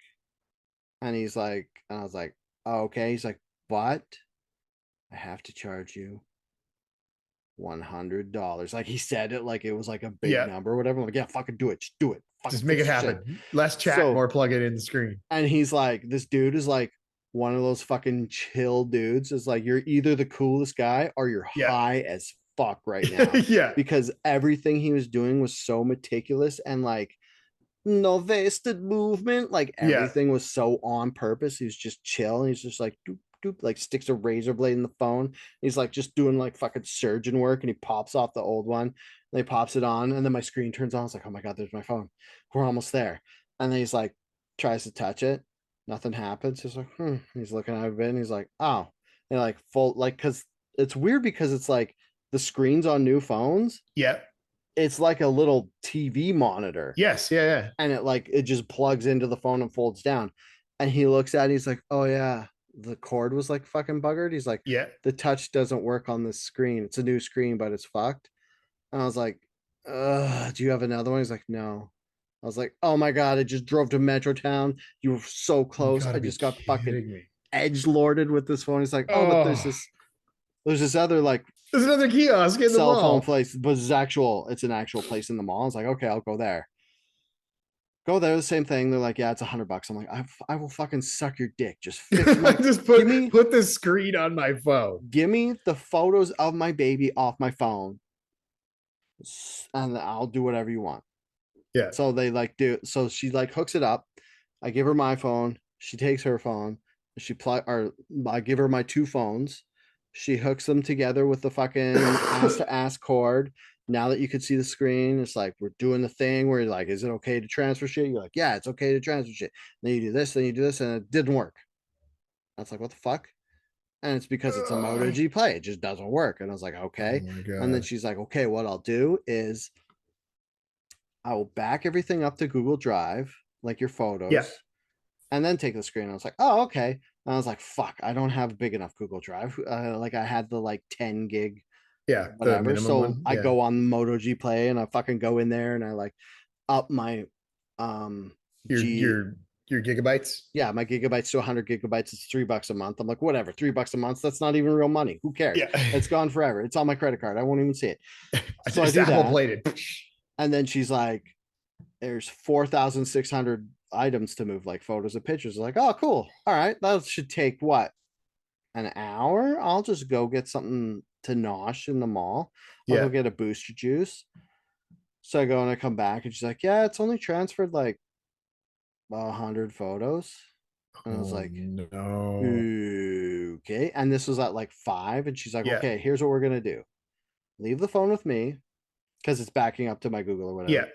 [SPEAKER 1] And he's like, and I was like, oh, okay. He's like, but I have to charge you $100. Like he said it like it was like a big
[SPEAKER 2] Yeah,
[SPEAKER 1] number or whatever. I'm like, yeah, fucking do it. Just do it. Fucking
[SPEAKER 2] just make it
[SPEAKER 1] fix the shit.
[SPEAKER 2] happen. Less chat,
[SPEAKER 1] So,
[SPEAKER 2] more plug it in the screen.
[SPEAKER 1] and he's like, this dude is like one of those fucking chill dudes. Is like, you're either the coolest guy or you're
[SPEAKER 2] Yeah,
[SPEAKER 1] high as fuck right now.
[SPEAKER 2] yeah,
[SPEAKER 1] Because everything he was doing was so meticulous and like no vested movement. Like
[SPEAKER 2] yeah,
[SPEAKER 1] everything was so on purpose. He was just chill. And he's just like doop, doop, like sticks a razor blade in the phone. He's like just doing like fucking surgeon work, and he pops off the old one. And he pops it on, and then my screen turns on. I was like, oh my god, there's my phone. We're almost there. And then he's like, tries to touch it. Nothing happens. He's like, He's looking at it, and he's like, oh, and like full like because it's weird because it's like the screens on new phones.
[SPEAKER 2] yeah.
[SPEAKER 1] It's like a little TV monitor
[SPEAKER 2] Yes, yeah, yeah,
[SPEAKER 1] and it just plugs into the phone and folds down. And he looks at it, he's like, oh yeah, the cord was like fucking buggered. He's like,
[SPEAKER 2] yeah.
[SPEAKER 1] the touch doesn't work on this screen. It's a new screen, but it's fucked. And I was like, do you have another one? He's like, no. I was like, oh my god, I just drove to Metrotown. You were so
[SPEAKER 2] You
[SPEAKER 1] close.
[SPEAKER 2] gotta
[SPEAKER 1] I
[SPEAKER 2] be
[SPEAKER 1] just got fucking
[SPEAKER 2] kidding me.
[SPEAKER 1] edge lorded with this phone. He's like, oh, but
[SPEAKER 2] Oh,
[SPEAKER 1] there's this other like
[SPEAKER 2] there's another kiosk in the
[SPEAKER 1] cell phone
[SPEAKER 2] mall.
[SPEAKER 1] place, but it's an actual place in the mall. I was like, okay, I'll go there. Go there, the same thing. They're like, yeah, it's $100. I'm like, I will fucking suck your dick. Just fix my,
[SPEAKER 2] Just
[SPEAKER 1] give
[SPEAKER 2] put
[SPEAKER 1] me,
[SPEAKER 2] put the screen on my phone.
[SPEAKER 1] give me the photos of my baby off my phone, and I'll do whatever you want.
[SPEAKER 2] Yeah,
[SPEAKER 1] So they like do. So she like hooks it up. I give her my phone. She takes her phone. Or I give her my two phones. She hooks them together with the fucking ass to ass cord. Now that you could see the screen, it's like we're doing the thing where you're like, is it okay to transfer shit? You're like, yeah, it's okay to transfer shit. Then you do this, then you do this, and it didn't work. That's like, what the fuck? And it's because it's a Moto
[SPEAKER 2] oh
[SPEAKER 1] G Play. It just doesn't work. And I was like, okay.
[SPEAKER 2] my
[SPEAKER 1] And then
[SPEAKER 2] god.
[SPEAKER 1] she's like, okay, what I'll do is I will back everything up to Google Drive, like your
[SPEAKER 2] Yeah,
[SPEAKER 1] photos, and then take the screen. I was like, oh, okay. And I was like, fuck, I don't have a big enough Google Drive. Like I had the like 10 gig,
[SPEAKER 2] yeah. The
[SPEAKER 1] whatever.
[SPEAKER 2] minimum
[SPEAKER 1] So
[SPEAKER 2] one.
[SPEAKER 1] I
[SPEAKER 2] Yeah,
[SPEAKER 1] go on Moto G Play and I fucking go in there and I like up my
[SPEAKER 2] your
[SPEAKER 1] G
[SPEAKER 2] your your gigabytes.
[SPEAKER 1] yeah, my gigabytes to 100 gigabytes. It's $3 a month. I'm like, whatever, $3 a month. That's not even real money. Who cares?
[SPEAKER 2] Yeah,
[SPEAKER 1] It's gone forever. It's on my credit card. I won't even see it. So I
[SPEAKER 2] just
[SPEAKER 1] do
[SPEAKER 2] Apple
[SPEAKER 1] that.
[SPEAKER 2] plated.
[SPEAKER 1] And then she's like, there's 4,600 items to move, like photos and pictures. Like, oh, cool. All right. That should take what? An hour? I'll just go get something to nosh in the mall. I'll go
[SPEAKER 2] Yeah.
[SPEAKER 1] get a booster juice. So I go and I come back and she's like, yeah, it's only transferred like 100 photos. And I was
[SPEAKER 2] Oh
[SPEAKER 1] like,
[SPEAKER 2] no.
[SPEAKER 1] okay. And this was at like 5. And she's like,
[SPEAKER 2] Yeah.
[SPEAKER 1] okay, here's what we're going to do. Leave the phone with me because it's backing up to my Google or
[SPEAKER 2] Yeah.
[SPEAKER 1] whatever.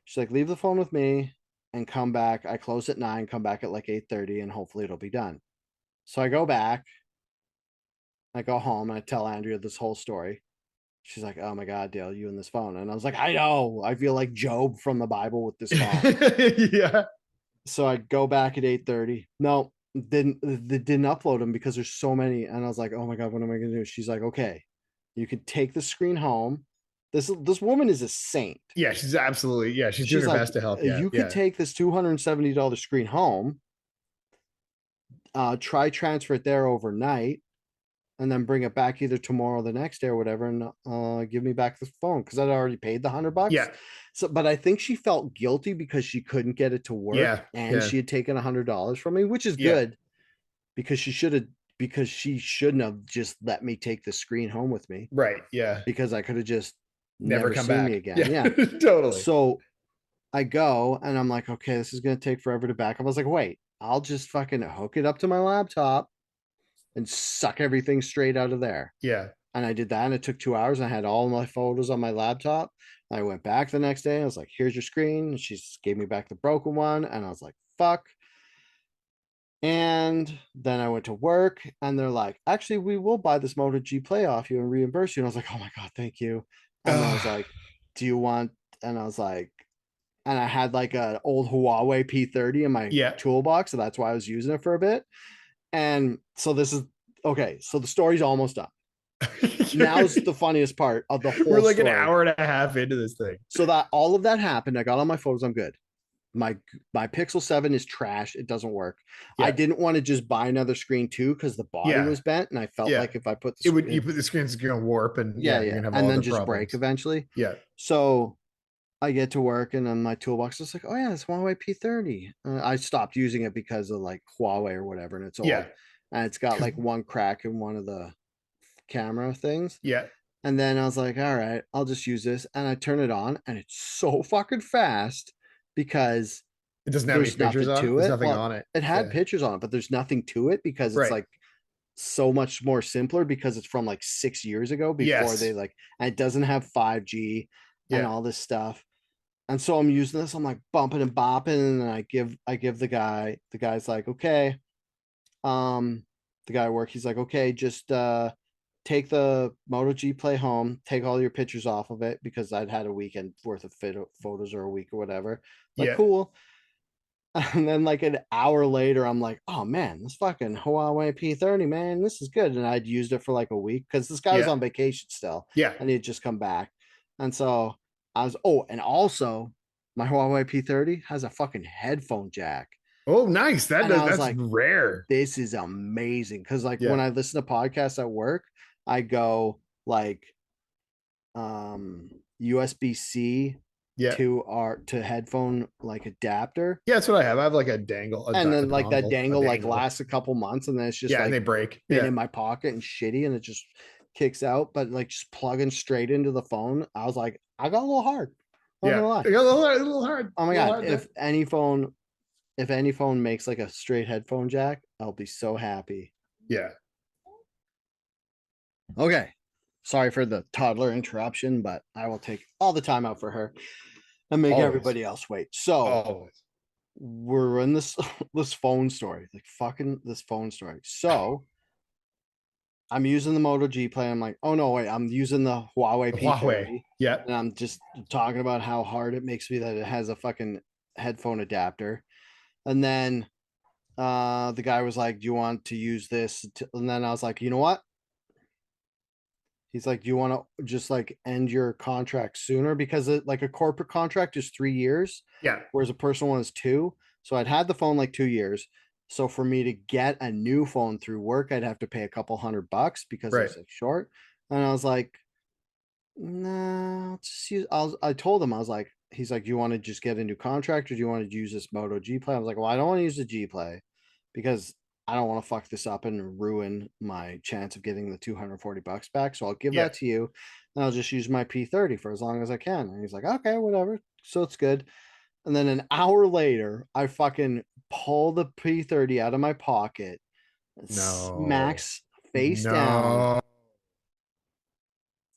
[SPEAKER 1] She's like, leave the phone with me and come back. I close at 9, come back at like 8:30, and hopefully it'll be done. So I go back, I go home, and I tell Andrea this whole story. She's like, oh my God, Dale, you and this phone. And I was like, I know. I feel like Job from the Bible with this phone.
[SPEAKER 2] Yeah.
[SPEAKER 1] So I go back at 8:30. No, they didn't upload them because there's so many. And I was like, oh my God, what am I gonna do? She's like, okay, you could take the screen home This woman is a saint.
[SPEAKER 2] Yeah, she's absolutely, yeah, she's doing
[SPEAKER 1] She's
[SPEAKER 2] her
[SPEAKER 1] like,
[SPEAKER 2] best to help you out.
[SPEAKER 1] you could
[SPEAKER 2] Yeah.
[SPEAKER 1] take this $270 screen home, try transfer it there overnight, and then bring it back either tomorrow or the next day or whatever, and give me back the phone because I'd already paid the $100.
[SPEAKER 2] Yeah.
[SPEAKER 1] So, but I think she felt guilty because she couldn't get it to work,
[SPEAKER 2] Yeah.
[SPEAKER 1] and
[SPEAKER 2] Yeah.
[SPEAKER 1] she had taken $100 from me, which is
[SPEAKER 2] Yeah.
[SPEAKER 1] good because she shouldn't have just let me take the screen home with me
[SPEAKER 2] Right. Yeah.
[SPEAKER 1] because I could have just
[SPEAKER 2] Never
[SPEAKER 1] never
[SPEAKER 2] come
[SPEAKER 1] seen me
[SPEAKER 2] back.
[SPEAKER 1] again.
[SPEAKER 2] Yeah.
[SPEAKER 1] Yeah.
[SPEAKER 2] Totally.
[SPEAKER 1] So I go and I'm like, okay, this is gonna take forever to back up. I was like, wait, I'll just fucking hook it up to my laptop and suck everything straight out of there.
[SPEAKER 2] Yeah.
[SPEAKER 1] And I did that, and it took 2 hours. I had all my photos on my laptop. I went back the next day. I was like, here's your screen. And she gave me back the broken one. And I was like, fuck. And then I went to work, and they're like, actually, we will buy this Moto G Play off you and reimburse you. And I was like, oh my God, thank you. And I was like, do you want, and I was like, and I had like an old Huawei P30 in my
[SPEAKER 2] yeah.
[SPEAKER 1] toolbox. So that's why I was using it for a bit. And so this is okay. So the story's almost up. Now's the funniest part of the whole
[SPEAKER 2] We're like
[SPEAKER 1] story.
[SPEAKER 2] an hour and a half into this thing.
[SPEAKER 1] So that all of that happened. I got all my photos. I'm good. My Pixel 7 is trash. It doesn't work.
[SPEAKER 2] Yeah.
[SPEAKER 1] I didn't want to just buy another screen too because the body
[SPEAKER 2] Yeah.
[SPEAKER 1] was bent, and I felt
[SPEAKER 2] Yeah.
[SPEAKER 1] like if I put
[SPEAKER 2] It would, you put the screen's gonna warp, and
[SPEAKER 1] yeah,
[SPEAKER 2] you're gonna have
[SPEAKER 1] and
[SPEAKER 2] all
[SPEAKER 1] then
[SPEAKER 2] the
[SPEAKER 1] just break
[SPEAKER 2] problems.
[SPEAKER 1] eventually.
[SPEAKER 2] Yeah.
[SPEAKER 1] So I get to work, and on my toolbox, it's like, oh yeah, it's Huawei P30. I stopped using it because of like Huawei or whatever, and it's old,
[SPEAKER 2] Yeah.
[SPEAKER 1] and it's got like one crack in one of the camera things.
[SPEAKER 2] Yeah.
[SPEAKER 1] And then I was like, all right, I'll just use this. And I turn it on, and it's so fucking fast because
[SPEAKER 2] It doesn't have any
[SPEAKER 1] there's
[SPEAKER 2] pictures
[SPEAKER 1] nothing
[SPEAKER 2] on it.
[SPEAKER 1] to
[SPEAKER 2] There's
[SPEAKER 1] it.
[SPEAKER 2] nothing
[SPEAKER 1] Well,
[SPEAKER 2] on it.
[SPEAKER 1] it had
[SPEAKER 2] Yeah.
[SPEAKER 1] pictures on it, but there's nothing to it because it's
[SPEAKER 2] Right.
[SPEAKER 1] like so much more simpler because it's from like 6 years ago before they
[SPEAKER 2] Yes.
[SPEAKER 1] like, and it doesn't have 5G and
[SPEAKER 2] Yeah.
[SPEAKER 1] all this stuff. And so I'm using this, I'm like bumping and bopping, and then I give the guy's like, okay, um, the guy at work, he's like, okay, just take the Moto G Play home, take all your pictures off of it because I'd had a weekend worth of photos or a week or whatever. Like,
[SPEAKER 2] Yeah.
[SPEAKER 1] cool. And then like an hour later, I'm like, oh man, this fucking Huawei P30, man, this is good. And I'd used it for like a week because this guy was
[SPEAKER 2] Yeah.
[SPEAKER 1] on vacation still,
[SPEAKER 2] Yeah.
[SPEAKER 1] and he'd just come back. And so I was, oh, and also my Huawei P30 has a fucking headphone jack.
[SPEAKER 2] Oh, nice.
[SPEAKER 1] And I was
[SPEAKER 2] That's
[SPEAKER 1] like,
[SPEAKER 2] rare.
[SPEAKER 1] this is amazing. Cause like
[SPEAKER 2] Yeah.
[SPEAKER 1] when I listen to podcasts at work, I go like USB-C
[SPEAKER 2] Yeah.
[SPEAKER 1] to headphone like adapter.
[SPEAKER 2] Yeah, that's what I have. I have like a dangle,
[SPEAKER 1] And
[SPEAKER 2] a
[SPEAKER 1] then like that
[SPEAKER 2] dongle, a
[SPEAKER 1] dangle like
[SPEAKER 2] dangle.
[SPEAKER 1] lasts a couple months, and then it's just
[SPEAKER 2] Yeah, and
[SPEAKER 1] like
[SPEAKER 2] they break.
[SPEAKER 1] been
[SPEAKER 2] Yeah.
[SPEAKER 1] in my pocket and shitty, and it just kicks out. But like just plugging straight into the phone, I was like, I got a little hard. I'm not
[SPEAKER 2] Yeah.
[SPEAKER 1] gonna lie.
[SPEAKER 2] It got a little hard.
[SPEAKER 1] Oh my
[SPEAKER 2] A little
[SPEAKER 1] God.
[SPEAKER 2] hard
[SPEAKER 1] If any phone makes like a straight headphone jack, I'll be so happy.
[SPEAKER 2] yeah.
[SPEAKER 1] Okay. Sorry for the toddler interruption, but I will take all the time out for her and make
[SPEAKER 2] Always.
[SPEAKER 1] everybody else wait. So
[SPEAKER 2] Always.
[SPEAKER 1] we're in this this phone story, like fucking this phone story. So I'm using the Moto G Play. I'm like, oh no, wait, I'm using the Huawei
[SPEAKER 2] The Huawei.
[SPEAKER 1] P30,
[SPEAKER 2] Yeah.
[SPEAKER 1] and I'm just talking about how hard it makes me that it has a fucking headphone adapter. And then the guy was like, do you want to use this? And then I was like, you know what? He's like, do you want to just like end your contract sooner? Because like a corporate contract is 3 years,
[SPEAKER 2] Yeah.
[SPEAKER 1] whereas a personal one is 2. So I'd had the phone like 2 years. So for me to get a new phone through work, I'd have to pay a couple $100 because it
[SPEAKER 2] Right.
[SPEAKER 1] was like short. And I was like, no, just use, I told him, I was like, he's like, do you want to just get a new contract or do you want to use this Moto G Play? I was like, well, I don't want to use the G Play because I don't want to fuck this up and ruin my chance of getting the $240 back. So I'll give
[SPEAKER 2] Yeah.
[SPEAKER 1] that to you, and I'll just use my P30 for as long as I can. And he's like, okay, whatever. So it's good. And then an hour later, I fucking pull the P30 out of my pocket,
[SPEAKER 2] No.
[SPEAKER 1] smacks face down,
[SPEAKER 2] No.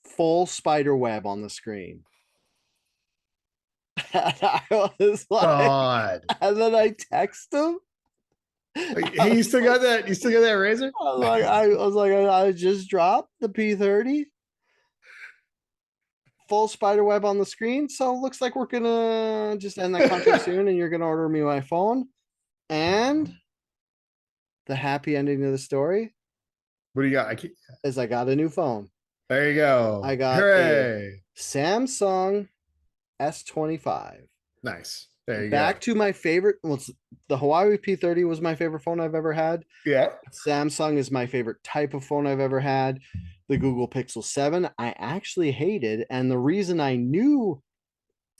[SPEAKER 1] full spider web on the screen. And I was like,
[SPEAKER 2] God.
[SPEAKER 1] and then I text him.
[SPEAKER 2] Hey, you still got that? You still got that razor?
[SPEAKER 1] I just dropped the P30. Full spider web on the screen. So it looks like we're gonna just end that contract soon, and you're gonna order me my phone. And the happy ending of the story
[SPEAKER 2] What do you got?
[SPEAKER 1] is I got a new phone.
[SPEAKER 2] There you
[SPEAKER 1] I
[SPEAKER 2] go.
[SPEAKER 1] got a
[SPEAKER 2] Hooray.
[SPEAKER 1] Samsung S25.
[SPEAKER 2] Nice. There you go.
[SPEAKER 1] Back to my favorite. Well, the Huawei P30 was my favorite phone I've ever had.
[SPEAKER 2] Yeah.
[SPEAKER 1] Samsung is my favorite type of phone I've ever had. The Google Pixel 7, I actually hated. And the reason I knew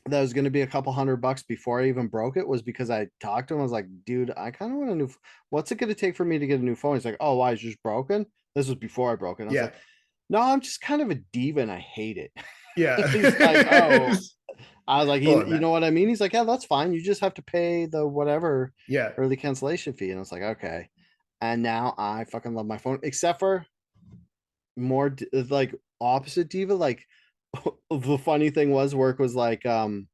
[SPEAKER 1] that was going to be a couple $100 before I even broke it was because I talked to him. I was like, dude, I kind of want a new, what's it going to take for me to get a new phone? He's like, oh, why? It's just broken. This was before I broke it. And I was
[SPEAKER 2] Yeah.
[SPEAKER 1] like, no, I'm just kind of a diva and I hate it.
[SPEAKER 2] Yeah.
[SPEAKER 1] He's like, oh, I was like, you
[SPEAKER 2] Man.
[SPEAKER 1] know what I mean? He's like, yeah, that's fine. You just have to pay the whatever
[SPEAKER 2] Yeah.
[SPEAKER 1] early cancellation fee. And I was like, okay. And now I fucking love my phone, except for more like opposite diva. Like the funny thing was, work was like, on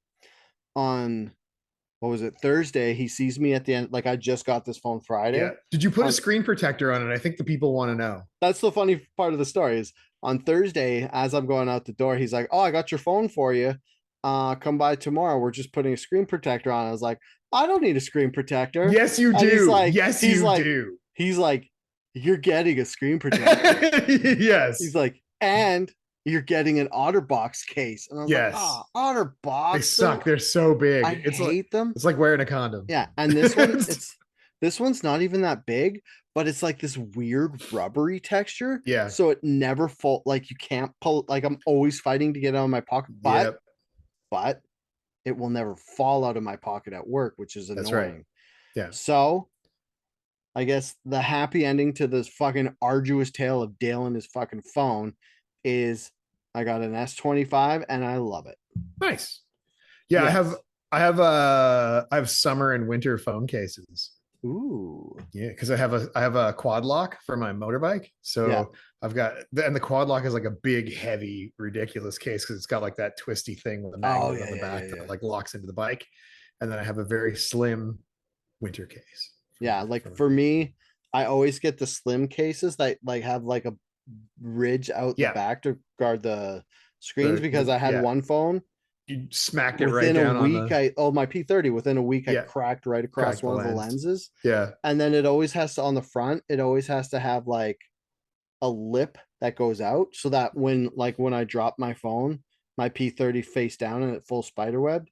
[SPEAKER 1] what was it, Thursday, he sees me at the end, like I just got this phone
[SPEAKER 2] Yeah.
[SPEAKER 1] Friday.
[SPEAKER 2] Did you put a
[SPEAKER 1] On
[SPEAKER 2] screen protector on it? I think the people want to know.
[SPEAKER 1] That's the funny part of the story is on Thursday, as I'm going out the door, he's like, oh, I got your phone for you. Come by tomorrow. We're just putting a screen protector on. I was like, I don't need a screen protector.
[SPEAKER 2] Yes, you
[SPEAKER 1] And
[SPEAKER 2] do. Yes,
[SPEAKER 1] he's
[SPEAKER 2] you
[SPEAKER 1] like,
[SPEAKER 2] do.
[SPEAKER 1] he's like, you're getting a screen protector. He's
[SPEAKER 2] Yes.
[SPEAKER 1] like, and you're getting an OtterBox case. And I was like,
[SPEAKER 2] Yes.
[SPEAKER 1] ah, oh,
[SPEAKER 2] They
[SPEAKER 1] OtterBox.
[SPEAKER 2] suck. They're so big.
[SPEAKER 1] I
[SPEAKER 2] Like
[SPEAKER 1] hate them.
[SPEAKER 2] it's like wearing a condom.
[SPEAKER 1] Yeah, and this one, this one's not even that big, but it's like this weird rubbery texture.
[SPEAKER 2] Yeah.
[SPEAKER 1] So it never fall, like you can't pull, like I'm always fighting to get it out of my pocket,
[SPEAKER 2] Yep.
[SPEAKER 1] but it will never fall out of my pocket at work, which is
[SPEAKER 2] That's right.
[SPEAKER 1] annoying.
[SPEAKER 2] Yeah.
[SPEAKER 1] So I guess the happy ending to this fucking arduous tale of Dale and his fucking phone is I got an S25 and I love it.
[SPEAKER 2] Nice. Yeah,
[SPEAKER 1] Yes.
[SPEAKER 2] I have summer and winter phone cases.
[SPEAKER 1] Ooh.
[SPEAKER 2] Yeah, because I have a quad lock for my motorbike. So
[SPEAKER 1] Yeah.
[SPEAKER 2] I've got and the quad lock is like a big, heavy, ridiculous case because it's got like that twisty thing with a
[SPEAKER 1] Oh,
[SPEAKER 2] magnet
[SPEAKER 1] yeah,
[SPEAKER 2] on the
[SPEAKER 1] yeah,
[SPEAKER 2] back
[SPEAKER 1] yeah,
[SPEAKER 2] that
[SPEAKER 1] yeah.
[SPEAKER 2] like locks into the bike. And then I have a very slim winter case.
[SPEAKER 1] Yeah, like for me, I always get the slim cases that like have like a ridge out the
[SPEAKER 2] Yeah.
[SPEAKER 1] back to guard the screens because I had
[SPEAKER 2] Yeah.
[SPEAKER 1] one phone
[SPEAKER 2] You smacked it right
[SPEAKER 1] within a
[SPEAKER 2] down on
[SPEAKER 1] week.
[SPEAKER 2] the
[SPEAKER 1] My P30 within a week I
[SPEAKER 2] yeah,
[SPEAKER 1] cracked right across
[SPEAKER 2] cracked the
[SPEAKER 1] one of the
[SPEAKER 2] lens.
[SPEAKER 1] lenses.
[SPEAKER 2] Yeah.
[SPEAKER 1] And then it always has to, on the front, it always has to have like a lip that goes out so that when I drop my phone, my P30 face down and it full spider web.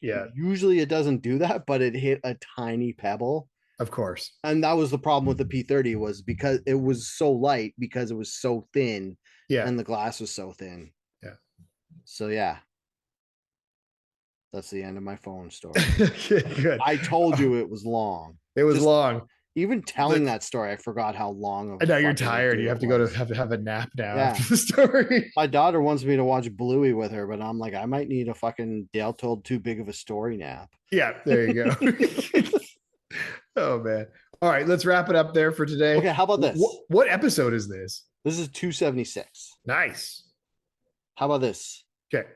[SPEAKER 2] Yeah,
[SPEAKER 1] Usually it doesn't do that, but it hit a tiny pebble.
[SPEAKER 2] of course.
[SPEAKER 1] And that was the problem with the P30 was because it was so light because it was so thin
[SPEAKER 2] Yeah.
[SPEAKER 1] and the glass was so thin.
[SPEAKER 2] Yeah.
[SPEAKER 1] So yeah. That's the end of my phone story.
[SPEAKER 2] Good.
[SPEAKER 1] I told you it was long.
[SPEAKER 2] It was
[SPEAKER 1] Just
[SPEAKER 2] long.
[SPEAKER 1] even telling that story, I forgot how long of
[SPEAKER 2] And now you're
[SPEAKER 1] fucking
[SPEAKER 2] tired.
[SPEAKER 1] ado
[SPEAKER 2] You have
[SPEAKER 1] it
[SPEAKER 2] to go
[SPEAKER 1] was.
[SPEAKER 2] to have a nap now
[SPEAKER 1] Yeah.
[SPEAKER 2] after the story.
[SPEAKER 1] My daughter wants me to watch Bluey with her, but I'm like, I might need a fucking Dale told too big of a story nap.
[SPEAKER 2] Yeah, there you go. Oh man. All right, let's wrap it up there for today.
[SPEAKER 1] Okay, how about this?
[SPEAKER 2] What episode is this?
[SPEAKER 1] This is 276.
[SPEAKER 2] Nice.
[SPEAKER 1] How about this?
[SPEAKER 2] Okay.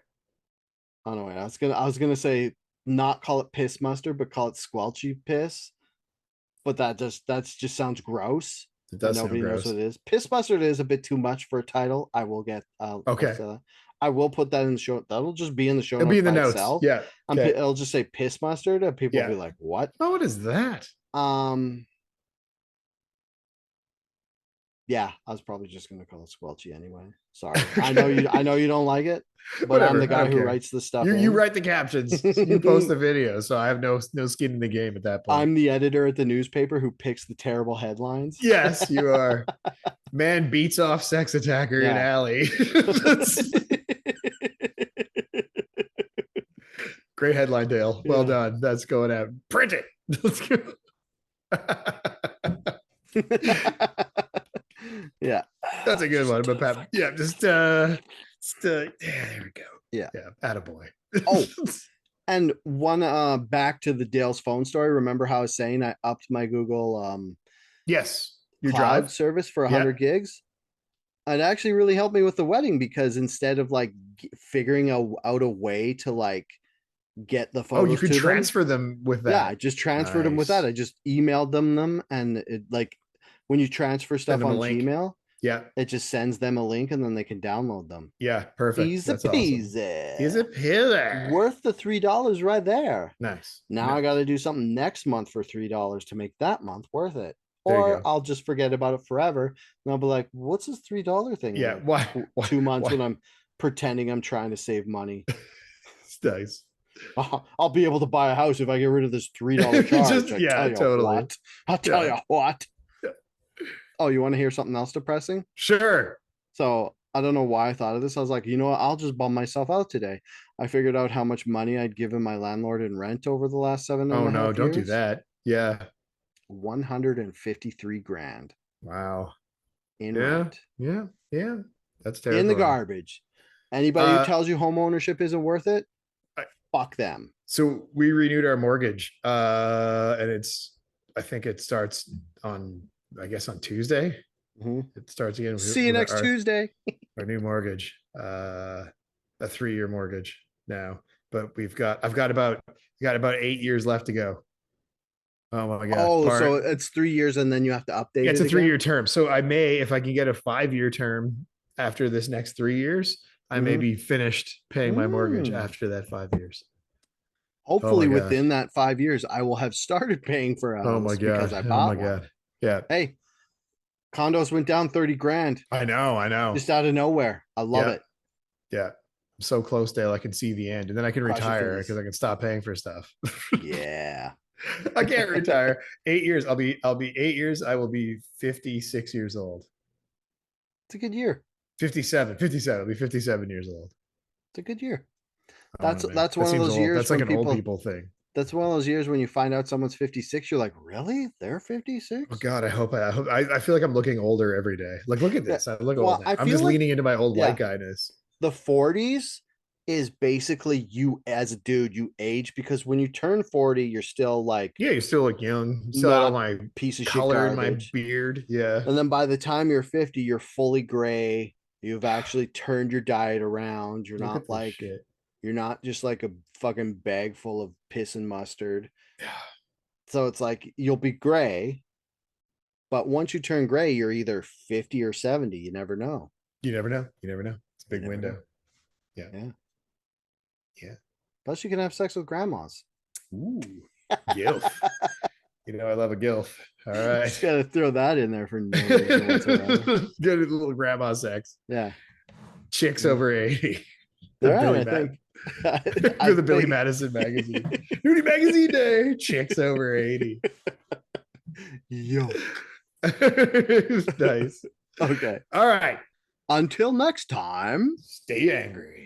[SPEAKER 1] Oh no, wait. I was gonna say not call it piss mustard, but call it squelchy piss. But that just sounds gross.
[SPEAKER 2] It does
[SPEAKER 1] Nobody
[SPEAKER 2] sound
[SPEAKER 1] knows
[SPEAKER 2] gross.
[SPEAKER 1] what it is. Piss mustard is a bit too much for a title. I will get
[SPEAKER 2] Okay.
[SPEAKER 1] I will put that in the show. That'll just be in the show
[SPEAKER 2] It'll
[SPEAKER 1] notes
[SPEAKER 2] be in the
[SPEAKER 1] by
[SPEAKER 2] notes.
[SPEAKER 1] itself.
[SPEAKER 2] Yeah. Okay.
[SPEAKER 1] It'll just say piss mustard, and people will be like, "What?
[SPEAKER 2] Oh, what is that?"
[SPEAKER 1] Yeah, I was probably just gonna call it squelchy anyway. Sorry. I know you don't like it, but
[SPEAKER 2] Whatever,
[SPEAKER 1] I'm the
[SPEAKER 2] I
[SPEAKER 1] guy
[SPEAKER 2] don't
[SPEAKER 1] who
[SPEAKER 2] care.
[SPEAKER 1] writes the stuff.
[SPEAKER 2] You write the captions. You post the video, so I have no skin in the game at that point.
[SPEAKER 1] I'm the editor at the newspaper who picks the terrible headlines.
[SPEAKER 2] Yes, you are. Man beats off sex attacker in alley. Great headline, Dale. Well done. That's going out. Print it. Let's go.
[SPEAKER 1] Yeah,
[SPEAKER 2] that's a good one. But Pat, yeah, yeah, there we go.
[SPEAKER 1] Yeah,
[SPEAKER 2] attaboy.
[SPEAKER 1] Oh, and one back to the Dale's phone story. Remember how I was saying I upped my Google
[SPEAKER 2] yes, your
[SPEAKER 1] cloud
[SPEAKER 2] drive
[SPEAKER 1] service for 100 gigs? It actually really helped me with the wedding because instead of like figuring out a way to like get the photos,
[SPEAKER 2] you could transfer them with that.
[SPEAKER 1] Yeah, I just transferred them with that. I just emailed them, and it like when you transfer stuff on Gmail, it just sends them a link, and then they can download them.
[SPEAKER 2] Yeah, perfect.
[SPEAKER 1] Easy peasy.
[SPEAKER 2] Easy peasy.
[SPEAKER 1] Worth the $3 right there.
[SPEAKER 2] Nice.
[SPEAKER 1] Now I got to do something next month for $3 to make that month worth it.
[SPEAKER 2] There you
[SPEAKER 1] or
[SPEAKER 2] go.
[SPEAKER 1] I'll just forget about it forever. And I'll be like, what's this $3 thing in
[SPEAKER 2] Yeah.
[SPEAKER 1] like
[SPEAKER 2] Why?
[SPEAKER 1] 2 months
[SPEAKER 2] Why?
[SPEAKER 1] when I'm pretending I'm trying to save money?
[SPEAKER 2] It's nice.
[SPEAKER 1] I'll be able to buy a house if I get rid of this $3 charge.
[SPEAKER 2] Just,
[SPEAKER 1] I
[SPEAKER 2] yeah,
[SPEAKER 1] tell you
[SPEAKER 2] totally.
[SPEAKER 1] what. I'll tell
[SPEAKER 2] Yeah.
[SPEAKER 1] you what.
[SPEAKER 2] Yeah.
[SPEAKER 1] Oh, you want to hear something else depressing?
[SPEAKER 2] Sure.
[SPEAKER 1] So I don't know why I thought of this. I was like, you know what? I'll just bum myself out today. I figured out how much money I'd given my landlord in rent over the last seven and
[SPEAKER 2] Oh
[SPEAKER 1] a
[SPEAKER 2] no,
[SPEAKER 1] half
[SPEAKER 2] don't do
[SPEAKER 1] years.
[SPEAKER 2] that. Yeah.
[SPEAKER 1] 153 grand
[SPEAKER 2] Wow.
[SPEAKER 1] in
[SPEAKER 2] Yeah.
[SPEAKER 1] rent
[SPEAKER 2] Yeah. Yeah. That's
[SPEAKER 1] in the
[SPEAKER 2] terrifying.
[SPEAKER 1] garbage. Anybody who
[SPEAKER 2] Uh,
[SPEAKER 1] tells you home ownership isn't worth it,
[SPEAKER 2] I,
[SPEAKER 1] fuck them.
[SPEAKER 2] so we renewed our mortgage, and I think it starts on, I guess on Tuesday.
[SPEAKER 1] Mhm.
[SPEAKER 2] It starts again
[SPEAKER 1] See you
[SPEAKER 2] with
[SPEAKER 1] next Tuesday.
[SPEAKER 2] our new mortgage, a 3-year mortgage now. But got about 8 years left to go. Oh my god!
[SPEAKER 1] Oh, so it's 3 years and then you have to
[SPEAKER 2] Yeah,
[SPEAKER 1] update
[SPEAKER 2] it's
[SPEAKER 1] it
[SPEAKER 2] a
[SPEAKER 1] again?
[SPEAKER 2] 3-year term. So I may, if I can get a 5-year term after this next 3 years, I may
[SPEAKER 1] Mm-hmm.
[SPEAKER 2] be finished paying my mortgage
[SPEAKER 1] Mm.
[SPEAKER 2] after that 5 years. Oh
[SPEAKER 1] Hopefully,
[SPEAKER 2] my god!
[SPEAKER 1] within that 5 years, I will have started paying for a
[SPEAKER 2] Oh my
[SPEAKER 1] house because
[SPEAKER 2] god!
[SPEAKER 1] I
[SPEAKER 2] Oh my
[SPEAKER 1] bought one.
[SPEAKER 2] god! Yeah,
[SPEAKER 1] Hey, condos went down 30 grand
[SPEAKER 2] I know. I know.
[SPEAKER 1] just out of nowhere. I love
[SPEAKER 2] Yeah,
[SPEAKER 1] it.
[SPEAKER 2] yeah. I'm so close, Dale. I can see the end, and then I can
[SPEAKER 1] Cross your
[SPEAKER 2] retire because
[SPEAKER 1] fingers.
[SPEAKER 2] I can stop paying for stuff.
[SPEAKER 1] Yeah.
[SPEAKER 2] I can't retire. 8 years. I'll be 8 years. I will be 56 years old.
[SPEAKER 1] It's a good year.
[SPEAKER 2] 57. 57. I'll be 57 years old.
[SPEAKER 1] It's a good year.
[SPEAKER 2] I don't
[SPEAKER 1] That's
[SPEAKER 2] know, man.
[SPEAKER 1] that's
[SPEAKER 2] That
[SPEAKER 1] one of
[SPEAKER 2] seems
[SPEAKER 1] those
[SPEAKER 2] old.
[SPEAKER 1] years
[SPEAKER 2] That's like
[SPEAKER 1] when
[SPEAKER 2] an old
[SPEAKER 1] people
[SPEAKER 2] people thing.
[SPEAKER 1] that's one of those years when you find out someone's 56, you're like, really? They're
[SPEAKER 2] Oh
[SPEAKER 1] 56?
[SPEAKER 2] God, I feel like I'm looking older every day. Like, look at
[SPEAKER 1] Yeah.
[SPEAKER 2] this. I look old
[SPEAKER 1] Well,
[SPEAKER 2] now.
[SPEAKER 1] I
[SPEAKER 2] I'm
[SPEAKER 1] feel
[SPEAKER 2] just
[SPEAKER 1] like,
[SPEAKER 2] leaning into my old white
[SPEAKER 1] yeah,
[SPEAKER 2] guyness.
[SPEAKER 1] the 40s is basically you as a dude, you age because when you turn 40, you're still like
[SPEAKER 2] Yeah, you still look young. You still had all
[SPEAKER 1] not
[SPEAKER 2] my
[SPEAKER 1] piece of shit
[SPEAKER 2] color in my
[SPEAKER 1] garbage.
[SPEAKER 2] beard. Yeah.
[SPEAKER 1] And then by the time you're 50, you're fully gray. You've actually turned your diet around.
[SPEAKER 2] Look at this shit.
[SPEAKER 1] You're not just like a fucking bag full of piss and mustard. So it's like you'll be gray, but once you turn gray, you're either 50 or 70. You never know.
[SPEAKER 2] You never know. You never know. It's a
[SPEAKER 1] You
[SPEAKER 2] big
[SPEAKER 1] never know.
[SPEAKER 2] window. Yeah.
[SPEAKER 1] Yeah.
[SPEAKER 2] Yeah.
[SPEAKER 1] Plus, you can have sex with grandmas.
[SPEAKER 2] Ooh. Gilf. You know, I love a gilf. All right.
[SPEAKER 1] Just gotta throw that in there for no reason whatsoever.
[SPEAKER 2] Good little grandma sex.
[SPEAKER 1] Yeah.
[SPEAKER 2] Chicks over 80. The
[SPEAKER 1] All right,
[SPEAKER 2] Billy
[SPEAKER 1] I
[SPEAKER 2] Matt
[SPEAKER 1] think.
[SPEAKER 2] for
[SPEAKER 1] I
[SPEAKER 2] the Billy
[SPEAKER 1] think.
[SPEAKER 2] Madison magazine. Nudie magazine day. Chicks over 80.
[SPEAKER 1] Yuck.
[SPEAKER 2] Nice.
[SPEAKER 1] Okay.
[SPEAKER 2] All right.
[SPEAKER 1] Until next time.
[SPEAKER 2] Stay angry.